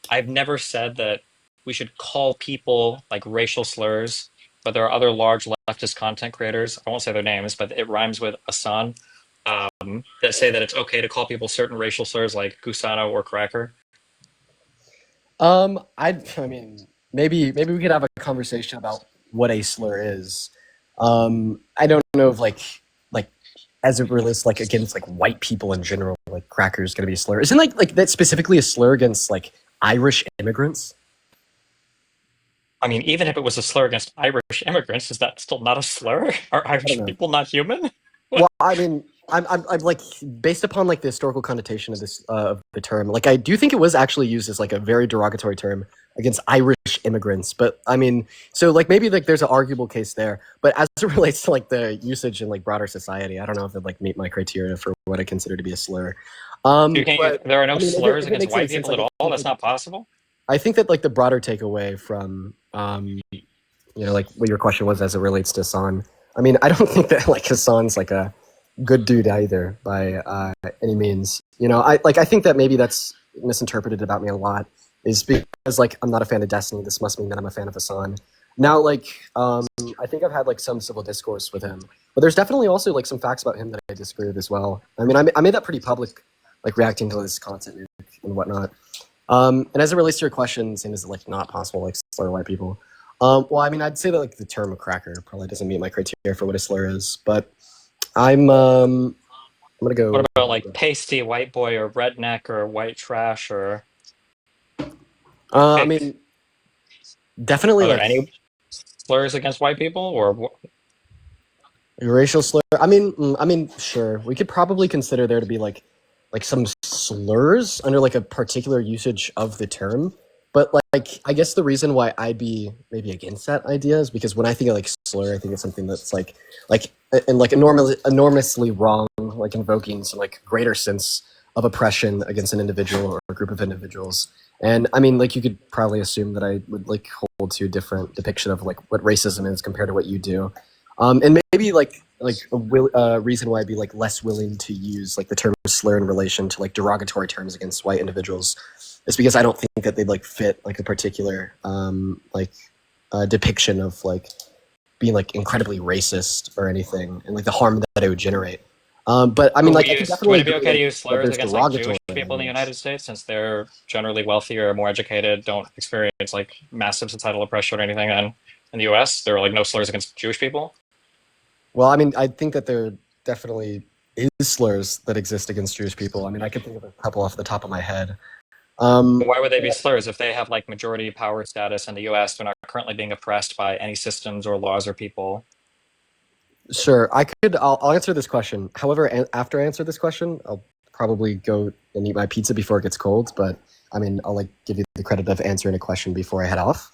I've never said that we should call people like racial slurs, but there are other large leftist content creators, I won't say their names, but it rhymes with Asan, that say that it's okay to call people certain racial slurs like Gusano or Cracker? I mean, maybe we could have a conversation about what a slur is. I don't know if like as it relates like against like white people in general, like Cracker is going to be a slur. Isn't like that specifically a slur against like Irish immigrants? I mean, even if it was a slur against Irish immigrants, is that still not a slur? Are Irish people not human? Well, I mean, I'm like based upon like the historical connotation of this of the term. Like, I do think it was actually used as like a very derogatory term against Irish immigrants. But I mean, so like maybe like there's an arguable case there. But as it relates to like the usage in like broader society, I don't know if it like meet my criteria for what I consider to be a slur. There are no slurs against white people at all? That's not possible? I think that like the broader takeaway from like what your question was as it relates to Hassan. I mean, I don't think that like Hassan's like a good dude either by any means. I think that maybe that's misinterpreted about me a lot. Is because like I'm not a fan of Destiny. This must mean that I'm a fan of Hassan. Now, like I think I've had like some civil discourse with him, but there's definitely also like some facts about him that I disagree with as well. I mean, I made that pretty public, like reacting to his content and whatnot. And as it relates to your question, saying is it like not possible like slur white people? Well, I mean, I'd say that like the term cracker probably doesn't meet my criteria for what a slur is, but I'm gonna go. What about like pasty white boy or redneck or white trash or? I mean, definitely Are there like any slurs against white people or? racial slur. I mean, sure. We could probably consider there to be like some slurs under like a particular usage of the term. But like, I guess the reason why I'd be maybe against that idea is because when I think of like slur, I think it's something that's like and like enormously wrong, like invoking some like greater sense of oppression against an individual or a group of individuals. And I mean, like you could probably assume that I would like hold to a different depiction of like what racism is compared to what you do. And maybe like a reason why I'd be like less willing to use like the term slur in relation to like derogatory terms against white individuals is because I don't think that they'd like fit like a particular depiction of like being like incredibly racist or anything and like the harm that it would generate. But I mean, like, I could definitely would it be okay to use slurs there's against like derogatory Jewish people in the language. United States since they're generally wealthier, more educated, don't experience like massive societal oppression or anything? And in the U.S., there are like no slurs against Jewish people. Well, I mean, I think that there definitely is slurs that exist against Jewish people. I mean, I can think of a couple off the top of my head. Why would they be slurs if they have like majority power status in the U.S.? They're not currently being oppressed by any systems or laws or people. Sure, I'll answer this question. However, after I answer this question, I'll probably go and eat my pizza before it gets cold. But I mean, I'll like give you the credit of answering a question before I head off.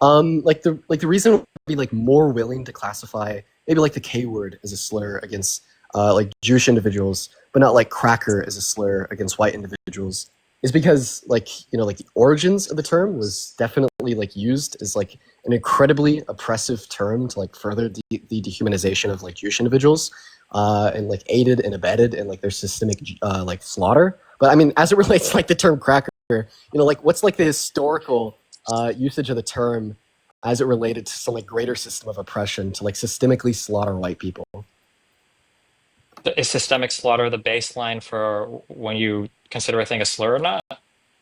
Like the reason I'd be like more willing to classify maybe like the K word as a slur against like Jewish individuals, but not like cracker as a slur against white individuals, is because like like the origins of the term was definitely like used as like an incredibly oppressive term to like further the dehumanization of like Jewish individuals, and like aided and abetted in like their systemic like slaughter. But I mean, as it relates to like the term cracker, like what's like the historical usage of the term as it related to some like greater system of oppression to like systemically slaughter white people? Is systemic slaughter the baseline for when you consider a thing a slur or not?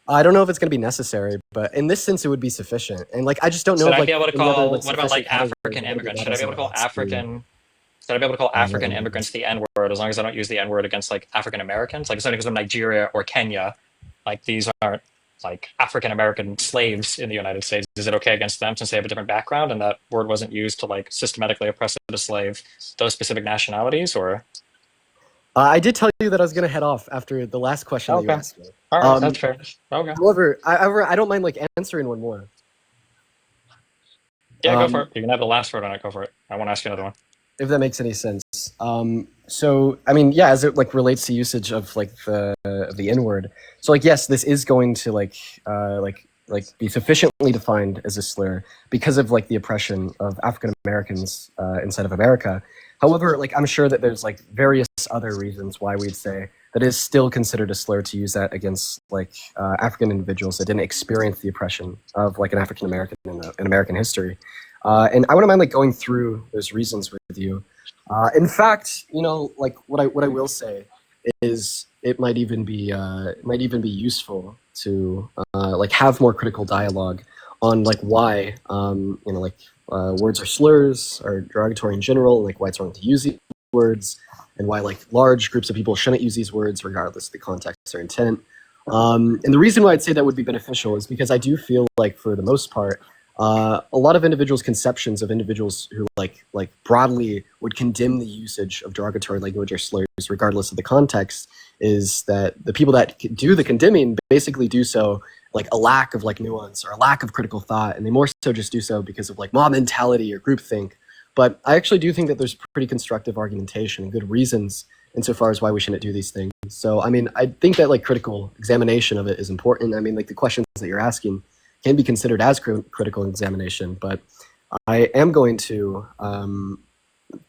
I don't know if it's going to be necessary, but in this sense, it would be sufficient. And like, I just don't know. Should if, I like, be able to any other, call? like, What about like sufficient categories African would immigrants? that Should I be as able to call relates to, African? Should I be able to call African uh, immigrants the N word as long as I don't use the N word against like African Americans? Like it's not because I'm Nigeria or Kenya. Like these aren't like African American slaves in the United States. Is it okay against them since they have a different background and that word wasn't used to like systematically oppress or to slave those specific nationalities? Or I did tell you that I was going to head off after the last question that you okay, asked me. all right, that's fair. Okay, However, I don't mind like answering one more. yeah, go for it. You can have the last word on it. Go for it. I want to ask you another one. If that makes any sense. So I mean, yeah, as it like relates to usage of like the N word. So like, yes, this is going to like be sufficiently defined as a slur because of like the oppression of African Americans inside of America. However, like I'm sure that there's like various other reasons why we'd say that it is still considered a slur to use that against like African individuals that didn't experience the oppression of like an African American in American history. And I wouldn't mind like going through those reasons with you. In fact, like what I will say is it might even be useful to like have more critical dialogue on like why words are slurs or derogatory in general, and like why it's wrong to use these words, and why like large groups of people shouldn't use these words regardless of the context or intent. And the reason why I'd say that would be beneficial is because I do feel like for the most part, a lot of individuals' conceptions of individuals who like broadly would condemn the usage of derogatory language or slurs regardless of the context is that the people that do the condemning basically do so like a lack of like nuance or a lack of critical thought, and they more so just do so because of like mob mentality or groupthink. But I actually do think that there's pretty constructive argumentation and good reasons insofar as why we shouldn't do these things. So I mean, I think that like critical examination of it is important. I mean, like the questions that you're asking can be considered as critical examination, but I am going to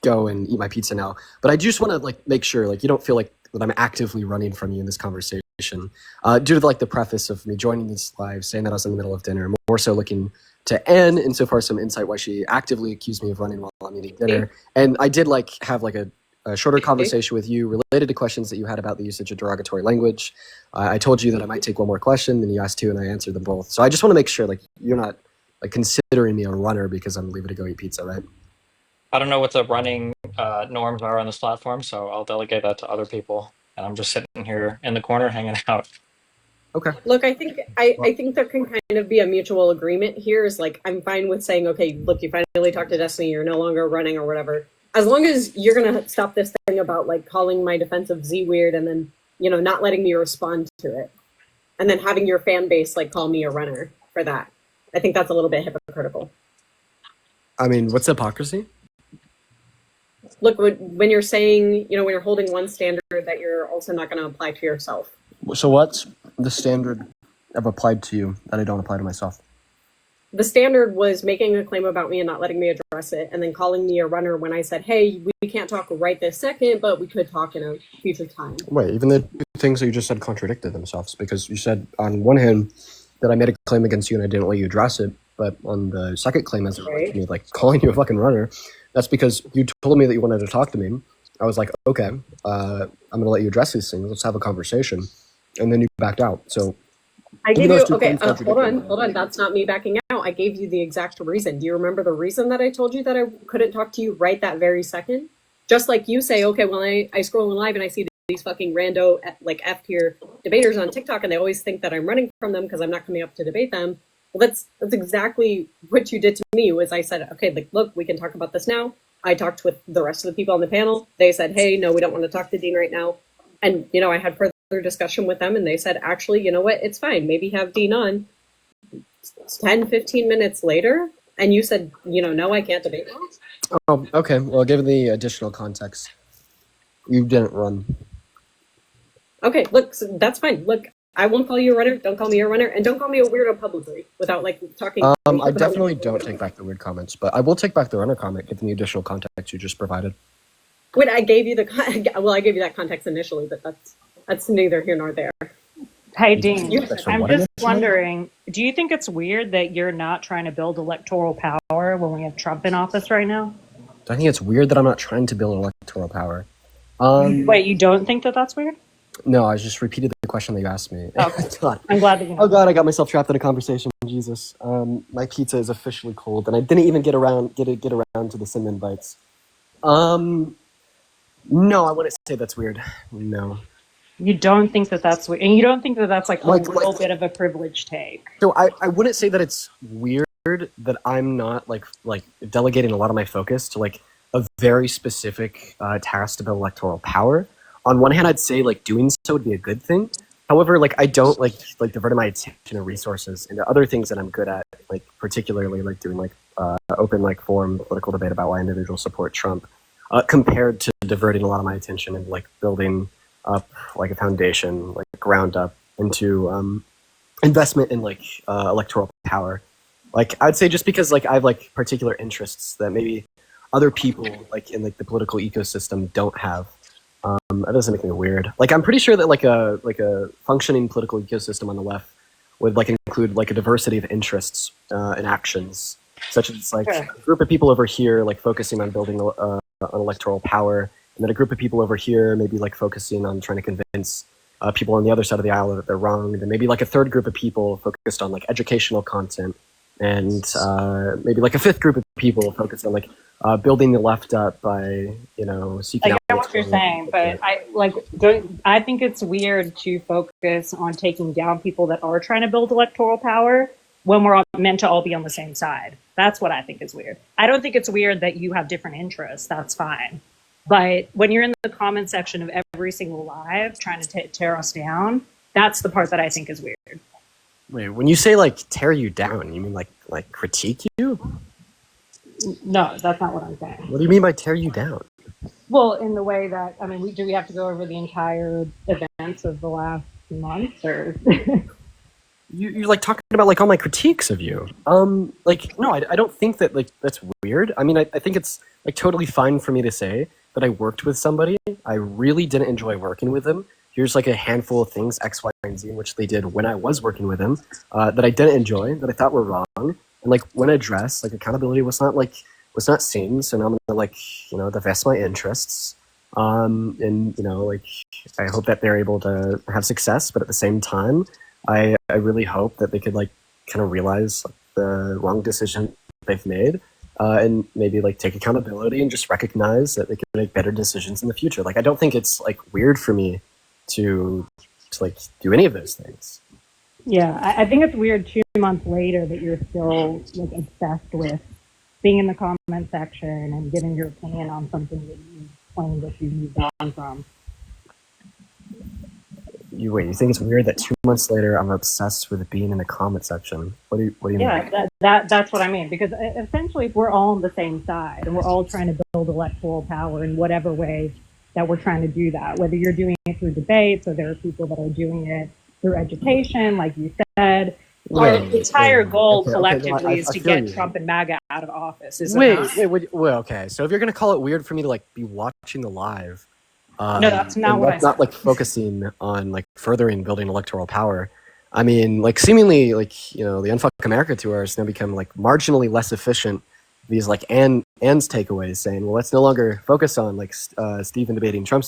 go and eat my pizza now. But I just want to like make sure like you don't feel like that I'm actively running from you in this conversation. Due to like the preface of me joining these live, saying that I was in the middle of dinner, more so looking to Anne insofar some insight why she actively accused me of running while I'm eating dinner. And I did like have like a shorter conversation with you related to questions that you had about the usage of derogatory language. I told you that I might take one more question, and you asked two, and I answered them both. So I just want to make sure like you're not like considering me a runner because I'm leaving to go eat pizza, right? I don't know what the running norms are on this platform, so I'll delegate that to other people. And I'm just sitting here in the corner hanging out. Okay. Look, I think there can kind of be a mutual agreement here. Is like I'm fine with saying, okay, look, you finally talked to Destiny, you're no longer running or whatever. As long as you're gonna stop this thing about like calling my defensive Z weird and then not letting me respond to it, and then having your fan base like call me a runner for that. I think that's a little bit hypocritical. I mean, what's hypocrisy? Look, when you're saying, when you're holding one standard that you're also not going to apply to yourself. So what's the standard I've applied to you that I don't apply to myself? The standard was making a claim about me and not letting me address it, and then calling me a runner when I said, hey, we can't talk right this second, but we could talk in a future time. Wait, even the things that you just said contradicted themselves, because you said on one hand that I made a claim against you and I didn't let you address it, but on the second claim as it relates to me, like calling you a fucking runner, that's because you told me that you wanted to talk to me. I was like, okay, I'm going to let you address these things. Let's have a conversation. And then you backed out. So I gave you, okay, hold on. That's not me backing out. I gave you the exact reason. Do you remember the reason that I told you that I couldn't talk to you right that very second? Just like you say, okay, well, I scroll in live and I see these fucking rando, like F-tier debaters on TikTok, and they always think that I'm running from them because I'm not coming up to debate them. Well, that's exactly what you did to me. Was I said, okay, like, look, we can talk about this now. I talked with the rest of the people on the panel. They said, hey, no, we don't want to talk to Dean right now. And, I had further discussion with them, and they said, actually, you know what? It's fine. Maybe have Dean on 10, 15 minutes later. And you said, no, I can't debate now. Oh, okay. Well, given the additional context, you didn't run. Okay, look, so that's fine. Look, I won't call you a runner. Don't call me a runner, and don't call me a weirdo publicly without like talking. I definitely don't take back the weird comments, but I will take back the runner comment given the additional context you just provided. Wait, I gave you I gave you that context initially, but that's neither here nor there. Hey, Dean, I'm just wondering, do you think it's weird that you're not trying to build electoral power when we have Trump in office right now? I think it's weird that I'm not trying to build electoral power. Wait, you don't think that that's weird? No, I just repeated the question that you asked me. Okay. God. I'm glad that you know. Oh God, I got myself trapped in a conversation. Jesus, my pizza is officially cold, and I didn't even get around to the cinnamon bites. No, I wouldn't say that's weird. No. You don't think that that's weird, and you don't think that that's like a little bit of a privileged take. So I wouldn't say that it's weird that I'm not like delegating a lot of my focus to like a very specific task to build electoral power. On one hand, I'd say like doing so would be a good thing. However, like I don't like diverting my attention and resources into other things that I'm good at, like particularly like doing like open like forum political debate about why individuals support Trump, compared to diverting a lot of my attention and like building up like a foundation, like ground up into investment in like electoral power. Like I'd say just because like I have like particular interests that maybe other people like in like the political ecosystem don't have. That doesn't make me weird. Like I'm pretty sure that like a functioning political ecosystem on the left would like include like a diversity of interests and actions, such as like a group of people over here like focusing on building an electoral power, and then a group of people over here maybe like focusing on trying to convince people on the other side of the aisle that they're wrong, and then maybe like a third group of people focused on like educational content, and maybe like a fifth group of people focused on like building the left up by seeking out. I get what you're saying, but I think it's weird to focus on taking down people that are trying to build electoral power when we're meant to all be on the same side. That's what I think is weird. I don't think it's weird that you have different interests. That's fine. But when you're in the comment section of every single live trying to tear us down, that's the part that I think is weird. Wait, when you say like tear you down, you mean like critique you? No, that's not what I'm saying. What do you mean by tear you down? Well, in the way that, I mean, do we have to go over the entire events of the last month, or? you're like talking about like all my critiques of you. Like no, I don't think that like that's weird. I mean, I think it's like totally fine for me to say that I worked with somebody. I really didn't enjoy working with them. Here's like a handful of things X, Y, and Z in which they did when I was working with them that I didn't enjoy, that I thought were wrong, and like when addressed, like accountability was not seen. So now I'm gonna like divest my interests. And like I hope that they're able to have success, but at the same time, I really hope that they could like kind of realize like, the wrong decision they've made, and maybe like take accountability and just recognize that they can make better decisions in the future. Like I don't think it's like weird for me to like do any of those things. Yeah, I think it's weird 2 months later that you're still like obsessed with being in the comment section and giving your opinion on something that you claim that you moved on from. You think it's weird that 2 months later I'm obsessed with being in the comment section? What do you mean? Yeah, that's what I mean, because essentially if we're all on the same side and we're all trying to build electoral power in whatever way that we're trying to do that, whether you're doing it through debates or there are people that are doing it through education, like you said, our entire goal collectively is to get Trump and MAGA out of office. Okay. So if you're gonna call it weird for me to like be watching the live, no, that's not what I said. Not like focusing on like furthering building electoral power. I mean, like seemingly like the Unfuck America tour has now become like marginally less efficient. These like Ann's takeaways saying, well, let's no longer focus on like Stephen debating Trump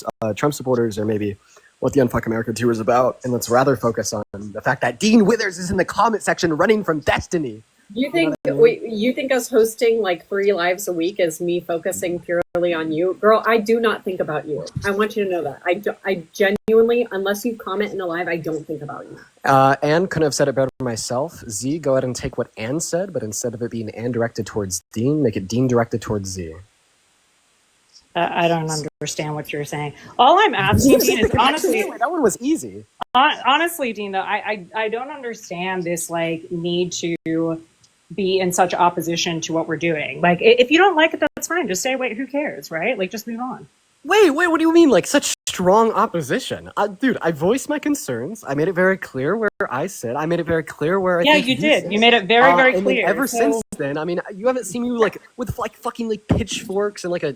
supporters or maybe what the Unfuck America tour is about, and let's rather focus on the fact that Dean Withers is in the comment section running from destiny. You think you think us hosting like 3 lives a week is me focusing purely on you? Girl, I do not think about you. I want you to know that. I genuinely, unless you comment in a live, I don't think about you. Anne couldn't have said it better myself. Z, go ahead and take what Anne said, but instead of it being Anne directed towards Dean, make it Dean directed towards Z. I don't understand what you're saying. All I'm asking, Dean, is honestly... That one was easy. Honestly, Dean, though, I don't understand this like need to be in such opposition to what we're doing. Like, if you don't like it, that's fine. Just say, wait, who cares, right? Like, just move on. Wait, what do you mean? Like, such strong opposition? Dude, I voiced my concerns. I made it very clear where I sit. I made it very clear where I think you did. You made it very, very clear. And ever since then, I mean, you haven't seen me, like, with, like, fucking, like, pitchforks and, like, a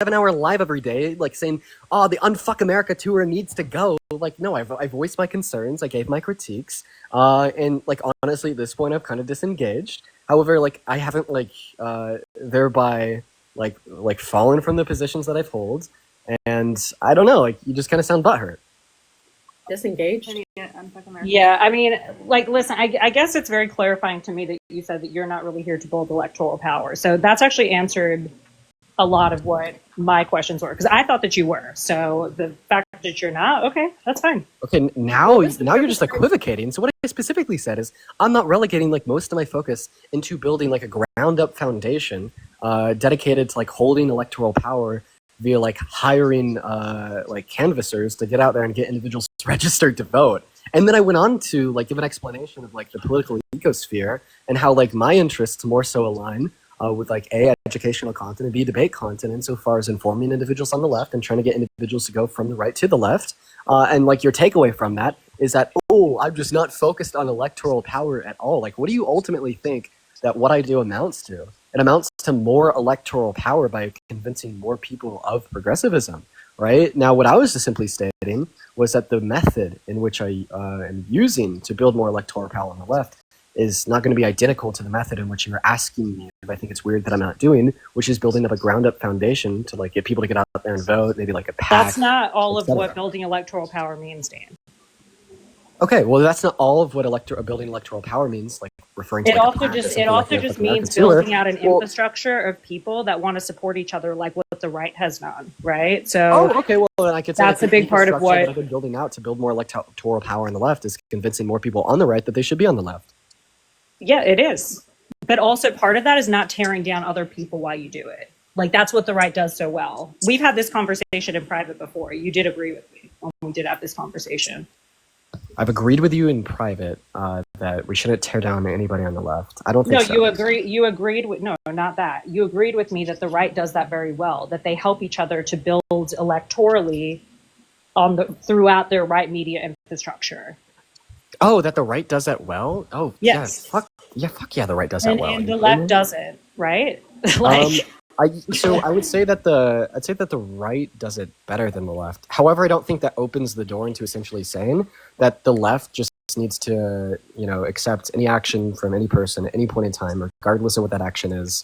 7-hour live every day, like, saying, oh, the Unfuck America tour needs to go. Like, no, I voiced my concerns. I gave my critiques. And, like, honestly, at this point, I've kind of disengaged. However, like, I haven't, like, thereby, like fallen from the positions that I've held. And I don't know, like, you just kind of sound butthurt. Disengaged? Yeah, I mean, like, listen, I guess it's very clarifying to me that you said that you're not really here to build electoral power. So that's actually answered a lot of what my questions were, because I thought that you were. So the fact that you're not, okay, that's fine. Okay, now you're just equivocating. So what I specifically said is I'm not relegating like most of my focus into building like a ground up foundation dedicated to like holding electoral power via like hiring like canvassers to get out there and get individuals registered to vote. And then I went on to like give an explanation of like the political ecosphere and how like my interests more so align with like A, educational content, and B, debate content, insofar as informing individuals on the left and trying to get individuals to go from the right to the left. And like your takeaway from that is that, oh, I'm just not focused on electoral power at all. Like, what do you ultimately think that what I do amounts to? It amounts to more electoral power by convincing more people of progressivism, right? Now, what I was just simply stating was that the method in which I am using to build more electoral power on the left is not going to be identical to the method in which you're asking me if I think it's weird that I'm not doing, which is building up a ground-up foundation to like get people to get out there and vote, maybe like a PAC. That's not all of what building electoral power means, Dan. Okay, well, that's not all of what building electoral power means. Like referring to it also just means building out an infrastructure of people that want to support each other, like what the right has done, right? So, okay, well, then I could say that's a big part of what I've been building out to build more electoral power on the left is convincing more people on the right that they should be on the left. Yeah, it is. But also part of that is not tearing down other people while you do it. Like, that's what the right does so well. We've had this conversation in private before. You did agree with me when we did have this conversation. I've agreed with you in private that we shouldn't tear down anybody on the left. I don't think so. No, you agreed with, no, not that. You agreed with me that the right does that very well, that they help each other to build electorally throughout their right media infrastructure. Oh, that the right does that well? Oh, Yes. Fuck yeah, the right does that well. And the left doesn't, right? So I would say that the right does it better than the left. However, I don't think that opens the door into essentially saying that the left just needs to, accept any action from any person at any point in time, regardless of what that action is.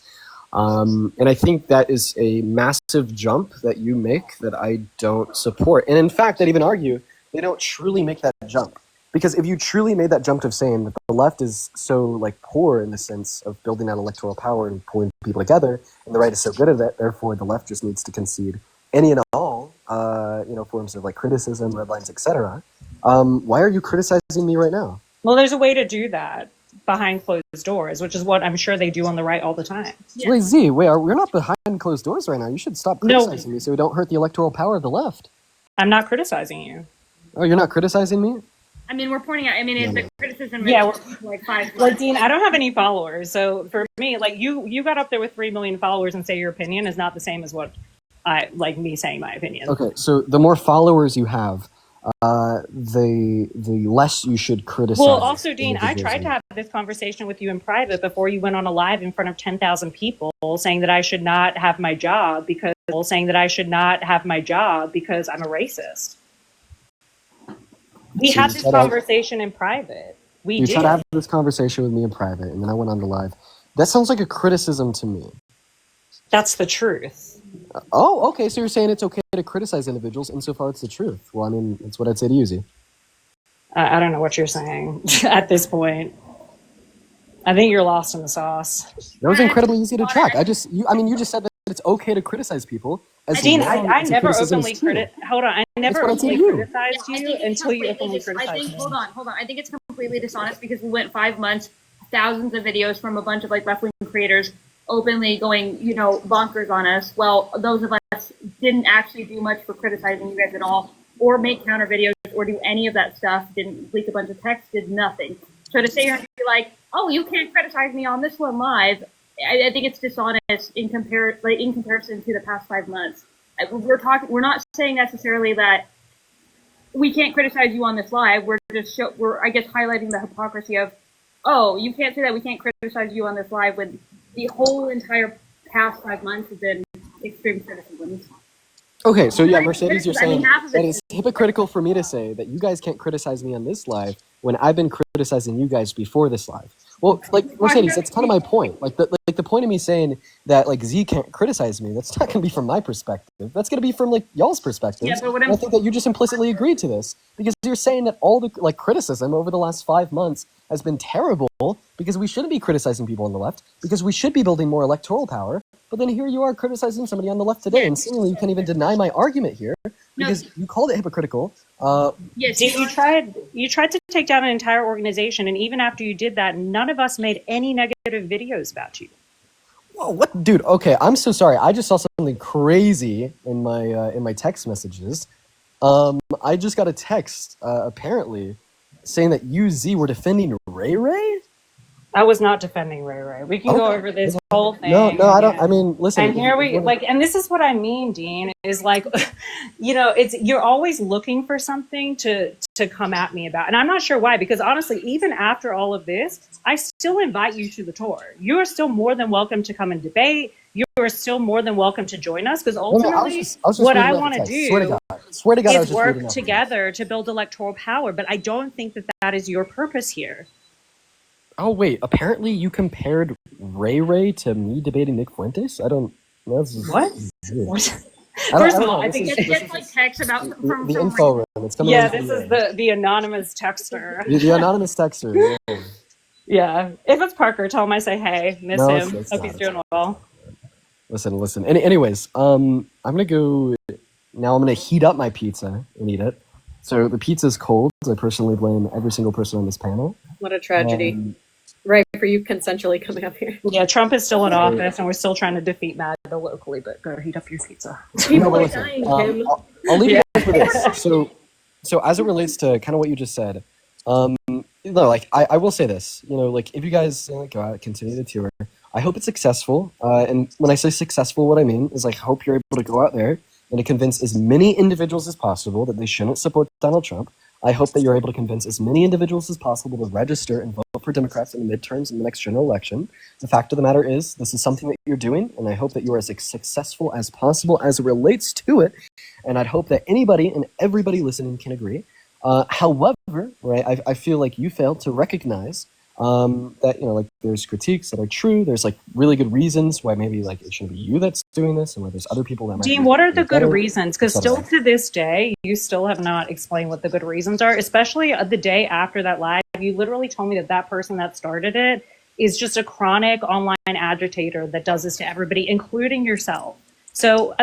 And I think that is a massive jump that you make that I don't support. And in fact, I'd even argue they don't truly make that jump. Because if you truly made that jump of saying that the left is so poor in the sense of building out electoral power and pulling people together, and the right is so good at it, therefore the left just needs to concede any and all, forms of criticism, red lines, etc. Why are you criticizing me right now? Well, there's a way to do that behind closed doors, which is what I'm sure they do on the right all the time. Yeah. Wait, Z, we're not behind closed doors right now. You should stop criticizing me so we don't hurt the electoral power of the left. I'm not criticizing you. Oh, you're not criticizing me? I mean, we're pointing out. I mean, the criticism. Yeah, we're 5. Dean, I don't have any followers, so for me, you got up there with 3 million followers and say your opinion is not the same as what me saying my opinion. Okay, so the more followers you have, the less you should criticize. Well, also, Dean, I tried to have this conversation with you in private before you went on a live in front of 10,000 people, saying that I should not have my job because I'm a racist. We had this conversation in private. You tried to have this conversation with me in private, and then I went on the live. That sounds like a criticism to me. That's the truth. Oh, okay. So you're saying it's okay to criticize individuals insofar it's the truth. Well, I mean, that's what I'd say to you, Z. I don't know what you're saying at this point. I think you're lost in the sauce. That was incredibly easy to track. You just said that it's okay to criticize people. Dean, I never openly criticized you until you openly criticized me. Hold on. I think it's completely dishonest because we went 5 months, thousands of videos from a bunch of left-wing creators openly going, bonkers on us. Well, those of us didn't actually do much for criticizing you guys at all, or make counter videos, or do any of that stuff. Didn't leak a bunch of text, did nothing. So to sit here and be like, oh, you can't criticize me on this one live, I think it's dishonest in comparison to the past 5 months. We're not saying necessarily that we can't criticize you on this live. We're highlighting the hypocrisy of, oh, you can't say that we can't criticize you on this live when the whole entire past 5 months has been extreme criticism. Okay, so yeah, Mercedes, you're saying that it's hypocritical for me to say that you guys can't criticize me on this live when I've been criticizing you guys before this live. Well, Mercedes, that's kind of my point. The point of me saying that Z can't criticize me, that's not going to be from my perspective. That's going to be from y'all's perspective. Yeah, but I think that you just implicitly agreed to this because you're saying that all the criticism over the last 5 months has been terrible because we shouldn't be criticizing people on the left because we should be building more electoral power. But then here you are criticizing somebody on the left today, and seemingly you can't even deny my argument here because you called it hypocritical. Yes, you tried to take down an entire organization, and even after you did that, none of us made any negative videos about you. Whoa, what, dude? Okay, I'm so sorry. I just saw something crazy in my text messages. I just got a text apparently saying that you, Z, were defending Ray Ray. I was not defending Ray Ray. We can go over this whole thing. No, I don't. I mean, listen. And here and this is what I mean, Dean, is you're always looking for something to come at me about. And I'm not sure why, because honestly, even after all of this, I still invite you to the tour. You are still more than welcome to come and debate. You are still more than welcome to join us, because ultimately what I want to do is work together to build electoral power. But I don't think that is your purpose here. Oh, wait. Apparently you compared Ray Ray to me debating Nick Fuentes? I don't... What? First of all, I think it gets text about... From the info room. It's coming this is the anonymous texter. The anonymous texter. Yeah. If it's Parker, tell him I say hey. Miss him. Hope he's doing well. Listen. Anyways, I'm going to go... Now I'm going to heat up my pizza and eat it. So the pizza's cold. I personally blame every single person on this panel. What a tragedy. Right, for you consensually coming up here. Yeah, Trump is still in office, and we're still trying to defeat MAGA locally, but go heat up your pizza. I'll leave you guys with this. So as it relates to kind of what you just said, I will say this, if you guys go out, continue the tour, I hope it's successful. And when I say successful, what I mean is I hope you're able to go out there and to convince as many individuals as possible that they shouldn't support Donald Trump. I hope that you're able to convince as many individuals as possible to register and vote for Democrats in the midterms in the next general election. The fact of the matter is, this is something that you're doing, and I hope that you're as successful as possible as it relates to it. And I'd hope that anybody and everybody listening can agree. However, right, I feel like you failed to recognize that, you know, like there's critiques that are true. There's like really good reasons why maybe like it shouldn't be you that's doing this, and where there's other people that might. Dean, what are the good reasons? Because still to this day, you still have not explained what the good reasons are, especially the day after that live. You literally told me that that person that started it is just a chronic online agitator that does this to everybody, including yourself. So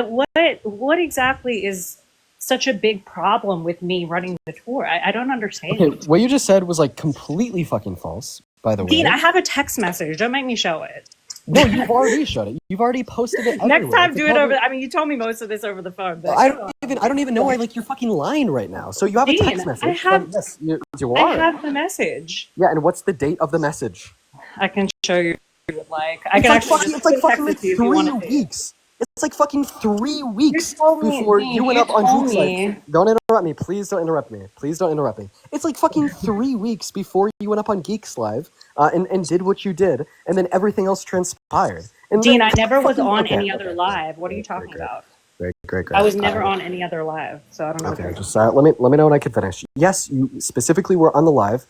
what exactly is such a big problem with me running the tour? I don't understand. Okay, what you just said was like completely fucking false, by the way. Dean, I have a text message. Don't make me show it. No, you've already showed it. You've already posted it everywhere. Next time, do it over. I mean, you told me most of this over the phone. But I don't even know why like you're fucking lying right now. So you have a text message. Yes, you are. I have the message. Yeah, and what's the date of the message? I can show you if you would like. It's like fucking 3 weeks. It's like fucking 3 weeks before you went up on Geek's Live. Don't interrupt me. Please don't interrupt me. Please don't interrupt me. It's like fucking 3 weeks before you went up on Geeks Live and did what you did, and then everything else transpired. And Dean, I never was on any other live. What are you talking about? Great. I was never on any other live, so I don't know. Okay, just let me know when I can finish. Yes, you specifically were on the live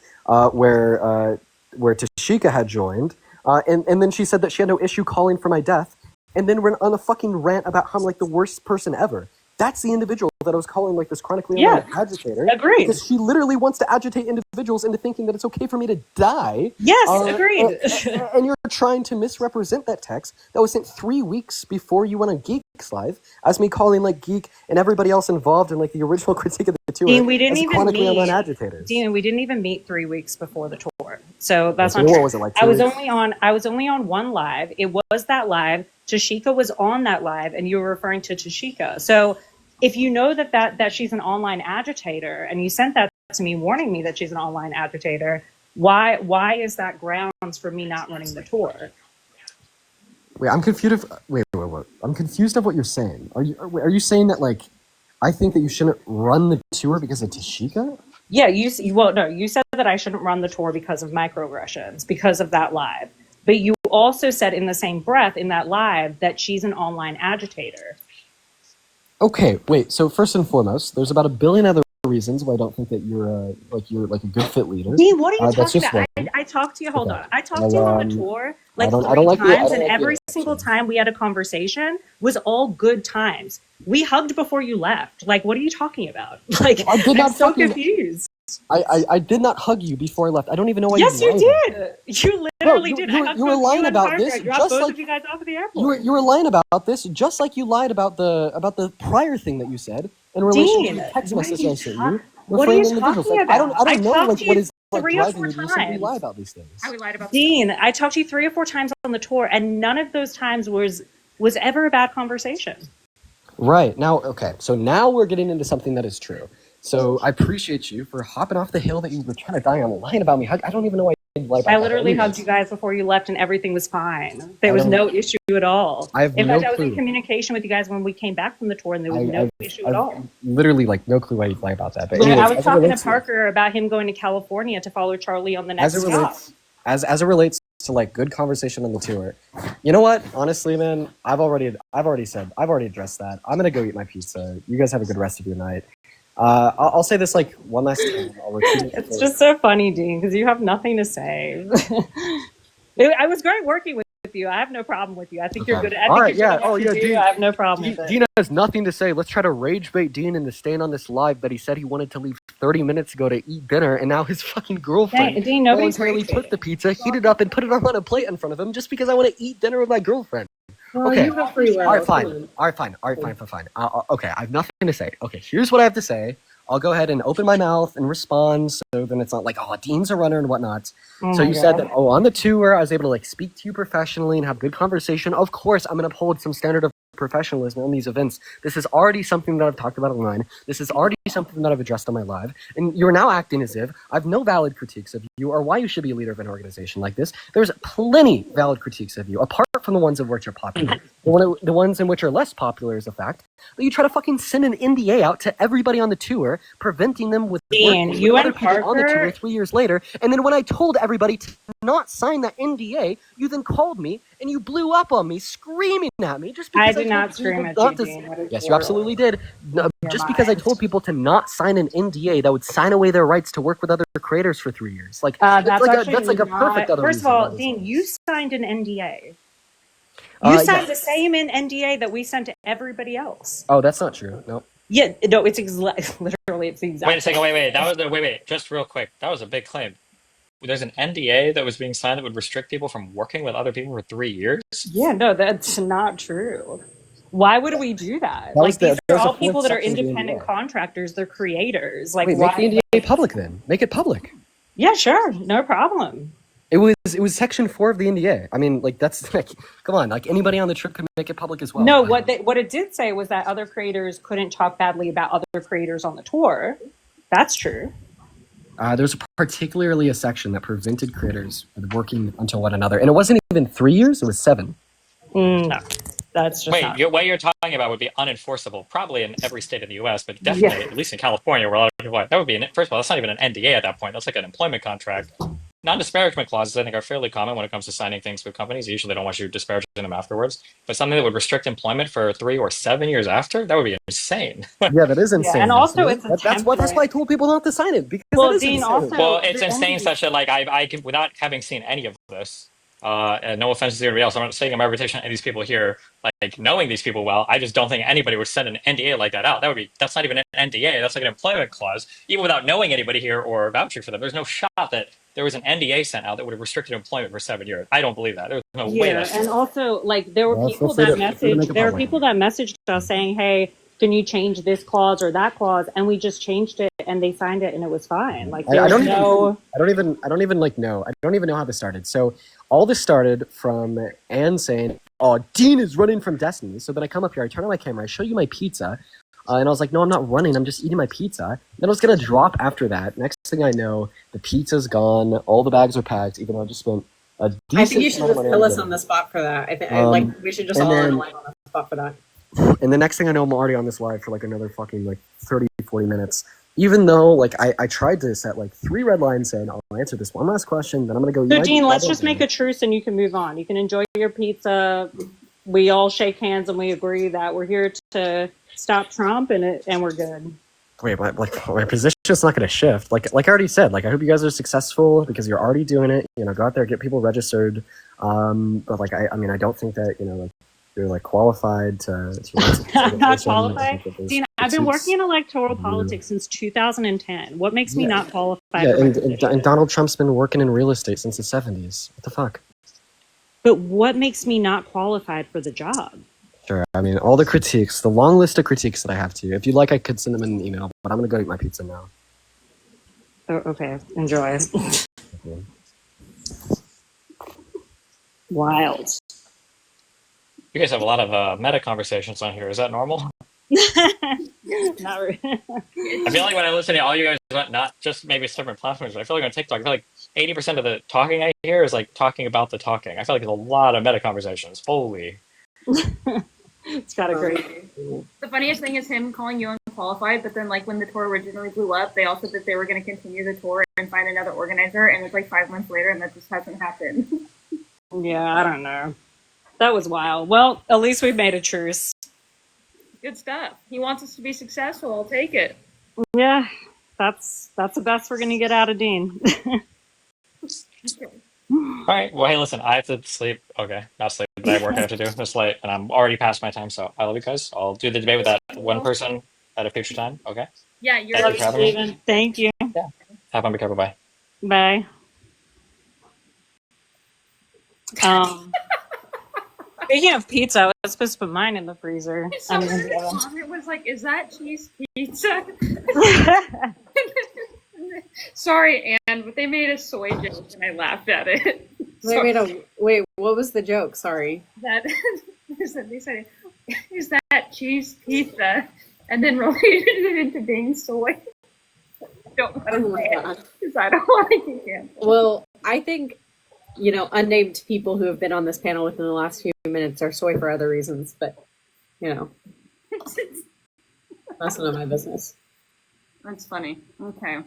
where Tashika had joined, and then she said that she had no issue calling for my death. And then we're on a fucking rant about how I'm like the worst person ever. That's the individual that I was calling like this chronically online agitator. Agreed. Because she literally wants to agitate individuals into thinking that it's okay for me to die. Yes, agreed. And you're trying to misrepresent that text that was sent 3 weeks before you went on Geeks Live as me calling like Geek and everybody else involved in like the original critique of the tour. Dean, we didn't as even chronically meet. online agitators. Dean, we didn't even meet 3 weeks before the tour, so that's So not what true. was it, like 2 I was weeks? only on one live. It was that live. Tashika was on that live, and you were referring to Tashika. So if you know that she's an online agitator, and you sent that to me warning me that she's an online agitator, why is that grounds for me not running the tour? Wait, I'm confused. Wait. I'm confused of what you're saying. Are you saying that like I think that you shouldn't run the tour because of Tashika? Yeah, you said that I shouldn't run the tour because of microaggressions, because of that live. But you also said in the same breath in that live that she's an online agitator. Okay, wait. So first and foremost, there's about a billion other reasons why I don't think that you're a good fit leader. Dean, what are you talking about? I talked to you. Hold Okay. on. I talked to you on the tour like I don't three like times, the- and every single time we had a conversation was all good times. We hugged before you left. Like, what are you talking about? Like, I did not I'm so fucking- confused. I did not hug you before I left. I don't even know why Yes, you you lied about did. it. You literally did. You were lying about this, Dropped just both like of you guys off at the airport. you were lying about this, just like you lied about the prior thing that you said in relation Dean, to the text what are message you I sent you. what are you referring to individuals. talking Like, about? I don't know talked like to what you is like 3 or driving 4 you to do something times. lie about these things. How we lied about Dean, I talked to you 3 or 4 times on the tour, and none of those times was ever a bad conversation. Right. Now, okay. So now we're getting into something that is true. So I appreciate you for hopping off the hill that you were trying to die on, lying about me. I don't even know why you lied about I that. literally Anyways, hugged you guys before you left, and everything was fine. There was don't- no issue at all. I have in no fact, I was in clue. communication with you guys when we came back from the tour, and there was no issue at all. Literally, like, no clue why you lie about that. But Yeah, anyways, I was as it talking to relates Parker about him going to California to follow Charlie on the next as it stop. relates as it relates to like good conversation on the tour. You know what? Honestly, man, I've already addressed that. I'm gonna go eat my pizza. You guys have a good rest of your night. I'll say this like one last time. I'll repeat it. It's just so funny, Dean, because you have nothing to say. I was great working with you. I have no problem with you. I think you're good. I think you're good at what you do. Dean, I have no problem with it. Dean has nothing to say. Let's try to rage bait Dean into staying on this live that he said he wanted to leave 30 minutes ago to eat dinner, and now his fucking girlfriend Hey, Dean, nobody's voluntarily rage took the pizza, heated it up, and put it on a plate in front of him just because I want to eat dinner with my girlfriend. Well, Okay. you have free will. All right, Come fine. on. Fine. Okay, I have nothing to say. Okay, here's what I have to say. I'll go ahead and open my mouth and respond, so then it's not like, oh, Dean's a runner and whatnot. Oh So my you said God. that, on the tour, I was able to like speak to you professionally and have good conversation. Of course, I'm going to uphold some standard of professionalism in these events. This is already something that I've talked about online. This is already something that I've addressed on my live. And you're now acting as if I have no valid critiques of you or why you should be a leader of an organization like this. There's plenty valid critiques of you, apart apart from the ones of which are popular, the ones in which are less popular is the fact that you try to fucking send an NDA out to everybody on the tour, preventing them with Dean, working you with other and people on the tour Parker. 3 years later. And then when I told everybody to not sign that NDA, you then called me and you blew up on me, screaming at me just I because I did told not scream people at not you, to. Dean. That is Yes, you horrible. absolutely did. No, Your just because I mind. told people to not sign an NDA that would sign away their rights to work with other creators for 3 years. Like That's that's like a not. perfect other First of reason. all, That is Dean, all. you signed an NDA. You Yeah. signed the same NDA that we sent to everybody else. Oh, that's not true. No. Yeah, no, it's literally it's the exact. Wait a second. same. Wait. That was wait. Just real quick. That was a big claim. There's an NDA that was being signed that would restrict people from working with other people for 3 years. Yeah, no, that's not true. Why would we do that? That Like was these that are was the all people fourth that are section of the independent NDA. contractors. They're creators. Like Wait, why? make the NDA public then. Make it public. Yeah, sure, no problem. It was section 4 of the NDA. I mean, like that's like, come on, like anybody on the trip could make it public as well. No, what it did say was that other creators couldn't talk badly about other creators on the tour. That's true. There's particularly a section that prevented creators from working until one another, and it wasn't even 3 years; it was 7. No, that's just not. What you're talking about would be unenforceable, probably in every state in the U.S., but definitely, at least in California, where a lot of people are, that would be, first of all, that's not even an NDA at that point. That's like an employment contract. Non-disparagement clauses, I think, are fairly common when it comes to signing things with companies. They usually don't want you disparaging them afterwards. But something that would restrict employment for 3 or 7 years after, that would be insane. Yeah, that is insane. and also isn't it? it's a that's why I told people not to sign it because Well, it is Dean, insane. also- Well, it's the insane NDA such that, like, I can, without having seen any of this, and no offense to anybody else, I'm not saying my reputation of these people here, like knowing these people well, I just don't think anybody would send an NDA like that out. That's not even an NDA. That's like an employment clause. Even without knowing anybody here or vouching for them, there's no shot that there was an NDA sent out that would have restricted employment for 7 years. I don't believe that. There's no way that's and true. also like there were Well, people feel free that to- feel free to messaged. make it There were public. people that messaged us saying, "Hey, can you change this clause or that clause?" And we just changed it, and they signed it, and it was fine. Like there I was don't no. even like know. I don't even know how this started. So all this started from Anne saying, "Oh, Dean is running from Destiny." So then I come up here, I turn on my camera, I show you my pizza, and I was like, "No, I'm not running. I'm just eating my pizza." Then I was gonna drop after that. Next thing I know, the pizza's gone. All the bags are packed, even though I just spent a decent. I think you should amount of just money kill on us dinner. on the spot for that. I think Um, we should just and all then- align on the spot for that. And the next thing I know, I'm already on this live for like another fucking like 30, 40 minutes. Even though like I tried to set like 3 red lines saying I'll answer this one last question, then I'm gonna go. So Dean, let's just make a truce, and you can move on. You can enjoy your pizza. We all shake hands, and we agree that we're here to stop Trump, and we're good. Wait, my position's not gonna shift. Like I already said, like I hope you guys are successful because you're already doing it. You know, go out there, get people registered. But like I mean, I don't think that like you're like qualified to I'm not qualified. I think that there's Dean, I've been pursuits. working in electoral politics since 2010. What makes me Yeah. not qualified? Yeah, for my and position? Donald Trump's been working in real estate since the 70s. What the fuck? But what makes me not qualified for the job? Sure. I mean, all the critiques, the long list of critiques that I have to you. If you'd like, I could send them in an email, but I'm gonna go eat my pizza now. Oh, okay, enjoy. Wild. You guys have a lot of meta conversations on here. Is that normal? Not really. I feel like when I listen to all you guys, not just maybe different platforms, but I feel like on TikTok, I feel like 80% of the talking I hear is like talking about the talking. I feel like there's a lot of meta conversations. Holy. It's got a great. The funniest thing is him calling you unqualified, but then like when the tour originally blew up, they also said that they were going to continue the tour and find another organizer, and it's like 5 months later, and that just hasn't happened. Yeah, I don't know. That was wild. Well, at least we've made a truce. Good stuff. He wants us to be successful. I'll take it. Yeah, that's the best we're gonna get out of Dean. All right. Well, hey, listen, I have to sleep. Okay, not sleep, but I have work I have to do. It's late, and I'm already past my time, so I love you guys. I'll do the debate with that one person at a future time. Okay? Yeah, you're Thank you for having me. Steven. Thank you. Yeah. Have fun. Be careful. Bye. Bye. Speaking of pizza, I was supposed to put mine in the freezer. Someone's comment was like, "Is that cheese pizza?" Sorry, Anne, but they made a soy joke and I laughed at it. Wait, what was the joke? Sorry. That they said, "Is that cheese pizza?" and then related it into being soy. Don't let Oh my God. because I don't want to get canceled. Well, I think unnamed people who have been on this panel within the last few minutes are soy for other reasons, but that's none of my business. That's funny. Okay.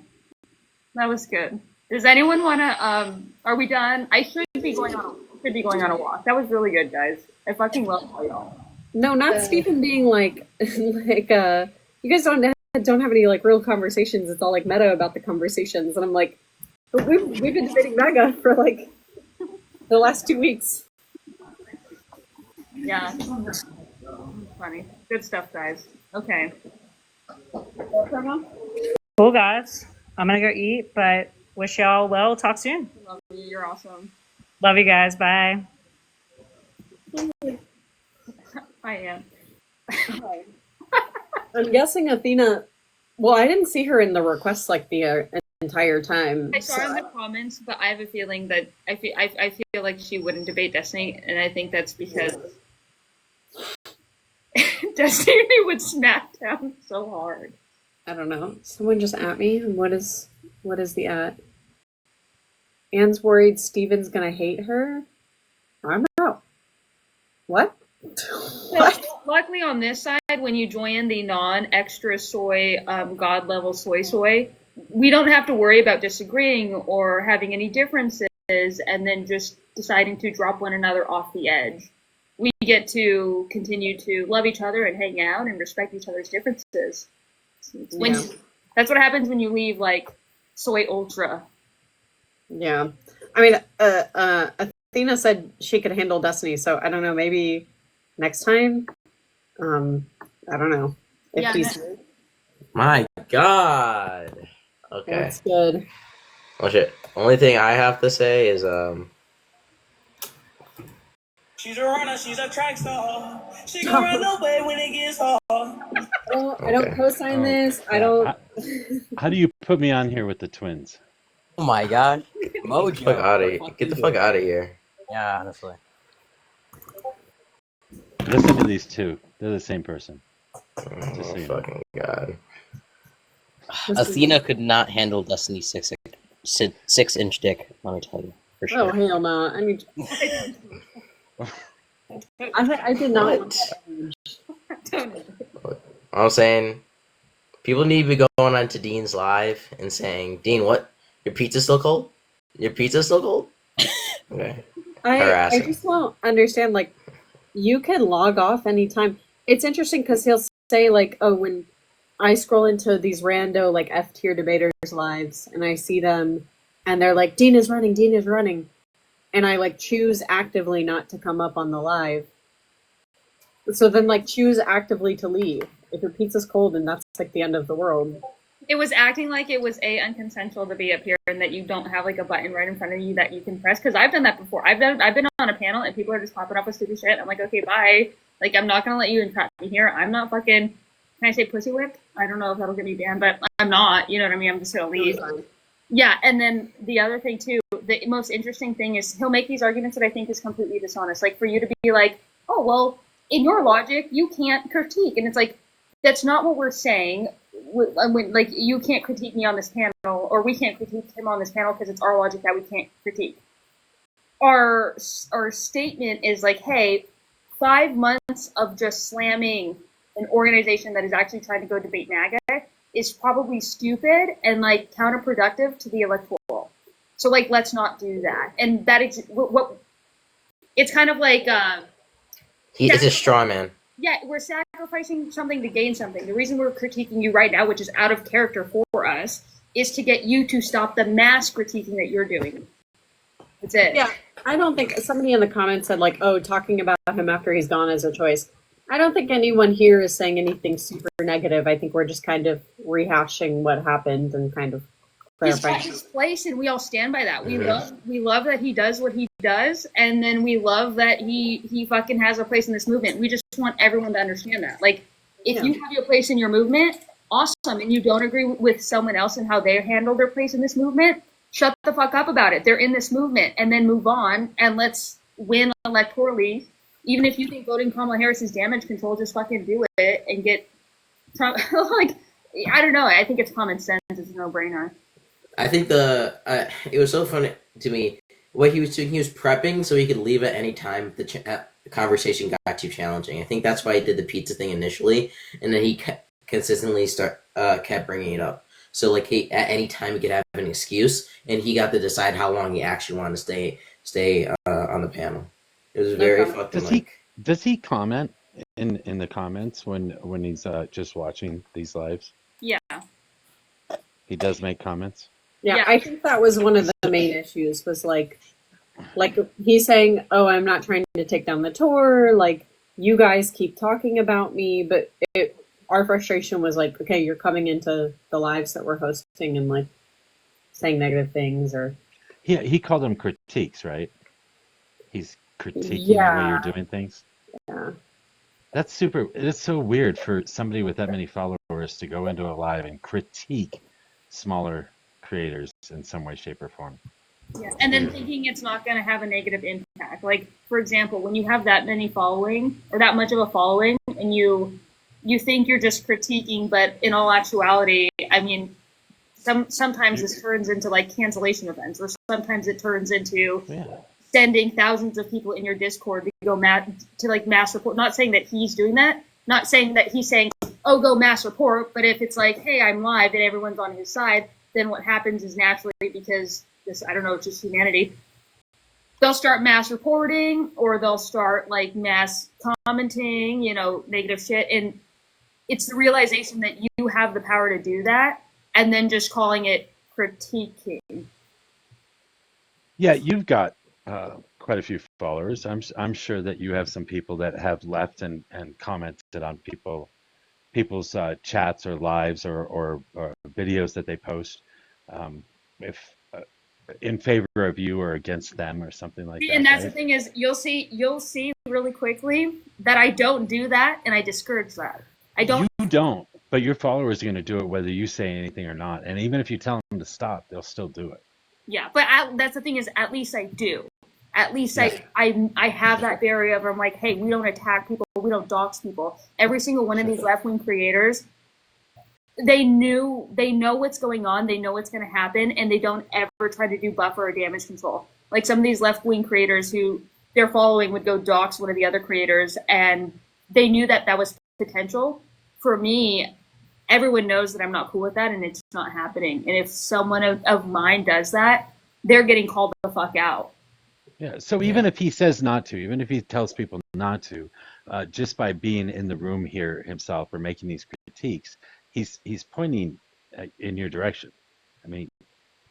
That was good. Does anyone want to, are we done? I should be going on a walk. That was really good, guys. I fucking love y'all. No, not Stephen being like you guys don't have any like real conversations. It's all like meta about the conversations, and I'm like, we've been debating MAGA for like the last 2 weeks. Yeah. Funny. Good stuff, guys. Okay. Cool, guys. I'm gonna go eat, but wish y'all well. Talk soon. Love you. You're awesome. Love you guys. Bye. I am. I'm guessing Athena. Well, I didn't see her in the requests like the entire time. I saw her in the comments, but I have a feeling that I feel like she wouldn't debate Destiny, and I think that's because Destiny would smack down so hard. I don't know. Someone just at me. What is the at? Anne's worried Steven's gonna hate her. I don't know. What? Luckily on this side, when you join the non-extra soy, god level soy, we don't have to worry about disagreeing or having any differences and then just deciding to drop one another off the edge. We get to continue to love each other and hang out and respect each other's differences. That's what happens when you leave like soy ultra. Yeah. I mean, Athena said she could handle Destiny, so I don't know, maybe next time? I don't know. My God. Okay. That's good. Oh shit. Only thing I have to say is she's a runner, she's a track star. She can run away when it gets hard. I don't co-sign this. I don't. How do you put me on here with the twins? oh my God. Mojo. Get the fuck out of here. Yeah, honestly. Listen to these two. They're the same person. Just so you know. Fucking God. Athena could not handle Destiny's 6-inch dick, let me tell you. For sure. Oh, hell no. I mean, I did not want that. I'm saying people need to be going on to Dean's live and saying, Dean, what? Your pizza's still cold? Your pizza's still cold? Okay. I just don't understand, like, you can log off anytime. It's interesting because he'll say, like, oh, when I scroll into these rando, like, F-tier debaters' lives, and I see them, and they're like, Dean is running. And I, like, choose actively not to come up on the live. So then, like, choose actively to leave. If your pizza's cold, then that's, like, the end of the world. It was acting like it was unconsensual to be up here and that you don't have like a button right in front of you that you can press. Because I've done that before. I've been on a panel and people are just popping up with stupid shit. I'm like, okay, bye. Like, I'm not gonna let you entrap me here. I'm not fucking. Can I say pussy whipped? I don't know if that'll get me banned, but I'm not. You know what I mean? I'm just gonna leave. Yeah, and then the other thing too, the most interesting thing is he'll make these arguments that I think is completely dishonest. Like for you to be like, oh well, in your logic, you can't critique, and it's like that's not what we're saying. When like you can't critique me on this panel, or we can't critique him on this panel because it's our logic that we can't critique. Our statement is like, hey, 5 months of just slamming an organization that is actually trying to go debate MAGA is probably stupid and like counterproductive to the electoral. So like, let's not do that. And that is what it's kind of like. He is a straw man. Yeah, we're sacrificing something to gain something. The reason we're critiquing you right now, which is out of character for us, is to get you to stop the mass critiquing that you're doing. That's it. Yeah, I don't think somebody in the comments said like, oh, talking about him after he's gone is a choice. I don't think anyone here is saying anything super negative. I think we're just kind of rehashing what happened and kind of clarifying. He's got his place, and we all stand by that. We love that he does what he does, and then we love that he fucking has a place in this movement. We just want everyone to understand that. Like, if you have your place in your movement, awesome, and you don't agree with someone else and how they handle their place in this movement, shut the fuck up about it. They're in this movement, and then move on, and let's win electorally. Even if you think voting Kamala Harris is damage control, just fucking do it and get Trump. Like, I don't know. I think it's common sense. It's a no-brainer. I think it was so funny to me what he was doing, he was prepping so he could leave at any time if the conversation got too challenging. I think that's why he did the pizza thing initially, and then he consistently kept bringing it up. So like he at any time he could have an excuse, and he got to decide how long he actually wanted to stay on the panel. It was very fucking Does he comment in the comments when he's just watching these lives? Yeah. He does make comments. Yeah, I think that was one of the main issues was like he's saying, "Oh, I'm not trying to take down the tour. Like you guys keep talking about me," but our frustration was like, "Okay, you're coming into the lives that we're hosting and like saying negative things or." He called them critiques, right? He's critiquing the way you're doing things. Yeah. It's so weird for somebody with that many followers to go into a live and critique smaller creators in some way, shape, or form. Yeah, and then thinking it's not going to have a negative impact. Like, for example, when you have that many following or that much of a following, and you think you're just critiquing, but in all actuality, I mean, sometimes this turns into like cancellation events, or sometimes it turns into sending thousands of people in your Discord to go mass report. Not saying that he's doing that. Not saying that he's saying, "Oh, go mass report." But if it's like, "Hey, I'm live," and everyone's on his side, then what happens is naturally, because this, I don't know, it's just humanity, they'll start mass reporting, or they'll start like mass commenting, negative shit. And it's the realization that you have the power to do that, and then just calling it critiquing. Yeah, you've got quite a few followers. I'm sure that you have some people that have left and commented on people's chats or lives or videos that they post, if in favor of you or against them or something like that. And that's right? the thing is, you'll see really quickly that I don't do that, and I discourage that. I don't. You don't, but your followers are going to do it whether you say anything or not. And even if you tell them to stop, they'll still do it. Yeah, but that's the thing is, at least I do. At least I have that barrier of, I'm like, hey, we don't attack people, we don't dox people. Every single one of these left-wing creators, they know what's going on, they know what's going to happen, and they don't ever try to do buffer or damage control. Like some of these left-wing creators who their following would go dox one of the other creators, and they knew that was potential. For me, everyone knows that I'm not cool with that, and it's not happening. And if someone of mine does that, they're getting called the fuck out. Yeah. So even if he says not to, even if he tells people not to, just by being in the room here himself or making these critiques, he's pointing in your direction. I mean,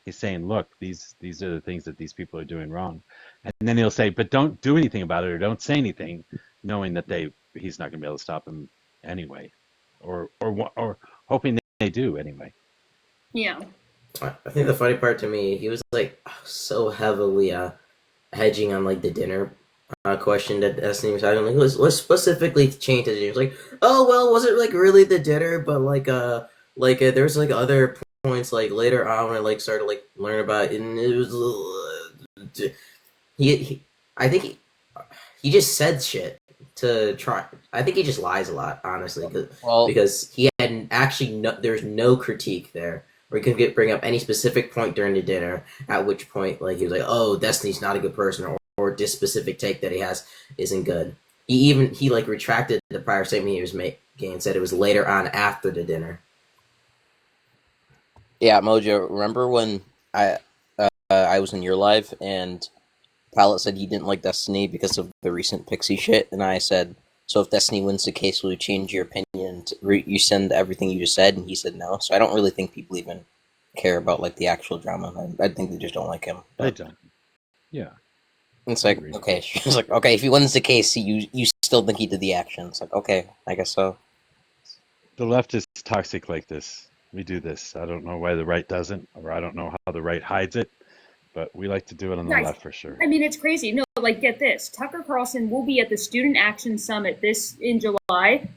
he's saying, look, these are the things that these people are doing wrong, and then he'll say, but don't do anything about it or don't say anything, knowing that he's not going to be able to stop him anyway, or hoping they do anyway. Yeah. I think the funny part to me, he was like so heavily hedging on like the dinner question that Destiny was having. Like, let's specifically change the dinner. It's like, oh well, was it like really the dinner? But there's like other points like later on when I like started like learn about it, and it was I think he just said shit to try. I think he just lies a lot, honestly, because he had actually there's no critique there. Or he could bring up any specific point during the dinner, at which point, like, he was like, oh, Destiny's not a good person, or this specific take that he has isn't good. He retracted the prior statement he was making and said it was later on after the dinner. Yeah, Mojo, remember when I was in your live and Pallet said he didn't like Destiny because of the recent Pixie shit, and I said, so if Destiny wins the case, will you change your opinion? You send everything you just said, and he said no. So I don't really think people even care about like the actual drama. I think they just don't like him. They don't. Yeah. It's like, okay. It's like, okay, if he wins the case, you still think he did the action. It's like, okay, I guess so. The left is toxic like this. We do this. I don't know why the right doesn't, or I don't know how the right hides it, but we like to do it on the left for sure. I mean, it's crazy. No, like, get this. Tucker Carlson will be at the Student Action Summit in July.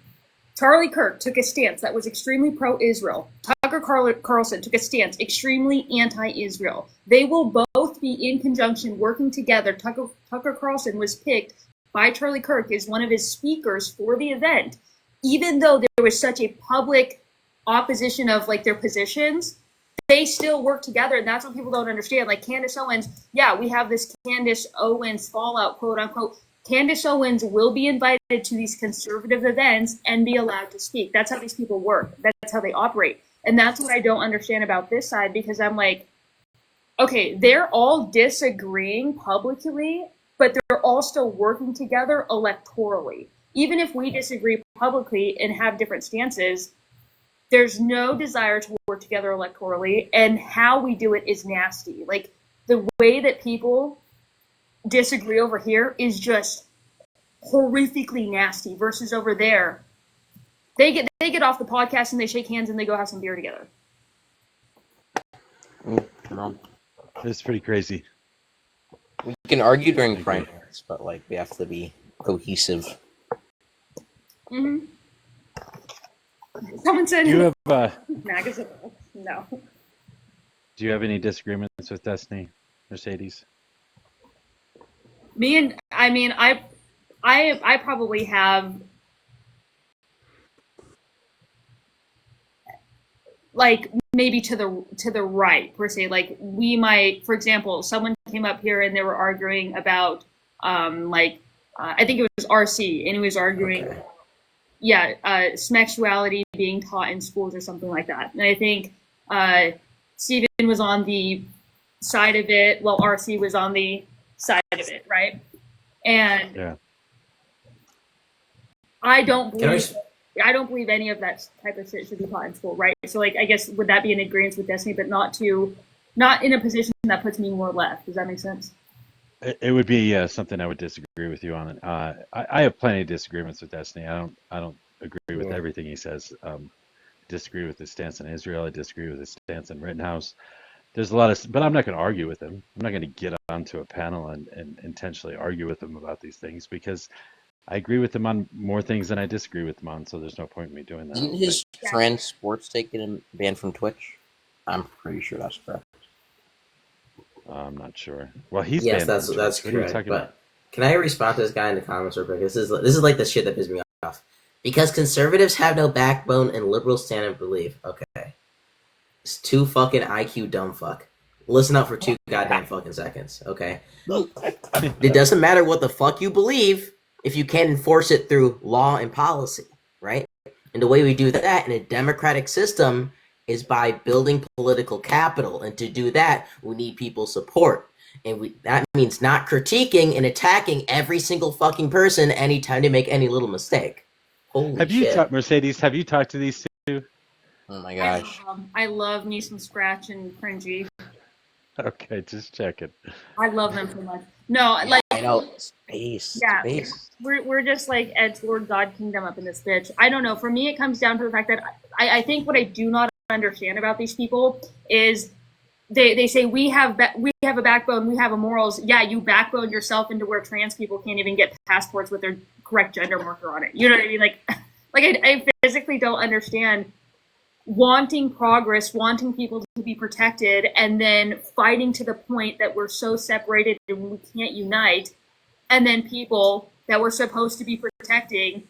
Charlie Kirk took a stance that was extremely pro-Israel. Tucker Carlson took a stance extremely anti-Israel. They will both be in conjunction, working together. Tucker Carlson was picked by Charlie Kirk as one of his speakers for the event, even though there was such a public opposition of like their positions. they still work together, and that's what people don't understand. Like Candace Owens, yeah, we have this Candace Owens fallout, quote unquote. Candace Owens will be invited to these conservative events and be allowed to speak. That's how these people work. That's how they operate. And that's what I don't understand about this side, because I'm like, okay, they're all disagreeing publicly, but they're all still working together electorally. Even if we disagree publicly and have different stances, there's no desire to work together electorally, and how we do it is nasty. Like, the way that people disagree over here is just horrifically nasty, versus over there, they get off the podcast and they shake hands and they go have some beer together. It's pretty crazy. We can argue during primaries, but like we have to be cohesive. Mm-hmm. Someone said, Do you have magazine. No. do you have any disagreements with Destiny, Mercedes? Me and I mean, I probably have like maybe to the right per se. Like, we might, for example, someone came up here and they were arguing about I think it was RC, and he was arguing sexuality being taught in schools or something like that. And I think Steven was on the side of it, while RC was on the side of it, right? And I don't believe any of that type of shit should be taught in school, right? So, like, I guess would that be an agreement with Destiny, but not in a position that puts me more left? Does that make sense? It would be something I would disagree with you on. I have plenty of disagreements with Destiny. I don't agree with everything he says. Disagree with his stance on Israel. I disagree with his stance on Rittenhouse. There's a lot of, but I'm not going to argue with him. I'm not going to get onto a panel and intentionally argue with him about these things, because I agree with him on more things than I disagree with him on. So there's no point in me doing that. Didn't his trans sports take him banned from Twitch? I'm pretty sure that's correct. I'm not sure. Well, he's yes, banned that's from Twitch. What are you correct. talking But about? can I respond to this guy in the comments real quick? This is like the shit that pisses me off. Because conservatives have no backbone and liberals stand and believe. Okay, it's too fucking IQ dumb fuck. Listen up for 2 goddamn fucking seconds. Okay, it doesn't matter what the fuck you believe if you can't enforce it through law and policy, right? And the way we do that in a democratic system is by building political capital. And to do that, we need people's support. And that means not critiquing and attacking every single fucking person anytime they make any little mistake. Holy Have shit. you talked, Mercedes? Have you talked to these two? Oh my gosh. I love me some Scratch and Cringy. Okay, just checking. I love them so much. No, like, I know. Space. yeah, Space. we're just like edge Lord God Kingdom up in this bitch. I don't know. For me, it comes down to the fact that I think what I do not understand about these people is they say we have a backbone, we have a morals. Yeah, you backbone yourself into where trans people can't even get passports with their correct gender marker on it. You know what I mean? Like I physically don't understand wanting progress, wanting people to be protected, and then fighting to the point that we're so separated and we can't unite, and then people that we're supposed to be protecting,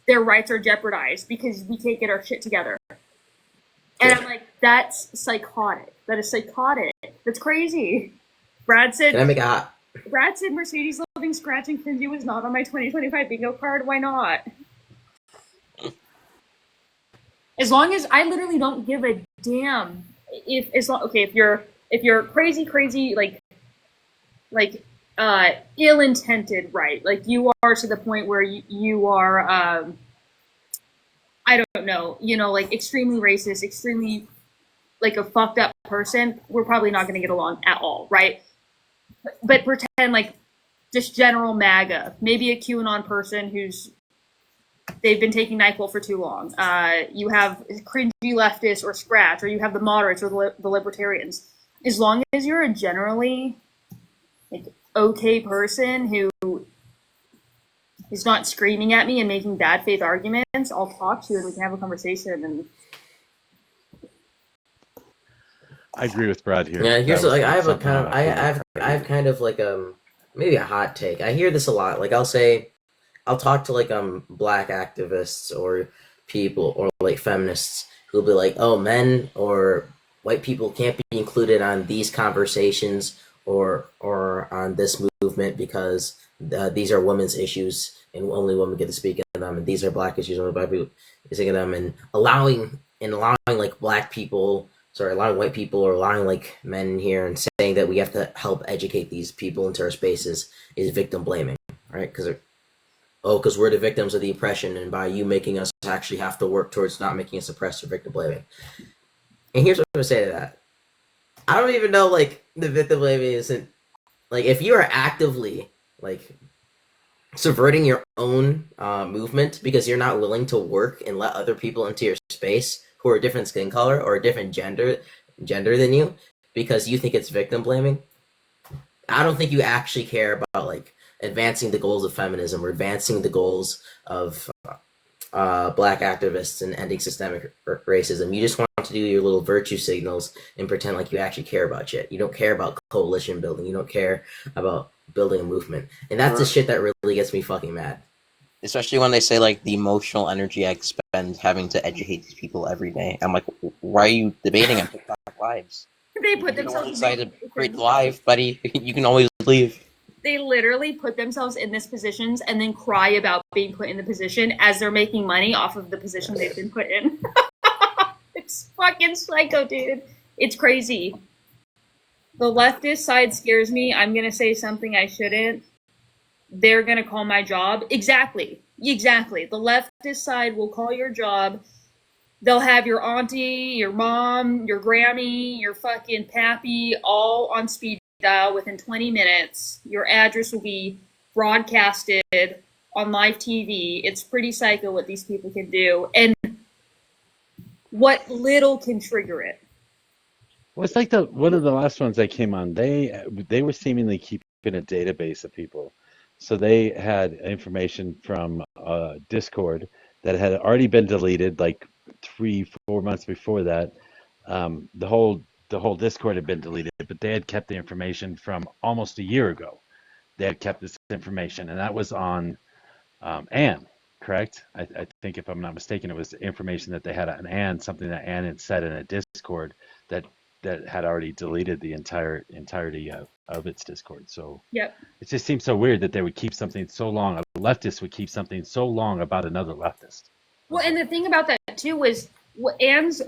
their rights are jeopardized because we can't get our shit together. And I'm like, that's psychotic. That is psychotic. That's crazy. Brad said Mercedes loving Scratch and Cringy was not on my 2025 bingo card. Why not? As long as I literally don't give a damn if you're crazy like ill-intended, right? Like you are to the point where you are I don't know, like extremely racist, extremely like a fucked up person, we're probably not going to get along at all, right? But pretend like just general MAGA, maybe a QAnon person they've been taking NyQuil for too long. You have cringy leftists or Scratch, or you have the moderates or the libertarians. As long as you're a generally like okay person who is not screaming at me and making bad faith arguments, I'll talk to you and we can have a conversation. And I agree with Brad here. Yeah, here's I have kind of like maybe a hot take. I hear this a lot. Like I'll talk to like black activists or people or like feminists who'll be like, oh, men or white people can't be included on these conversations or on this movement because these are women's issues and only women get to speak in them, and these are black issues and only black people speak in them, and allowing like black people, allowing white people or allowing like men here and saying that we have to help educate these people into our spaces is victim blaming, right? Because we're the victims of the oppression, and by you making us actually have to work towards not making us oppressed or victim blaming. And here's what I'm gonna say to that. I don't even know, like, the victim blaming isn't, like, if you are actively, like, subverting your own movement because you're not willing to work and let other people into your space who are a different skin color or a different gender than you because you think it's victim blaming, I don't think you actually care about, like, advancing the goals of feminism or advancing the goals of black activists and ending systemic racism. You just want to do your little virtue signals and pretend like you actually care about shit. You don't care about coalition building. You don't care about building a movement. And that's the shit that really gets me fucking mad. Especially when they say, like, the emotional energy I expend having to educate these people every day. I'm like, why are you debating on TikTok lives? They put You're themselves decided to create the live, buddy. You can always leave. They literally put themselves in these positions and then cry about being put in the position as they're making money off of the position they've been put in. It's fucking psycho, dude. It's crazy. The leftist side scares me. I'm going to say something I shouldn't. They're going to call my job. Exactly. The leftist side will call your job. They'll have your auntie, your mom, your Grammy, your fucking pappy all on speed dial within 20 minutes. Your address will be broadcasted on live TV. It's pretty psycho what these people can do and what little can trigger it. Well, it's like one of the last ones that came on. They were seemingly keeping a database of people, so they had information from Discord that had already been deleted like 3-4 months before that. The whole Discord had been deleted, but they had kept the information from almost a year ago. They had kept this information, and that was on Anne, correct? I think if I'm not mistaken, it was information that they had on Anne, something that Anne had said in a Discord that had already deleted the entirety of its Discord. So Yep. It just seems so weird that they would keep something so long. A leftist would keep something so long about another leftist. Well, and the thing about that too was what Anne's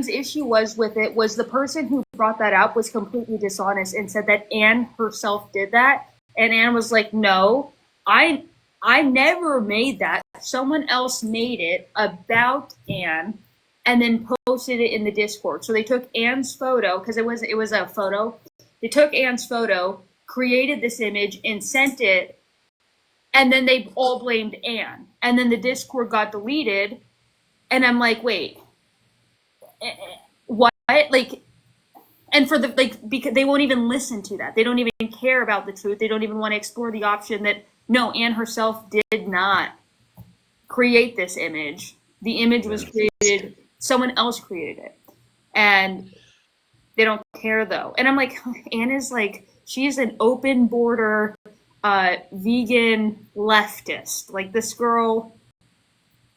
issue was with it was the person who brought that up was completely dishonest and said that Anne herself did that, and Anne was like, "No, I never made that. Someone else made it about Anne, and then posted it in the Discord." So they took Anne's photo because it was a photo. They took Anne's photo, created this image, and sent it. And then they all blamed Anne. And then the Discord got deleted. And I'm like, wait, what? Like, and because they won't even listen to that. They don't even care about the truth. They don't even want to explore the option that, no, Anne herself did not create this image. The image was created, someone else created it. And they don't care, though. And I'm like, Anne is like, she's an open border vegan leftist. Like, this girl,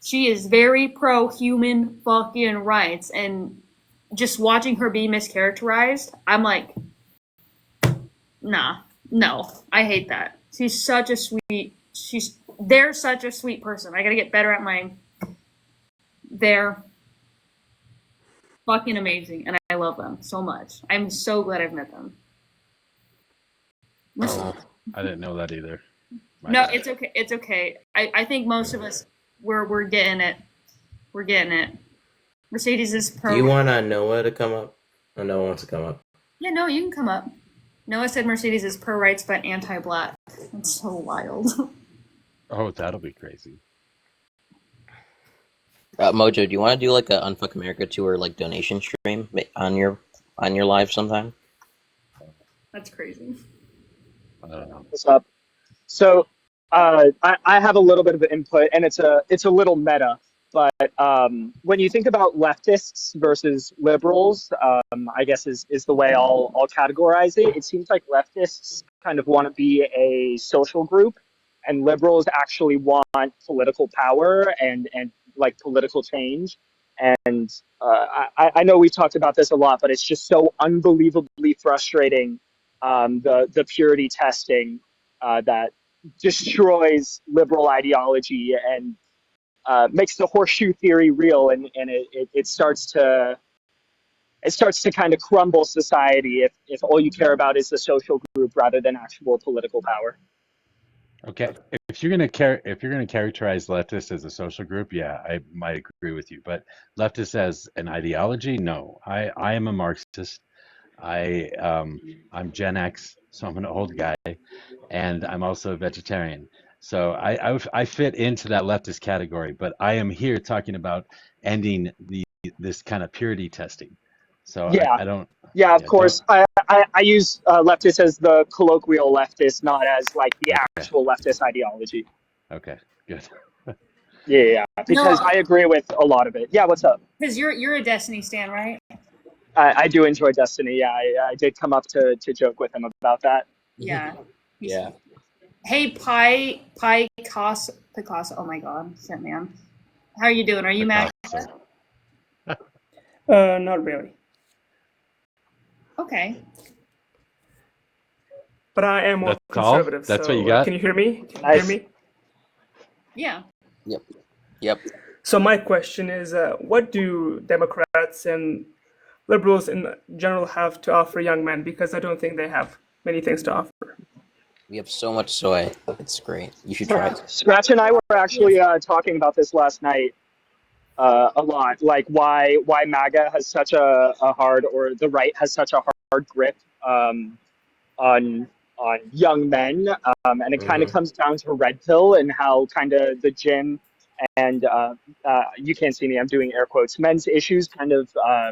she is very pro human fucking rights, and just watching her be mischaracterized, I'm like, no, I hate that. They're such a sweet person. I gotta get better at they're fucking amazing, and I love them so much. I'm so glad I've met them. Oh, I didn't know that either. No, it's okay. It's okay. I think most of us we're getting it. We're getting it. Mercedes is pro. Do you want Noah to come up? Or Noah wants to come up? Yeah, no, you can come up. Noah said Mercedes is pro rights but anti-black. That's so wild. Oh, that'll be crazy. Mojo, do you want to do like a Unfuck America tour like donation stream on your live sometime? That's crazy. I don't know. What's up? So I have a little bit of input, and it's a little meta. But when you think about leftists versus liberals, I guess is the way I'll categorize it. It seems like leftists kind of want to be a social group, and liberals actually want political power and like political change. And I know we've talked about this a lot, but it's just so unbelievably frustrating, the purity testing that destroys liberal ideology and makes the horseshoe theory real, and it starts to kind of crumble society if all you care about is the social group rather than actual political power. Okay, if you're gonna characterize leftists as a social group, yeah, I might agree with you. But leftists as an ideology, no. I am a Marxist. I'm Gen X, so I'm an old guy, and I'm also a vegetarian. So I fit into that leftist category, but I am here talking about ending this kind of purity testing. So Yeah, I don't, yeah, of yeah, don't. course. I use leftist as the colloquial leftist, not as like the Okay, actual leftist ideology. okay, good. Yeah, because No, I agree with a lot of it. Yeah, what's up? because you're a Destiny stan, right? I do enjoy Destiny. Yeah, I did come up to joke with him about that. Yeah. Yeah. Hey, Picasso. Oh my God, shit, man. How are you doing? Are you mad? Picasso. Not really. Okay. But I am more That's all? conservative. That's what you So got? can you hear me? Can you Nice. hear me? Yeah. Yep. Yep. So my question is, what do Democrats and liberals in general have to offer young men? Because I don't think they have many things to offer. We have so much soy. It's great. You should try it. Scratch and I were actually talking about this last night a lot, like why MAGA has such a hard, or the right has such a hard grip on young men, and it kind of comes down to red pill and how kind of the gym and you can't see me, I'm doing air quotes, men's issues kind of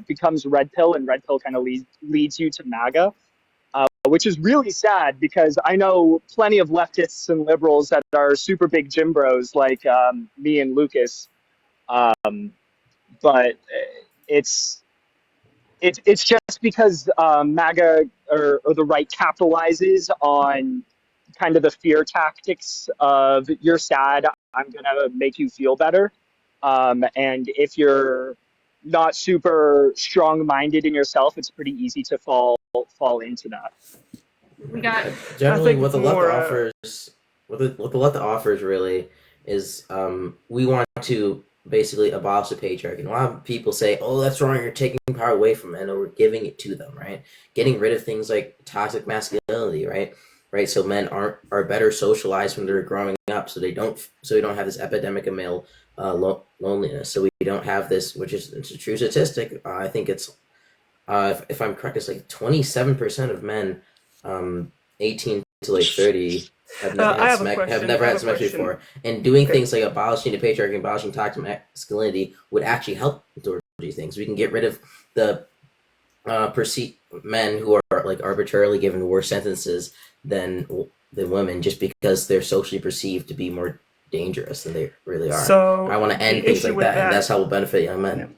becomes red pill, and red pill kind of leads you to MAGA. Which is really sad because I know plenty of leftists and liberals that are super big gym bros like me and Lucas, but it's just because MAGA or the right capitalizes on kind of the fear tactics of you're sad, I'm gonna make you feel better, and if you're not super strong-minded in yourself, it's pretty easy to fall into that. We got. Generally, what it's the left more, offers, what the left offers really is, we want to basically abolish the patriarchy. And a lot of people say, "Oh, that's wrong. You're taking power away from men, or we're giving it to them." Right? Getting rid of things like toxic masculinity. Right? Right. So men are better socialized when they're growing up, so we don't have this epidemic of male loneliness. So we don't have this, which is, it's a true statistic. I think it's, if I'm correct, it's like 27% of men 18 to like 30 have never I had have a sex question. before, and doing Okay. things like abolishing the patriarchy, abolishing toxic masculinity would actually help towards these things. We can get rid of the perceived men who are like arbitrarily given worse sentences than women, just because they're socially perceived to be more dangerous than they really are. So I want to end the things issue like with that, and that, that's how we'll benefit young men.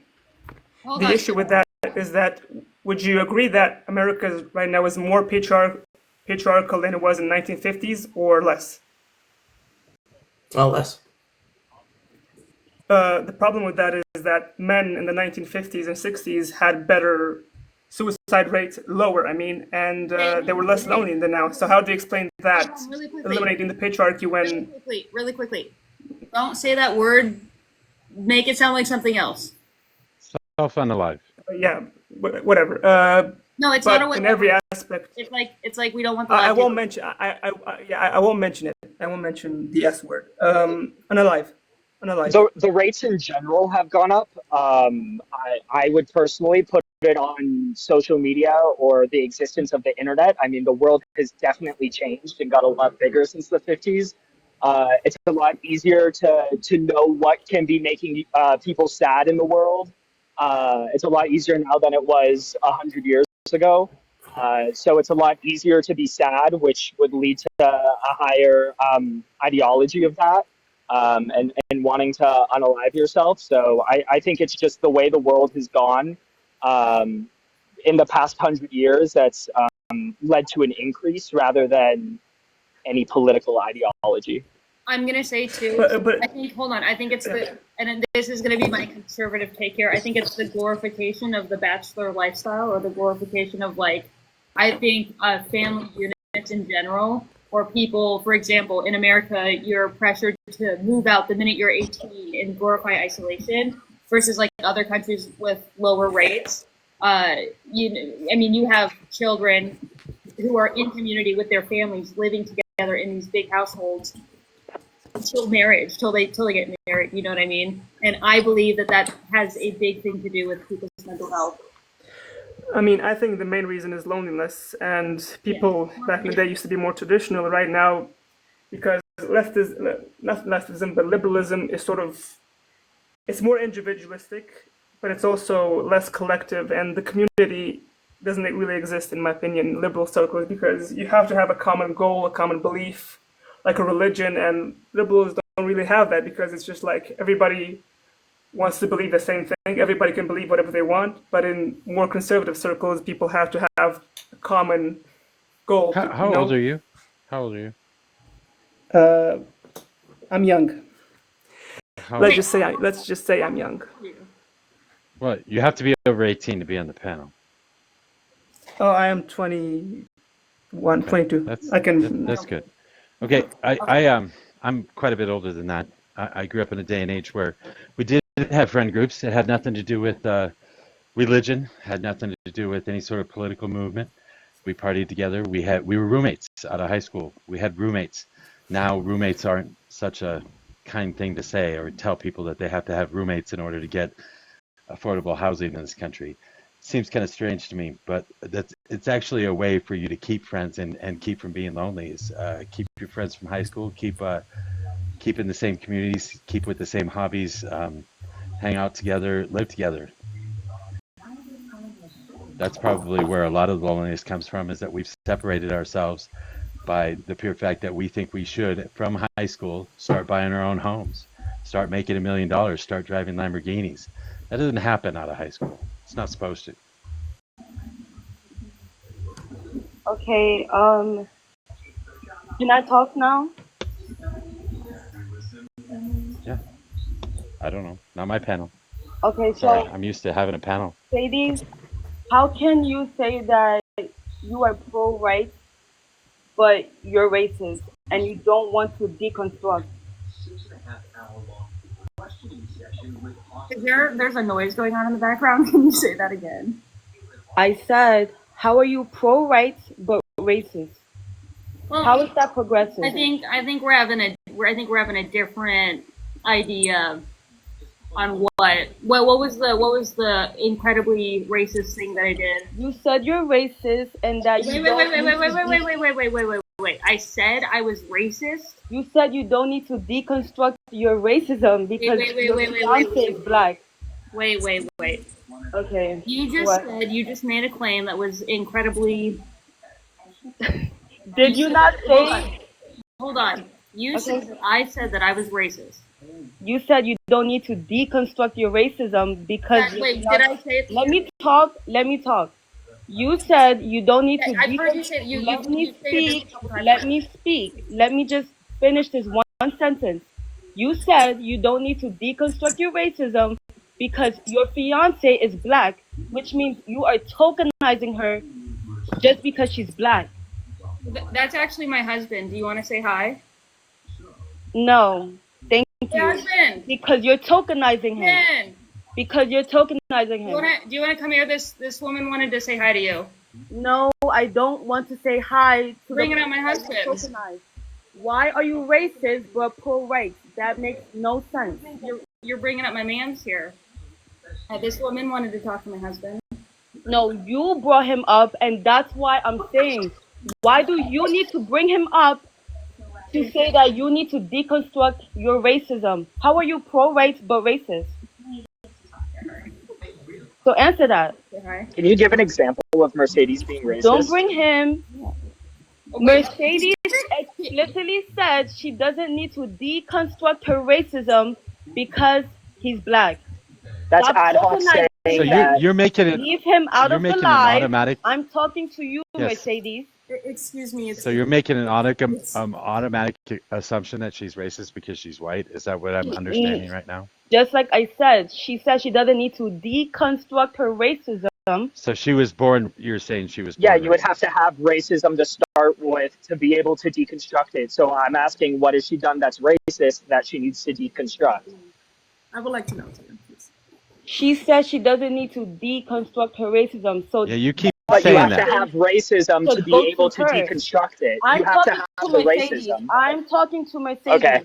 the issue with that is that, would you agree that America right now is more patriarchal than it was in 1950s, or less? Oh, less. The problem with that is that men in the 1950s and 60s had better suicide rates, lower, I mean, and they were less lonely than now. So how do you explain that, Really quickly. eliminating the patriarchy when... Really quickly. Don't say that word. Make it sound like something else. Self-unalive. Yeah, whatever. No, it's but not a in every aspect. It's like we don't want the. I won't mention. I won't mention it. I won't mention the S word. Unalive. The rates in general have gone up. I would personally put it on social media or the existence of the internet. I mean, the world has definitely changed and got a lot bigger since the 50s. It's a lot easier to know what can be making people sad in the world. It's a lot easier now than it was 100 years ago. So it's a lot easier to be sad, which would lead to a higher ideology of that, and wanting to unalive yourself. So I think it's just the way the world has gone in the past 100 years that's led to an increase rather than any political ideology. I'm gonna say too. But I think. Hold on. I think it's the, and this is gonna be my conservative take here. I think it's the glorification of the bachelor lifestyle, or the glorification of like, I think family units in general, or people, for example, in America, you're pressured to move out the minute you're 18 and glorify isolation, versus like other countries with lower rates. You have children who are in community with their families, living together in these big households till marriage, till they get married. You know what I mean? And I believe that has a big thing to do with people's mental health. I mean, I think the main reason is loneliness, and people back in the day used to be more traditional. Right now, because not leftism, but liberalism is it's more individualistic, but it's also less collective, and the community doesn't really exist, in my opinion, in liberal circles, because you have to have a common goal, a common belief, like a religion, and liberals don't really have that, because it's just like everybody wants to believe the same thing. Everybody can believe whatever they want, but in more conservative circles, people have to have a common goal. How old are you? How old are you? I'm young. How Let's old? just say I'm young. Well, you have to be over 18 to be on the panel. Oh, I am 21, 22. That's good. Okay, I'm quite a bit older than that. I grew up in a day and age where we did have friend groups. It had nothing to do with religion, had nothing to do with any sort of political movement. We partied together. We were roommates out of high school. We had roommates. Now roommates aren't such a kind thing to say or tell people that they have to have roommates in order to get affordable housing in this country. Seems kind of strange to me, but it's actually a way for you to keep friends and keep from being lonely. Is keep your friends from high school, keep in the same communities, keep with the same hobbies, hang out together, live together. That's probably where a lot of the loneliness comes from, is that we've separated ourselves by the pure fact that we think we should, from high school, start buying our own homes, start making $1 million, start driving Lamborghinis. That doesn't happen out of high school. It's not supposed to. Okay, can I talk now? Yeah. I don't know. Not my panel. Okay, Sorry, so I'm used to having a panel. Sadie, how can you say that you are pro-rights, but you're racist, and you don't want to deconstruct? There's a noise going on in the background. Can you say that again? I said, how are you pro-rights but racist? Well, how is that progressive? I think we're having a different idea on what was the incredibly racist thing that I did. You said you're racist and that Wait. I said I was racist. You said you don't need to deconstruct your racism because your fiance is black. Wait. Okay. You just made a claim that was incredibly. Did you not say? Hold on. You said I said that I was racist. You said you don't need to deconstruct your racism because. Wait, did I say it? Let me talk. You said you don't need to. I've heard you say it. Let me speak. Let me just finish this one sentence. You said you don't need to deconstruct your racism because your fiance is black, which means you are tokenizing her just because she's black. That's actually my husband. Do you want to say hi? No, thank you. Husband. Because you're tokenizing him. Man. Because you're tokenizing him. Do you want to come here? This woman wanted to say hi to you. No, I don't want to say hi to bringing out my husband. Why are you racist but pro-rights? That makes no sense. You're bringing up my man's here. This woman wanted to talk to my husband. No, you brought him up, and that's why I'm saying, why do you need to bring him up to say that you need to deconstruct your racism? How are you pro-rights but racist? So answer that. Can you give an example of Mercedes being racist? Don't bring him. Mercedes explicitly said she doesn't need to deconstruct her racism because he's black. That's ad hoc saying So you're making it. Leave him out of the making live. automatic. I'm talking to you, Yes. Mercedes. Excuse me. So you're making an automatic assumption that she's racist because she's white. Is that what I'm understanding right now? Just like I said, she says she doesn't need to deconstruct her racism. So she was born. You're saying she was Yeah, born you would racist. have to have racism to start with to be able to deconstruct it. So I'm asking, what has she done that's racist that she needs to deconstruct? I would like to know too, please. She says she doesn't need to deconstruct her racism. So Yeah, you keep But you saying have to that. have racism to be able to deconstruct it. You I'm have to talking have to the Mercedes. racism. I'm talking to Mercedes. Okay.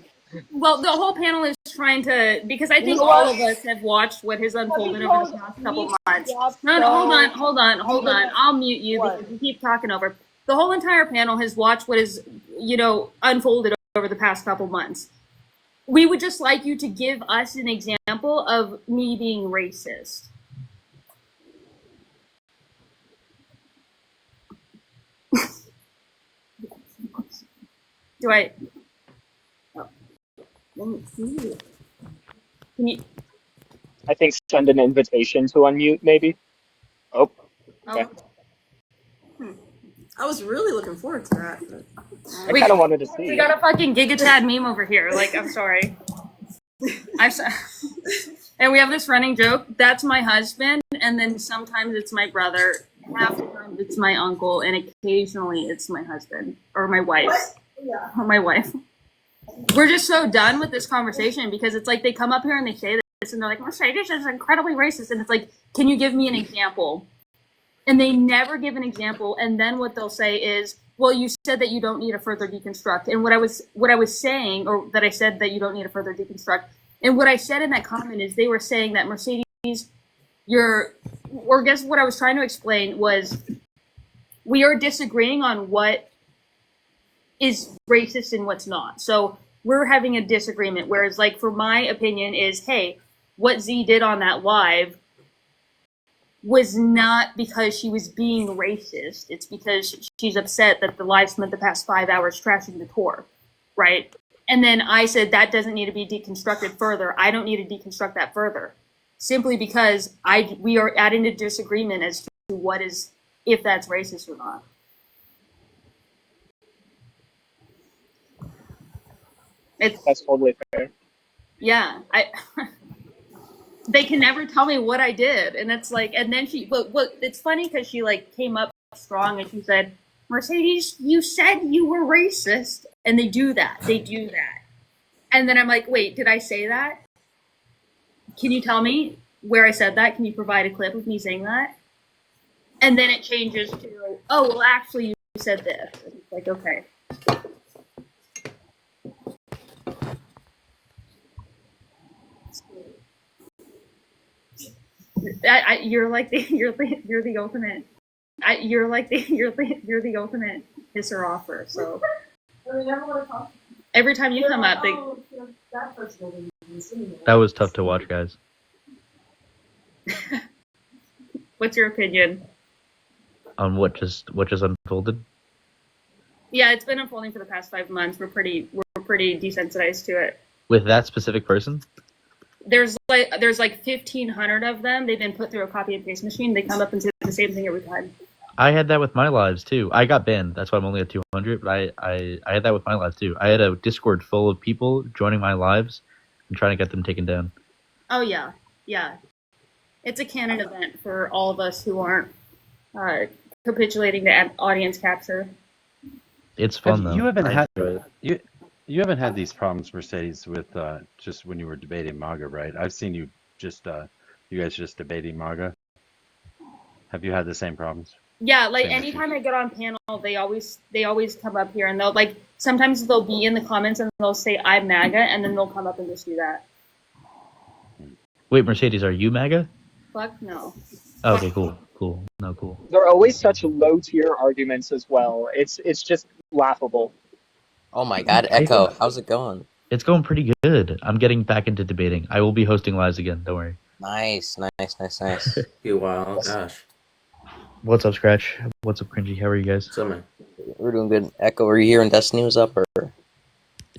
Well, the whole panel is trying to, because I You think know all what? of us have watched what has unfolded you over the told past me couple to months. stop, No, so hold on. I'll mute you because you keep talking over. The whole entire panel has watched what has, unfolded over the past couple months. We would just like you to give us an example of me being racist. Do I? Oh, let me see. Can you? I think send an invitation to unmute, maybe. Oh. Okay. I was really looking forward to that. But... I kind of wanted to see. We got a fucking Giga Chad meme over here. Like, I'm sorry. And we have this running joke. That's my husband, and then sometimes it's my brother. Half the time it's my uncle, and occasionally it's my husband or my wife. What? Yeah. Or my wife. We're just so done with this conversation because it's like they come up here and they say this, and they're like, Mercedes is incredibly racist, and it's like, can you give me an example? And they never give an example, and then what they'll say is, well, you said that you don't need a further deconstruct. And what I was saying, or that I said that you don't need a further deconstruct, and what I said in that comment is they were saying that Mercedes, or guess what I was trying to explain was, we are disagreeing on what is racist and what's not. So we're having a disagreement, whereas like for my opinion is, hey, what Z did on that live was not because she was being racist. It's because she's upset that the live spent the past 5 hours trashing the tour, right? And then I said that doesn't need to be deconstructed further. I don't need to deconstruct that further, simply because we are adding a disagreement as to what is, if that's racist or not. That's totally fair. Yeah, they can never tell me what I did, and it's like, and then what it's funny because she like came up strong and she said, Mercedes, you said you were racist, and they do that, and then I'm like, wait, did I say that? Can you tell me where I said that? Can you provide a clip of me saying that? And then it changes to, oh, well, actually, you said this. And it's like, okay. You're the ultimate. You're the ultimate pisser offer. So every time you come up, that was tough to watch, guys. What's your opinion on what just unfolded? Yeah, it's been unfolding for the past 5 months. We're pretty desensitized to it. With that specific person? There's like 1,500 of them. They've been put through a copy and paste machine. They come up and say the same thing every time. I had that with my lives too. I got banned. That's why I'm only at 200. But I had that with my lives too. I had a Discord full of people joining my lives and trying to get them taken down. Oh yeah. It's a canon event for all of us who aren't capitulating to audience capture. It's fun though. You haven't had these problems, Mercedes, with just when you were debating MAGA, right? I've seen you you guys just debating MAGA. Have you had the same problems? Yeah, like anytime I get on panel, they always come up here and they'll sometimes they'll be in the comments and they'll say I'm MAGA and then they'll come up and just do that. Wait, Mercedes, are you MAGA? Fuck no. Okay, cool. No, cool. They're always such low tier arguments as well. It's just laughable. Oh my god, Echo, how's it going? It's going pretty good. I'm getting back into debating. I will be hosting lives again, don't worry. Nice. Wow, gosh. What's up, Scratch? What's up, Cringy? How are you guys? We're doing good. Echo, were you here when Destiny was up, or?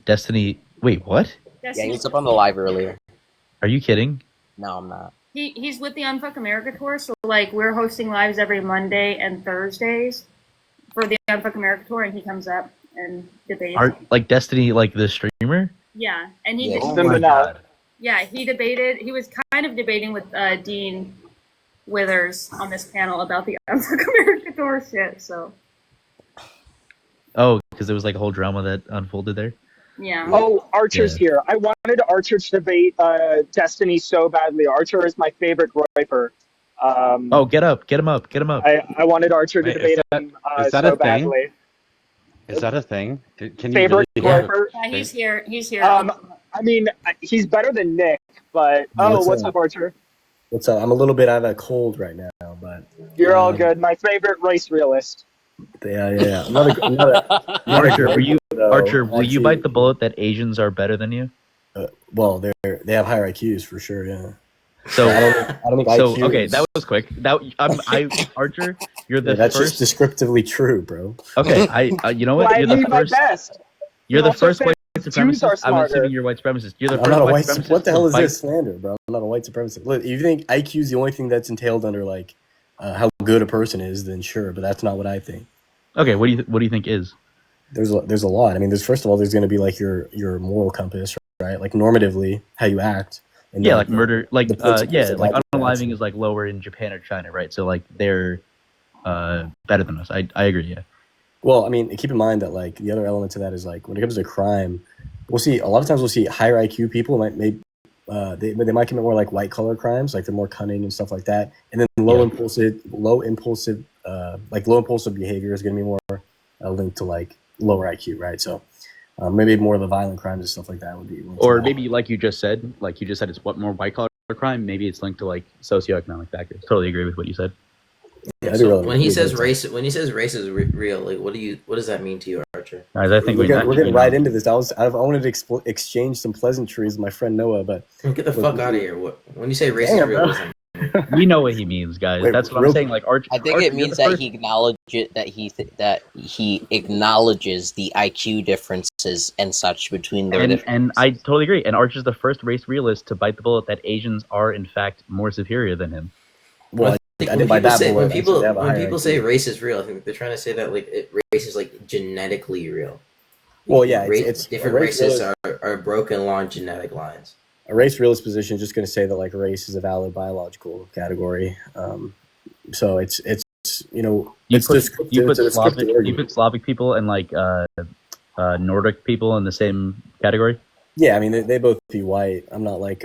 Destiny, wait, what? Yeah, he was up on the live earlier. Are you kidding? No, I'm not. He's with the Unfuck America tour, so like we're hosting lives every Monday and Thursdays. for the Unfuck America tour, and he comes up and debates. Like Destiny, like the streamer. Yeah, and he Oh my god. yeah, he debated. He was kind of debating with Dean Withers on this panel about the Unfuck America tour shit. So Oh, because there was like a whole drama that unfolded there. yeah. Oh, Archer's here. I wanted Archer to debate Destiny so badly. Archer is my favorite Riper. Oh, get up, get him up, get him up. I wanted Archer to Wait, debate him so badly. Is that a thing? Can you Favorite really Riper? Yeah, he's here. He's here. I mean, he's better than Nick, but what's up, Archer? What's up? I'm a little bit out of a cold right now, but You're all good. My favorite race realist. yeah. Archer, will you bite the bullet that Asians are better than you? Well, they have higher IQs for sure. Yeah. So I don't think so IQ okay, is- that was quick. Archer, you're the that's first. just descriptively true, bro. Okay, you know what? Well, I You're the need my first. best. You're You the also first said white Jews supremacist. are I'm smarter. assuming you're white supremacist. You're the I'm first not a white white. supremacist. What the hell is to this slander, bro? I'm not a white supremacist. Look, if you think IQ is the only thing that's entailed under like how good a person is, then sure, but that's not what I think. Okay, what do you think is? There's a lot. I mean, first of all, there's going to be like your moral compass, right? Like normatively, how you act. And Yeah, then like murder, like the principles of like how you act. unaliving is like lower in Japan or China, right? So like they're better than us. I agree. Yeah. Well, I mean, keep in mind that like the other element to that is like when it comes to crime, we'll see a lot of times we'll see higher IQ people they might commit more like white collar crimes, like they're more cunning and stuff like that, and then low impulsive behavior is going to be more linked to like lower IQ, right? So maybe more of the violent crimes and stuff like that would be. Or maybe like you just said, it's what more white collar crime. Maybe it's linked to like socioeconomic factors. Totally agree with what you said. Yeah, So when he says race is real, like what does that mean to you, Archer? Guys, I think we're getting right into this. I wanted to exchange some pleasantries with my friend Noah, but Get the fuck out of here. When you say race is Damn, real, bro. We know what he means, guys. Wait, That's what I'm real- saying. Like Archer, I think Archer, it you're means the that first- he acknowledges that he acknowledges the IQ differences and such between their different. And I totally agree. And Archer's the first race realist to bite the bullet that Asians are in fact more superior than him. Well, I didn't buy that bullet. When I said people they have a higher IQ. say race is real, I think they're trying to say that like race is like genetically real. Well, yeah, It's a different race races realist- are broken along genetic lines. A race realist position is just going to say that like race is a valid biological category. So it's You it's put descriptive- you put it's a descriptive Slavic argument. Slavic people and like Nordic people in the same category. Yeah, I mean they both be white. I'm not like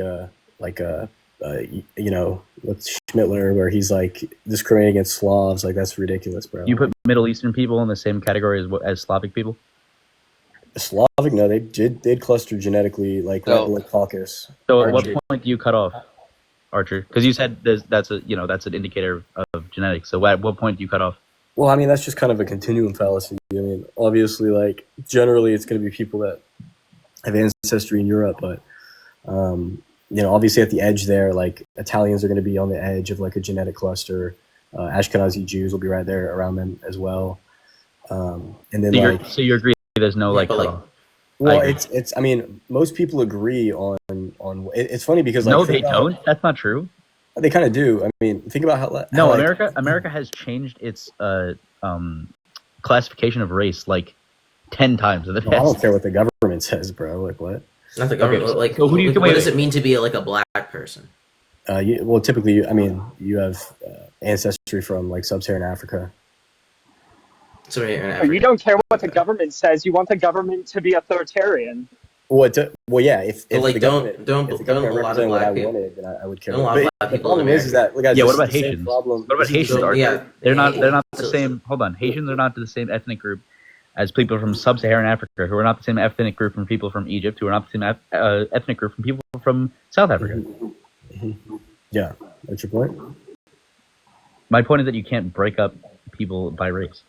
what's Schmittler where he's like discriminating against Slavs. Like that's ridiculous, bro. You put Middle Eastern people in the same category as Slavic people. Slavic? No, they did cluster genetically like right below Caucasus. So at what Archer. point do you cut off, Archer? Because you said that's an indicator of genetics. So at what point do you cut off? Well, I mean that's just kind of a continuum fallacy. I mean, obviously, like generally, it's going to be people that have ancestry in Europe, but obviously at the edge there, like Italians are going to be on the edge of like a genetic cluster. Ashkenazi Jews will be right there around them as well. And then So you agree there's no like cutoff? Well, it's. I mean, most people agree on. It's funny because like No, they don't. That's not true. They kind of do. I mean, think about how. No, like, America has changed its classification of race like 10 times in the past. I don't care what the government says, bro. Like what? Not the government. Okay, Like, so who do you what does it mean to be like a black person? Well, typically, I mean, you have ancestry from like sub-Saharan Africa. You don't care what the government says. You want the government to be authoritarian. Well, yeah. If like, the don't government, if the government a lot of represented what black I people- wanted, then I would care. don't a lot of But black the people in problem is that look, guys, Yeah, this what is about the same Haitians? problem. What about Haitians? Archer? yeah. They're not the So- same. Hold on, Haitians are not the same ethnic group as people from sub-Saharan Africa, who are not the same ethnic group from people from Egypt, who are not the same ethnic group from people from South Africa. Yeah, that's your point. My point is that you can't break up people by race.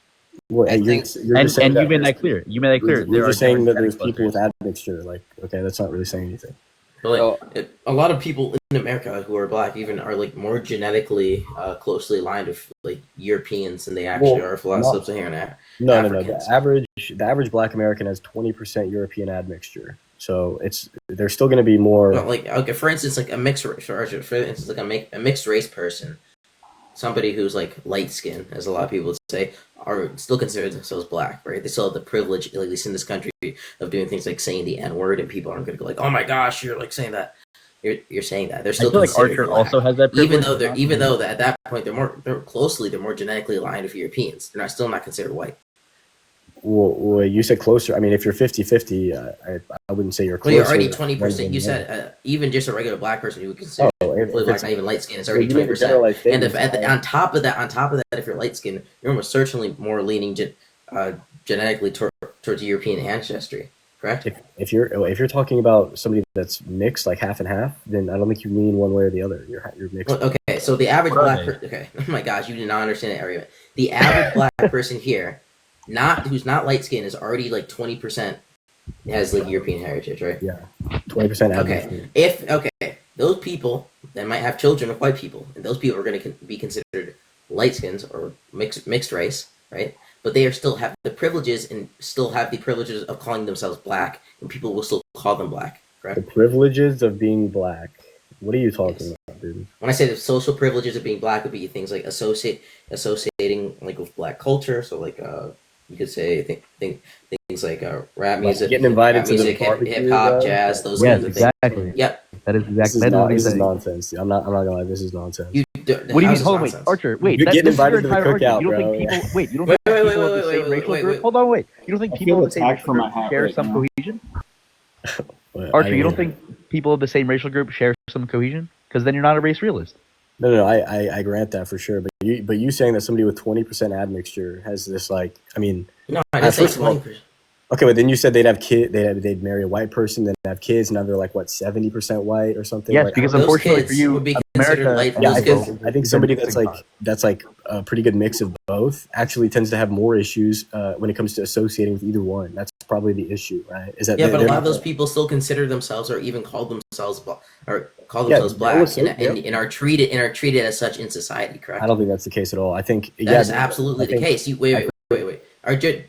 Well, you're just saying and you made that clear. You made that clear. You're There just are saying that different there's people with clusters. admixture. Like, okay, that's not really saying anything. But like, a lot of people in America who are black even are like more genetically closely aligned with like Europeans than they actually are with a lot of not- sub-Saharan No. Africans. The average Black American has 20% European admixture. So there's still going to be more. But like, okay, for instance, like a mixed race, for instance, like a mixed race person. somebody who's like light skinned, as a lot of people would say, are still considered themselves black, right? They still have the privilege, at least in this country, of doing things like saying the N word, and people aren't going to go like, "Oh my gosh, you're like saying that." You're saying that they're still I feel like considered Archer black, also has that privilege. even though that at that point they're more genetically aligned with Europeans. They're still not considered white. Well, you said closer. I mean, if you're 50-50, I wouldn't say you're closer. Well, you're already 20%. You said even just a regular black person you would consider black, not even light skin. It's already 20%. And on top of that, if you're light skinned, you're almost certainly more leaning genetically towards European ancestry. Correct. If you're talking about somebody that's mixed, like half and half, then I don't think you lean one way or the other. You're mixed. Well, okay, so the average black person. Okay, oh my gosh, you did not understand that argument. The average black person here, who's not light skinned, is already like 20% has like European heritage, right? Yeah, 20% average. Okay, those people that might have children with white people, and those people are going to be considered light skins or mixed race, right? But they still have the privileges of calling themselves black, and people will still call them black, correct? The privileges of being black. What are you talking about, dude? When I say the social privileges of being black would be things like associating like with black culture, so like you could say things like rap music, getting invited to music, the barbecue, hip hop, jazz, those kinds of things. Exactly. Yep. That is exactly. This is nonsense. I'm not gonna lie. This is nonsense. What do you mean? Hold on, wait, Archer. Wait, you're getting invited to the cookout, you don't bro. think people? Wait, you don't think people of the same racial group? Hold on, wait. You don't think people of the same racial group share some cohesion? Archer, you don't think people of the same racial group share some cohesion? Because then you're not a race realist. No, I grant that for sure. But you saying that somebody with 20% admixture has this, like, I mean, no, I didn't say 20%. Okay, but then you said they'd marry a white person, then have kids. Now they're like what 70% white or something. Yes, like, because unfortunately for you, America, I think somebody that's like a pretty good mix of both actually tends to have more issues when it comes to associating with either one. That's probably the issue, right? Is that but a lot of those people still consider themselves or even call themselves black and are treated as such in society. Correct? I don't think that's the case at all. I think that is absolutely the case. Wait.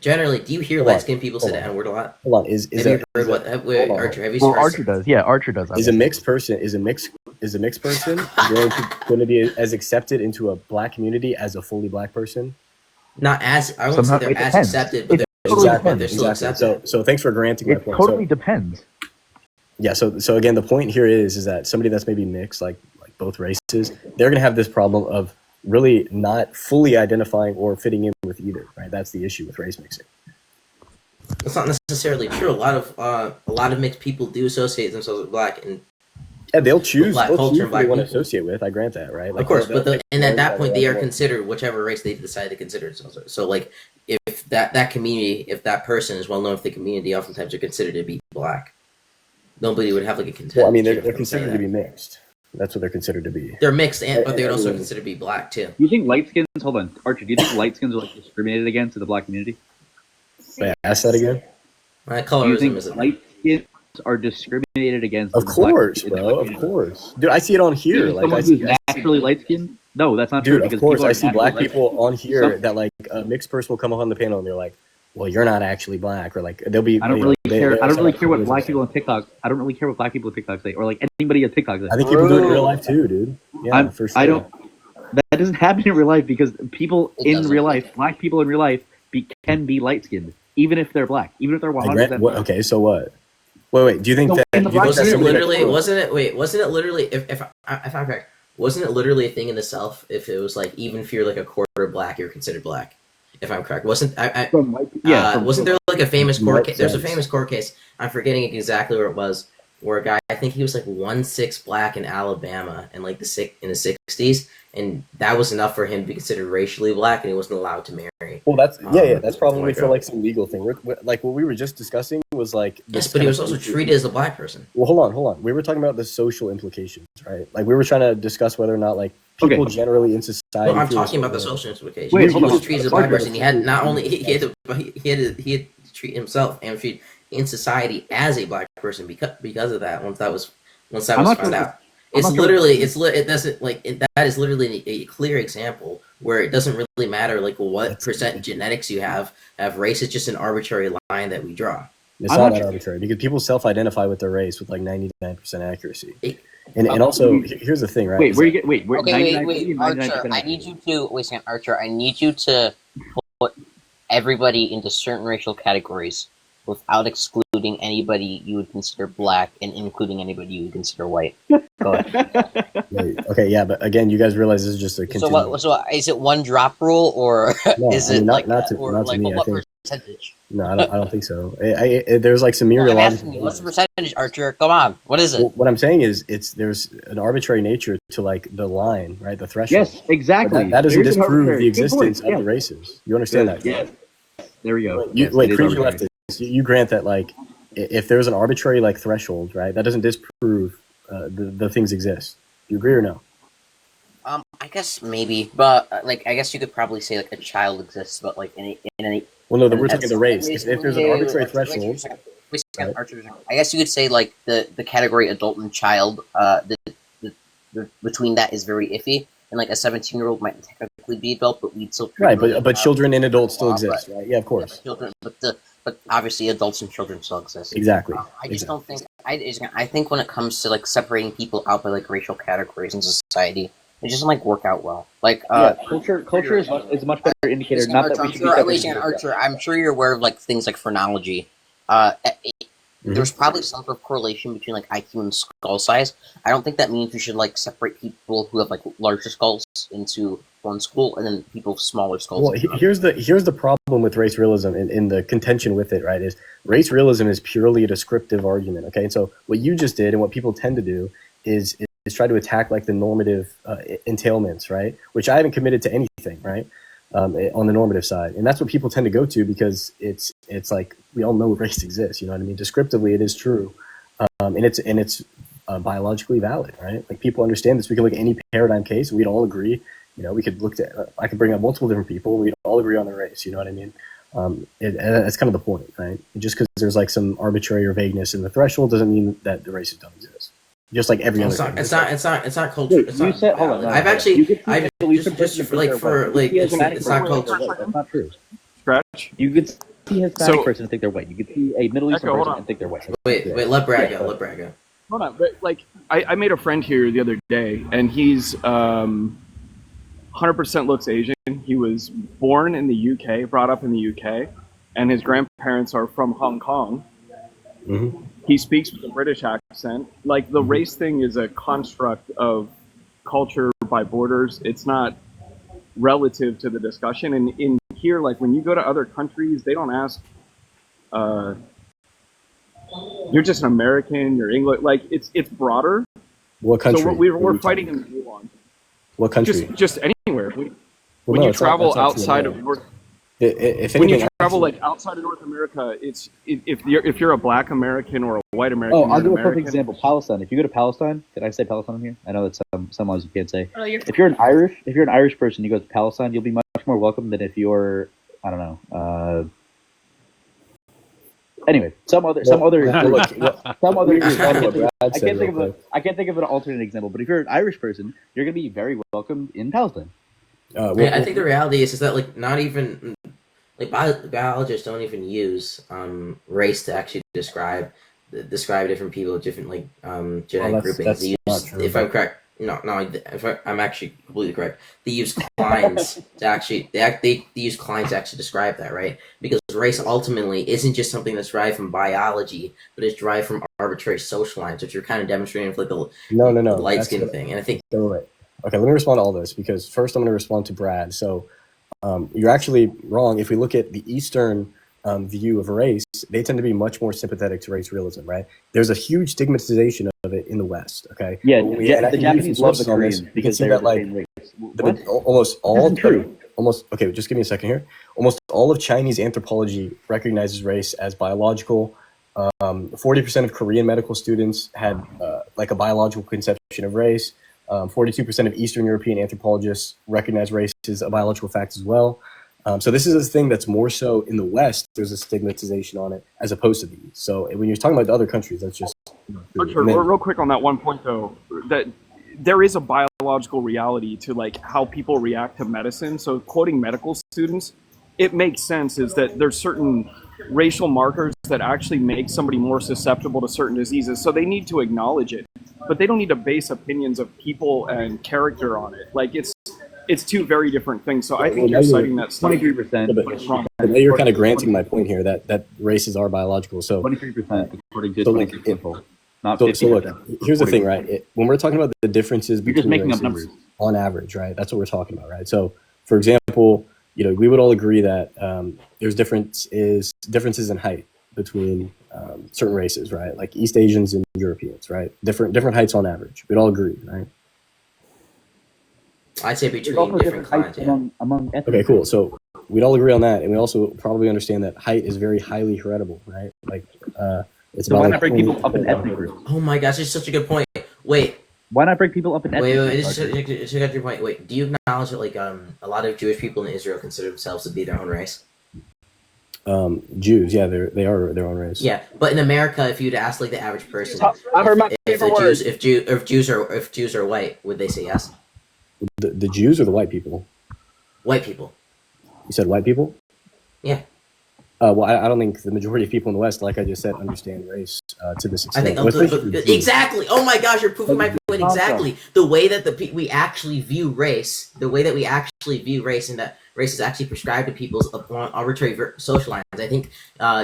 Generally, do you hear light-skinned people say the N-word a lot? Hold on, Archer? Have you heard? Archer does. Yeah, Archer does. Is a mixed person going to be as accepted into a black community as a fully black person? Not as I won't say they're as accepted, but they're still accepted. So thanks for granting my point. It totally depends. Yeah. So again, the point here is that somebody that's maybe mixed, like both races, they're going to have this problem of really not fully identifying or fitting in with either, right? That's the issue with race mixing. That's not necessarily true. A lot of mixed people do associate themselves with black, and they'll choose black culture and black they want to people. associate with. I grant that, right? Of course, but at that point, they are considered whichever race they decide to consider themselves. So, like, if that community, if that person is well known for the community, oftentimes they're considered to be black. Nobody would have like a contention. Well, I mean, they're considered to be mixed. That's what they're considered to be. They're mixed, but they're also considered to be black too. Do you think light skins? Hold on, Archer. Do you think light skins are like discriminated against in the black community? Wait, ask that again. Colorism is light skins are discriminated against. Of course, bro. Of course, dude. I see it on here. Dude, like, who's naturally light skinned? No, that's not true. Dude, of course, I see black people on here that like a mixed person will come up on the panel and they're like, "Well, you're not actually black," or like they'll be. I don't really care. I don't really care what black people on TikTok. I don't really care what black people on TikTok say, or like anybody on TikTok says. I think people do it in real life too, dude. Yeah, for sure. I don't. That doesn't happen in real life because people in real life, black people in real life, can be light skinned, even if they're black, even if they're 100%. Okay, so what? Wait. Do you think that? Wasn't it literally? If I'm correct, wasn't it literally a thing in itself? If it was like even if you're like a quarter black, you're considered black. If I'm correct, wasn't there like a famous court case? There's a famous court case. I'm forgetting exactly where it was. Where a guy, I think he was like 1/6 black in Alabama in like the 60s, and that was enough for him to be considered racially black, and he wasn't allowed to marry. Well, that's probably for like some legal thing. Like what we were just discussing was like. Yes, but he was also treated as a black person. Well, hold on. We were talking about the social implications, right? Like we were trying to discuss whether or not like people generally in society. Well, I'm talking about the social implications. He was treated as a black person. He had not only he had to treat himself and treat in society as a black person because of that. Once that was found out, that is literally a clear example where it doesn't really matter like what percent genetics you have. Race is just an arbitrary line that we draw. It's not that arbitrary because people self-identify with their race with like 99% accuracy. And also, here's the thing, right? Wait, where you get? Wait, where? Okay, 99, wait, 99% Archer. I accurate. need you to wait a second, Archer. I need you to put everybody into certain racial categories without excluding anybody you would consider black and including anybody you would consider white. Go ahead. Wait, okay, yeah, but again, you guys realize this is just a So continuum. what? So is it one drop rule or No, is I mean it like not to me. I what think percentage? no, I don't think so. There's like some No, I'm meteorological. asking you, what's the percentage, Archer? Come on, what is it? Well, what I'm saying is, there's an arbitrary nature to like the line, right? The threshold. Yes, exactly. That doesn't There's an disprove arbitrary- the good point, existence of yeah. the races. You understand Yes, that? yes. There we go. You, Yes, wait, it is crazy arbitrary. leftists, you grant that like if there's an arbitrary like threshold, right? That doesn't disprove the things exist. You agree or no? I guess maybe, but like I guess you could probably say like a child exists, but like in any. Well, no, and we're talking that's- the race. wait, If there's an wait, arbitrary wait, wait, threshold, wait a second, Archer. I guess you could say like the category adult and child. The between that is very iffy, and like a 17-year-old might technically be adult, but we'd still treat right? them like But children and adults still law, exist, right? Yeah, of course. children, but obviously adults and children still exist. Exactly. I just don't think I think when it comes to like separating people out by like racial categories in society, it just doesn't like work out well. Like culture is a much better indicator. Not that we should be Archer, I'm sure you're aware of like things like phrenology. There's probably some sort of correlation between like IQ and skull size. I don't think that means we should like separate people who have like larger skulls into one school and then people with smaller skulls. Well, here's the problem with race realism and the contention with it, right? Is race realism is purely a descriptive argument, okay? And so what you just did and what people tend to do is try to attack like the normative entailments, right? Which I haven't committed to anything, right? On the normative side, and that's what people tend to go to because it's like we all know race exists. You know what I mean? Descriptively, it is true, and it's biologically valid, right? Like people understand this. We can look at any paradigm case, and we'd all agree. You know, we could look at. I could bring up multiple different people. We'd all agree on the race. You know what I mean? And that's kind of the point, right? Just because there's like some arbitrary or vagueness in the threshold doesn't mean that the races don't exist. Just like every other thing. It's not culture. Wait, It's you not said hold on. I've actually just for like it's not culture. That's not true. Scratch. You could see a Hispanic person and think they're white. You could see a Middle Eastern person and think they're white. Wait, let Brad go. Let Brad go. Hold on, but like I made a friend here the other day, and he's 100% looks Asian. He was born in the UK, brought up in the UK, and his grandparents are from Hong Kong. Mm-hmm. He speaks with a British accent. Like the race thing is a construct of culture by borders. It's not relative to the discussion. And in here, like when you go to other countries, they don't ask, you're just an American, you're English. Like it's broader. What country? So we're fighting in nuance. What country? Just anywhere. When no, you it's not- travel that's not true, outside no. of North, If when you anything, travel like outside of North America, if you're a Black American or a white American. Oh, I'll you're give an a perfect American. example. Palestine. If you go to Palestine, did I say Palestine in here? I know that some laws you can't say. Oh, you're If you're an Irish person, you go to Palestine, you'll be much more welcome than if you're, I don't know. Anyway, some other. I can't think of an alternate example. But if you're an Irish person, you're gonna be very welcome in Palestine. I think the reality is that like not even like biologists don't even use race to actually describe different people, different like genetic groupings. They use, if I'm correct, I'm actually completely correct. They use clines to actually they use clines to actually describe that, right? Because race ultimately isn't just something that's derived from biology, but it's derived from arbitrary social lines, which you're kind of demonstrating with like a no, light skin thing. And I think okay, let me respond to all this because first I'm going to respond to Brad. So you're actually wrong. If we look at the Eastern view of race, they tend to be much more sympathetic to race realism, right? There's a huge stigmatization of it in the West, okay? Yeah, the Japanese love the Koreans because they're the same race. Almost all true. Okay, just give me a second here. Almost all of Chinese anthropology recognizes race as biological. 40% of Korean medical students had like a biological conception of race. 42% of Eastern European anthropologists recognize race as a biological fact as well. So this is a thing that's more so in the West. There's a stigmatization on it as opposed to the East. So when you're talking about the other countries, that's just Archer, real quick on that one point though, that there is a biological reality to like how people react to medicine. So quoting medical students, it makes sense is that there's certain racial markers that actually make somebody more susceptible to certain diseases. So they need to acknowledge it. but they don't need to base opinions of people and character on it. Like it's two very different things. So I think you're citing that stuff. 23%. But now you're kind of granting my point here that races are biological. So 23% according to so 26 people. Not so 50. look, here's the thing, right? When we're talking about the differences You're just between making up races numbers. on average, right? That's what we're talking about, right? So, for example, we would all agree that there's differences in height between certain races, right? Like East Asians and Europeans, right? Different heights on average. We'd all agree, right? I'd say There's between also different different clans, heights yeah. among ethnic Okay, cool. groups. So we'd all agree on that, and we also probably understand that height is very highly heritable, right? Like it's So about why like not break 20 people up in ethnic groups? Oh my gosh, it's such a good point. Wait, Why not break people up in ethnic wait, groups? just Parker? to get your point. Wait, do you acknowledge that like a lot of Jewish people in Israel consider themselves to be their own race? Jews, yeah, they are their own race. Yeah, but in America, if you'd ask like the average person, I heard my if favorite word. if Jews are white, would they say yes? The Jews or the white people? White people. You said white people? Yeah. Well, I don't think the majority of people in the West, like I just said, understand race to this I extent. think exactly. Oh my gosh, you're proving my point exactly. The way that we actually view race, the way that we actually view race, and that race is actually prescribed to people's arbitrary social lines. I think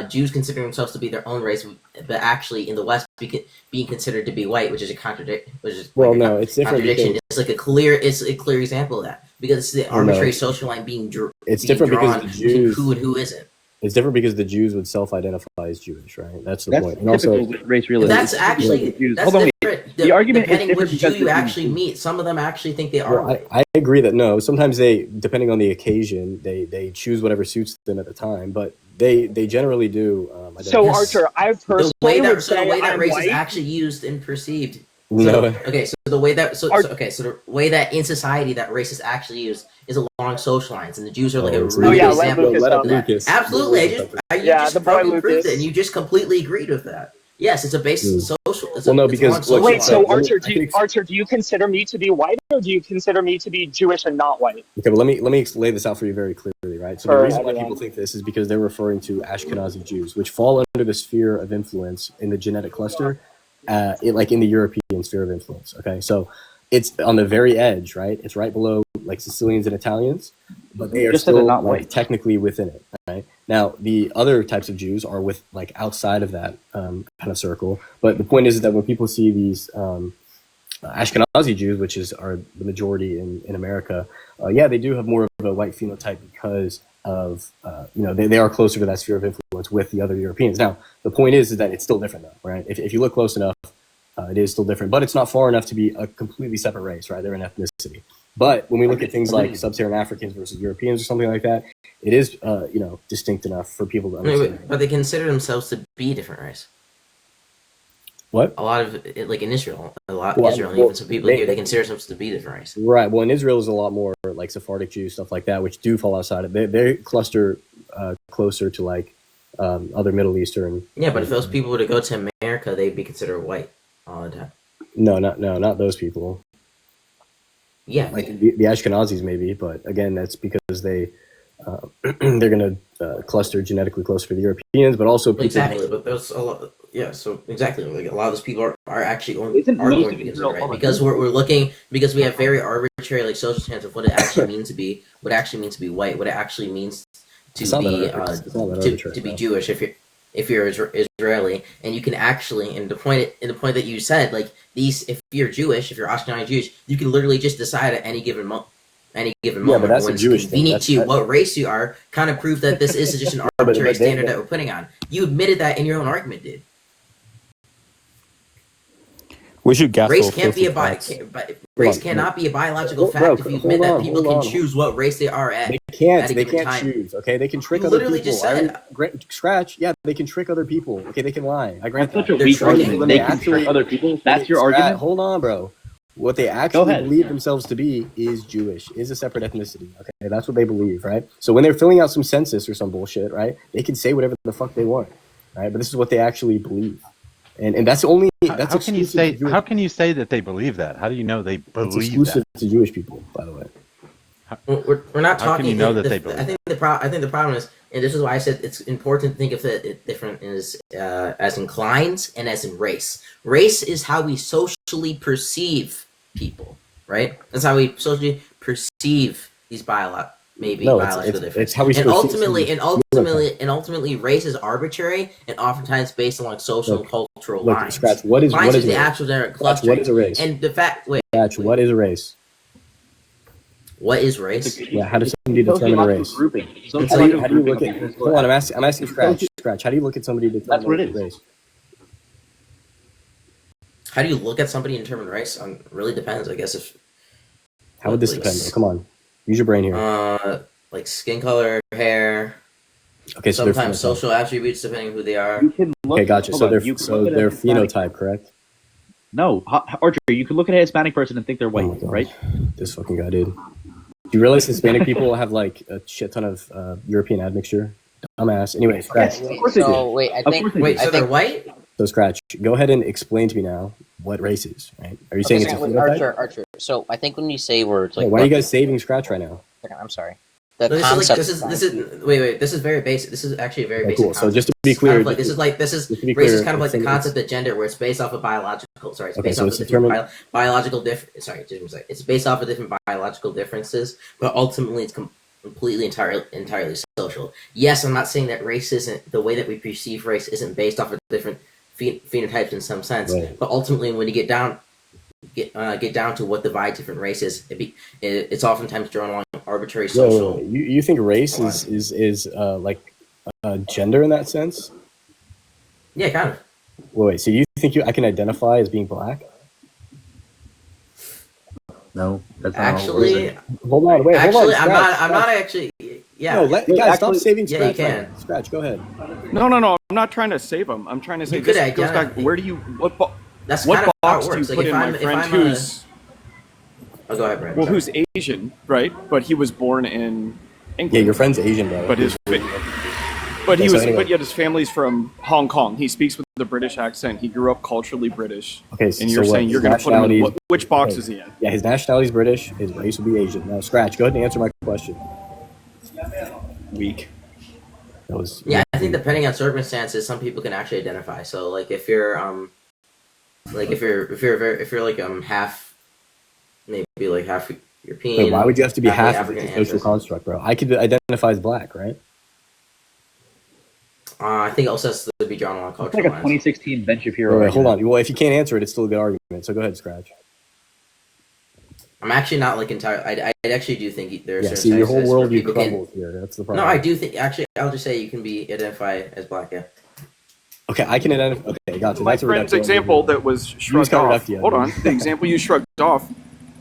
Jews consider themselves to be their own race, but actually in the West being considered to be white, which is a contradiction. It's different. Contradiction. It's a clear example of that because it's the arbitrary social line being it's being different drawn because the Jews, who and who isn't. It's different because the Jews would self-identify as Jewish, right? That's the point. And typical also, with race realism. That's actually that's Hold on, different. the argument is depending different which Jew because you the actually meet, some of them actually think they are. well, I agree that no. Sometimes depending on the occasion, they choose whatever suits them at the time, but they generally do. So Archer, I personally would say the way that I'm race white. is actually used and perceived. No. Okay, so the way that the way that in society that race is actually used is along social lines, and the Jews are like a really good example of that. Absolutely, you just probably proved it, and you just completely agreed with that. Yes, it's a base social. Wait, so Archer, do you consider me to be white, or do you consider me to be Jewish and not white? Okay, but let me lay this out for you very clearly, right? So the reason why people think this is because they're referring to Ashkenazi Jews, which fall under the sphere of influence in the genetic cluster, like in the European sphere of influence. Okay, so it's on the very edge, right? It's right below like Sicilians and Italians, but they are Just still not like white. technically within it. Right now, the other types of Jews are with like outside of that kind of circle. But the point is that when people see these Ashkenazi Jews, which are the majority in America, they do have more of a white phenotype because of they are closer to that sphere of influence with the other Europeans. Now, the point is that it's still different though, right? If you look close enough, it is still different, but it's not far enough to be a completely separate race, right? They're an ethnicity. But when we look at things like sub-Saharan Africans versus Europeans or something like that, it is distinct enough for people to understand. But they consider themselves to be different race. What? A lot of it, like in Israel, even some people here, they consider themselves to be different race. Right. Well, in Israel, is a lot more like Sephardic Jews, stuff like that, which do fall outside of. They cluster closer to like other Middle Eastern. Yeah, but if those people were to go to America, they'd be considered white all the time. No, not those people. Yeah, like the Ashkenazis maybe, but again, that's because they're going to cluster genetically closer to the Europeans, but also people exactly. But there's a lot. Yeah, so exactly. Like a lot of those people are actually going to be considered right because we're looking because we have very arbitrary like social standards of what it actually means to be white, what it actually means to be Jewish if you're Israeli, and you can actually the point that you said, like if you're Jewish, if you're Ashkenazi Jewish, you can literally just decide at any given moment but that's when a it's Jewish convenient thing. to you what race you are, kind of prove that this is just an arbitrary standard that we're putting on. You admitted that in your own argument, dude. We should race can't be race cannot be a biological fact if you admit that people can choose what race they are at. They can't choose. Okay, they can trick you other literally people. Just said, Scratch. Yeah, they can trick other people. Okay, they can lie. I grant That's that. such a weak argument. They can trick other people. That's your argument. Hold on, bro. What they actually believe themselves to be is Jewish, is a separate ethnicity. Okay, that's what they believe, right? So when they're filling out some census or some bullshit, right, they can say whatever the fuck they want, right? But this is what they actually believe, and that's only that's how can you say how can you say that they believe that? How do you know they believe exclusive that? to Jewish people, by the way. We're not How talking. can you know that they believe? I think the problem is, and this is why I said it's important to think of it different as in clines and as in race. Race is how we socially perceive people, right? That's how we socially perceive these biological differences. It's how we and perceive ultimately, race is arbitrary and oftentimes based on social and cultural lines. Scratch. What is the a actual race? clustering. What is a race? And the fact. Scratch. What is a race? What is race? Yeah, how does somebody determine a race? How do you look at? Hold on, I'm asking Scratch. Scratch. How do you look at somebody to determine what it is? Race? How do you look at somebody and determine race? Really depends, I guess. How would this depend? Come on, use your brain here. Like skin color, hair. Okay, so sometimes social attributes depending on who they are. Okay, gotcha. So they're phenotype, correct? No, Archer, you could look at a Hispanic person and think they're white, right? This fucking guy, dude. Do you realize Hispanic people have like a shit ton of European admixture? Dumbass. Anyway, Scratch. Of course they do. So they're white? So Scratch, go ahead and explain to me now what race is, right? Are you saying it's a phenotype? Archer. So I think when you say words like, why are you guys saving Scratch right now? I'm sorry. This is very basic. This is actually a very basic. Cool. So just to be clear, race is kind of like the concept of gender, where it's based off of biological. Sorry, it's based off of different biological difference. Sorry, it's based off of different biological differences, but ultimately it's completely entirely social. Yes, I'm not saying that race isn't the way that we perceive race isn't based off of different phenotypes in some sense, but ultimately when you get down to what divides different races, it's oftentimes drawn along arbitrary social. You think race is like gender in that sense? Yeah, kind of. Wait, so you think I can identify as being black? No, that's not actually. Hold on, wait, hold on. I'm not actually. Yeah. No, guys, stop saving Scratch. Yeah, you can. Scratch, go ahead. No. I'm not trying to save him. I'm trying to say this goes back. Where do you what box do you put in my friend who's? Oh, go ahead, Brad. Well, who's Asian, right? But he was born in England. Yeah, your friend's Asian, bro. But yet his family's from Hong Kong. He speaks with a British accent. He grew up culturally British. Okay, and you're saying you're going to put him in which box is he in? Yeah, his nationality is British. His race would be Asian. Now, Scratch, go ahead and answer my question. Weak. I think depending on circumstances, some people can actually identify. So, like, if you're half, maybe like half European. Wait, why would you have to be half of African a social construct, bro? I could identify as black, right? I think it also has to be drawn along cultural lines. It's like a 2016 Ben Shapiro. Wait, hold on. Well, if you can't answer it, it's still a good argument. So go ahead, Scratch. I'm actually not like entirely. I actually do think there's. Yeah, see, your whole world you crumbles here. That's the problem. No, I do think actually. I'll just say you can be identified as black. Yeah. Okay, I can identify. Okay, gotcha. My friend's example that was shrugged off. Hold on, the example you shrugged off.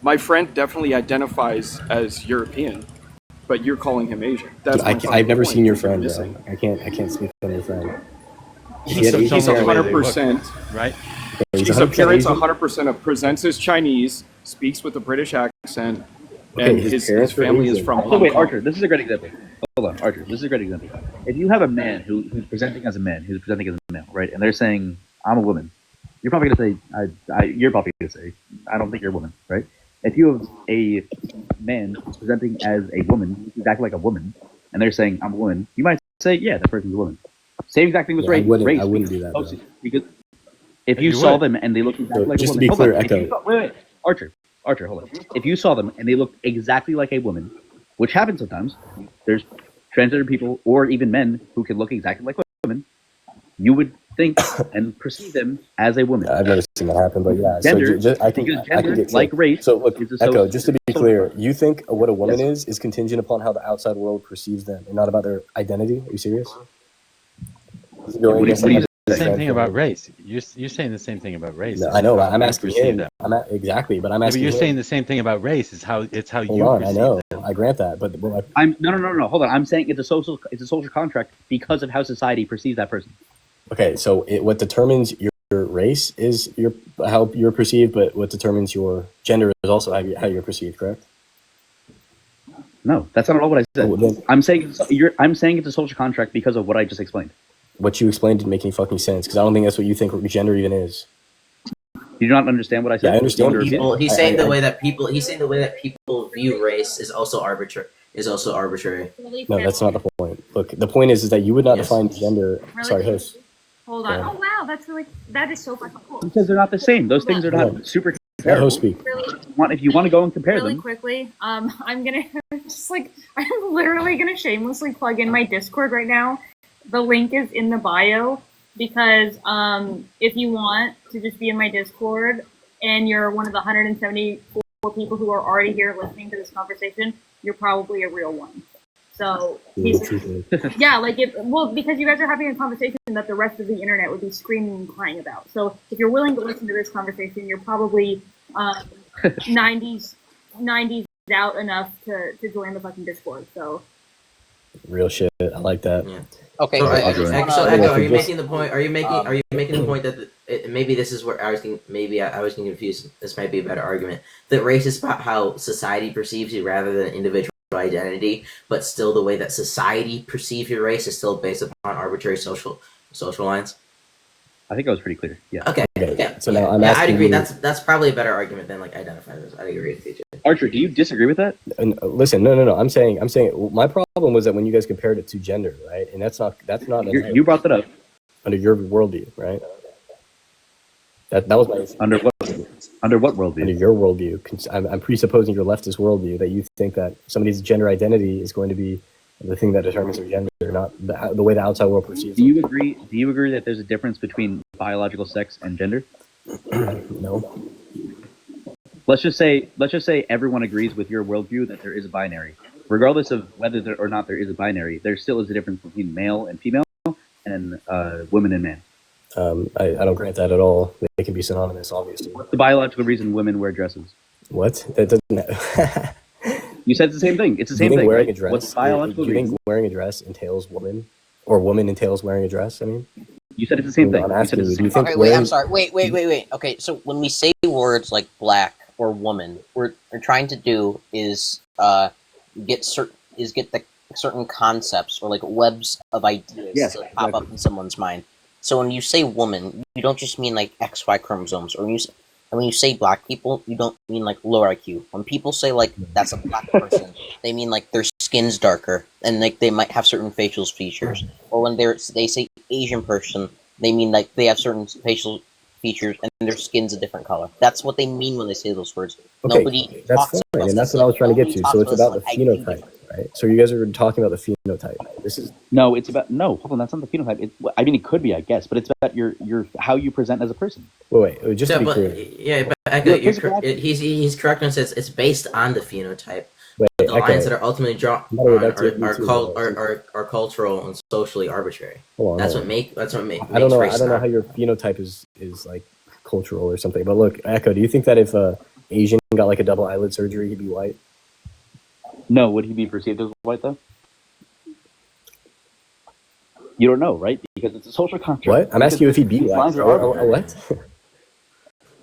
My friend definitely identifies as European, but you're calling him Asian. That's I've never seen your friend. Bro. I can't speak on your friend. He's 100%. Right. His appearance 100% presents as Chinese, speaks with a British accent, and his family is from Hong Kong. Wait, Archer, this is a great example. Hold on, Archer, this is a great example. If you have a man who's presenting as a man, who's presenting as a male, right, and they're saying, I'm a woman, you're probably going to say, you're probably going to say, I don't think you're a woman, right? If you have a man presenting as a woman, who's acting like a woman, and they're saying, I'm a woman, you might say, yeah, that person's a woman. Same exact thing with race. I wouldn't do that. Because if you saw them and they look exactly like a woman. Just to be clear, Echo. Wait. Archer, hold on. If you saw them and they looked exactly like a woman, which happens sometimes, there's transgender people or even men who can look exactly like women, you would think and perceive them as a woman. I've never seen that happen, but yeah. Gender, so I can get like race. So look, Echo, just to be clear, you think what a woman is contingent upon how the outside world perceives them and not about their identity? Are you serious? The same thing about race. You're saying the same thing about race. No, I know. I'm asking him. Exactly, but I'm asking. But you're him. saying the same thing about race. It's how you. Hold on, I know. I grant that, but I'm no. Hold on. I'm saying it's a social contract because of how society perceives that person. Okay, so what determines your race is how you're perceived, but what determines your gender is also how you're perceived. Correct? No, that's not at all what I said. I'm saying it's a social contract because of what I just explained. What you explained didn't make any fucking sense because I don't think that's what you think gender even is. You do not understand what I said? Yeah, I understand. People. He's saying the way that people. He's saying the way that people view race is also arbitrary. No, that's not the point. Look, the point is that you would not define gender. Really Sorry, quick. host. Hold on. Oh wow, that is so fucking cool. Because they're not the same. Those things are not super Let comparable. host speak. If you want to go and compare Really them, quickly, I'm gonna just like I'm literally gonna shamelessly plug in my Discord right now. The link is in the bio because if you want to just be in my Discord and you're one of the 174 people who are already here listening to this conversation, you're probably a real one. So yeah, like because you guys are having a conversation that the rest of the internet would be screaming and crying about. So if you're willing to listen to this conversation, you're probably 90s out enough to join the fucking Discord. So Real shit. I like that. Yeah. Okay. So, So Echo, are you making the point? Are you making the point that maybe this is where I was getting confused. This might be a better argument. That race is about how society perceives you rather than individual identity, but still the way that society perceives your race is still based upon arbitrary social lines. I think I was pretty clear. Yeah. Okay. So now I'm asking I'd agree. you- That's probably a better argument than like identifying those. I agree with you. Archer, do you disagree with that? Listen, no. I'm saying my problem was that when you guys compared it to gender, right? And that's not You brought that up under your worldview, right? That was my under what worldview? Under your worldview. I'm presupposing your leftist worldview that you think that somebody's gender identity is going to be the thing that determines their gender, not the way the outside world perceives. Do you agree? Do you agree that there's a difference between biological sex and gender? No. Let's just say everyone agrees with your worldview that there is a binary, regardless of whether or not there is a binary. There still is a difference between male and female, and women and man. I don't grant that at all. They can be synonymous, obviously. What's the biological reason women wear dresses? What? That doesn't. You said it's the same thing. It's the Do you same think thing. wearing Right? a dress? What's the biological do you reason? think wearing a dress entails woman, or woman entails wearing a dress? I mean, you said it's the same thing. I'm asking you. Do you think Okay, wait, wearing? I'm sorry. Wait. Okay, so when we say words like black or woman, what we're trying to do is get the certain concepts or like webs of ideas to pop up in someone's mind. So when you say woman, you don't just mean like XY chromosomes, or when you say black people, you don't mean like low IQ. When people say like that's a black person, they mean like their skin's darker and like they might have certain facial features. Or when they say Asian person, they mean like they have certain facial features and their skin's a different color. That's what they mean when they say those words. Okay, Nobody that's talks fine, about and that's what I was trying to get to. So it's about the phenotype, right? So you guys are talking about the phenotype. This is It's about hold on. That's not the phenotype. I mean, it could be, I guess, but it's about your how you present as a person. Wait. Just to be clear. But Echo, he's correct when it says it's based on the phenotype. Wait, But the Echo. lines that are ultimately drawn By the way, are cultural and socially arbitrary. Hold on, That's hold what on. makes I don't know. race I don't know not- how your phenotype is like cultural or something. But look, Echo, do you think that if Asian got like a double eyelid surgery, he'd be white? No, would he be perceived as white though? You don't know, right? Because it's a social construct. What? I'm asking you if he'd be These white. lines are arbitrary. What?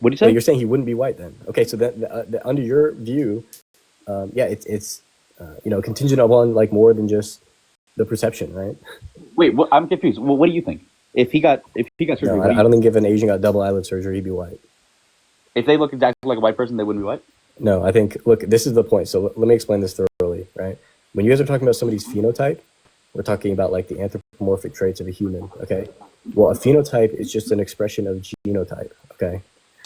What do you say? Well, you're saying he wouldn't be white then? Okay, so that under your view, it's contingent upon like more than just the perception, right? Wait, I'm confused. Well, what do you think? If he got surgery, No, I don't think if an Asian got double eyelid surgery, he'd be white. if they look exactly like a white person, they wouldn't be white. No, I think, look, this is the point. So let me explain this thoroughly, right? When you guys are talking about somebody's phenotype, we're talking about like the anthropomorphic traits of a human, okay? Well, a phenotype is just an expression of genotype, okay?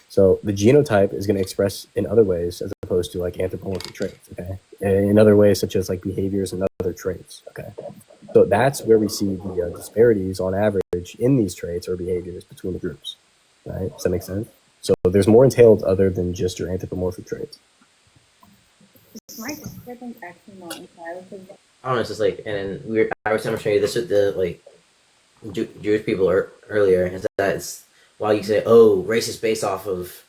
So the genotype is going to express in other ways as opposed to like anthropomorphic traits, okay? In other ways, such as like behaviors and other traits, okay? So that's where we see the disparities on average in these traits or behaviors between the groups, right? Does that make sense? So there's more entailed other than just your anthropomorphic traits. I don't know, it's just like, and I was demonstrating this with the like Jewish people earlier. Is that it's while you say, "Oh, race is based off of,"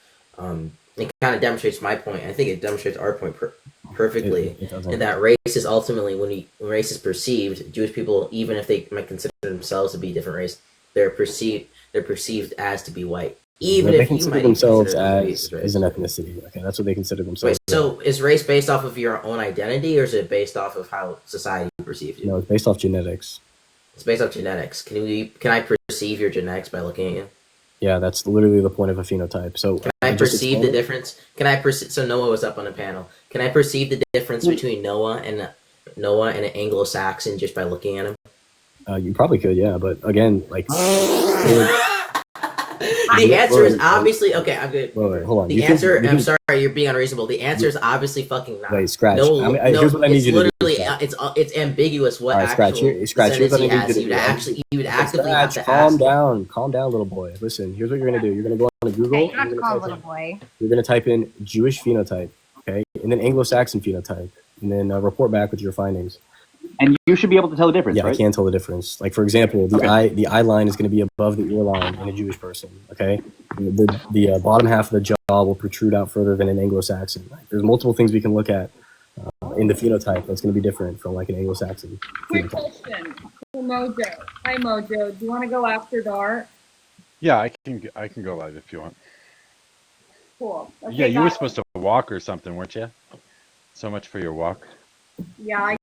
it kind of demonstrates my point. I think it demonstrates our point perfectly. And that race is ultimately when race is perceived, Jewish people, even if they might consider themselves to be a different race, they're perceived as to be white. Even they if you consider might themselves consider as an ethnicity, okay, that's what they consider themselves. Wait, so is race based off of your own identity, or is it based off of how society perceives you? No, it's based off genetics. It's based off genetics. Can I perceive your genetics by looking at you? Yeah, that's literally the point of a phenotype. So can I perceive the difference? Can I perceive? So Noah was up on the panel. Can I perceive the difference between Noah and an Anglo-Saxon just by looking at him? You probably could, yeah. But again, like. The answer is obviously okay. I'm good. Wait, hold on. The answer. I'm sorry, you're being unreasonable. The answer is obviously fucking not. Wait, Scratch. No, here's what I need you to do. It's ambiguous what Right, actual Scratch. Here's what I need you to do. You would actively have to calm down, little boy. Listen, here's what you're gonna do. You're gonna go on Google. Hey, you're not calm, little boy. You're gonna type in Jewish phenotype, okay, and then Anglo-Saxon phenotype, and then report back with your findings. And you should be able to tell the difference, right? I can tell the difference. Like, for example, the eye line is going to be above the ear line in a Jewish person, okay? The bottom half of the jaw will protrude out further than an Anglo-Saxon. Like, there's multiple things we can look at in the phenotype that's going to be different from, like, an Anglo-Saxon Quick phenotype. question for Mojo. Hi, Mojo. Do you want to go after dark? Yeah, I can go live if you want. Cool. Okay, Yeah, you were supposed to walk or something, weren't you? So much for your walk. Yeah, I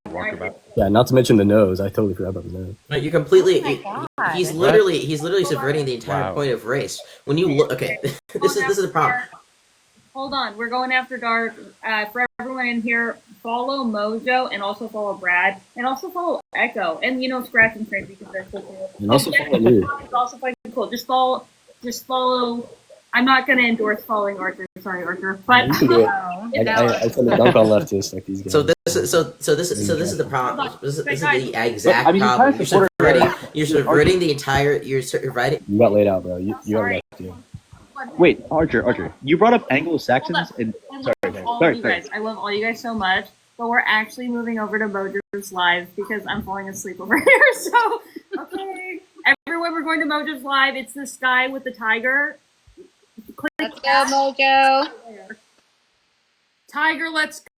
Yeah, not to mention the nose. I totally forgot about the nose. No, you completely. Oh He's literally subverting the entire point of race. When you look, okay, this is the problem. Hold on, we're going after dark. For everyone in here, follow Mojo and also follow Brad and also follow Echo and Scratch and Crazy because they're so cool. And also follow me. It's also fucking cool. Just follow. I'm not gonna endorse following Arthur. Sorry, Arthur. But you can do it. I tend to dunk on leftists like these guys. So this is the problem. This is the exact problem. You're subverting the entire. You're subverting. You got laid out, bro. You got left. Wait, Archer. You brought up Anglo-Saxons and sorry. Guys. I love all you guys so much, but we're actually moving over to Mojo's live because I'm falling asleep over here. So okay, everyone, we're going to Mojo's live. It's this guy with the tiger. Let's go, Mojo. Tiger, let's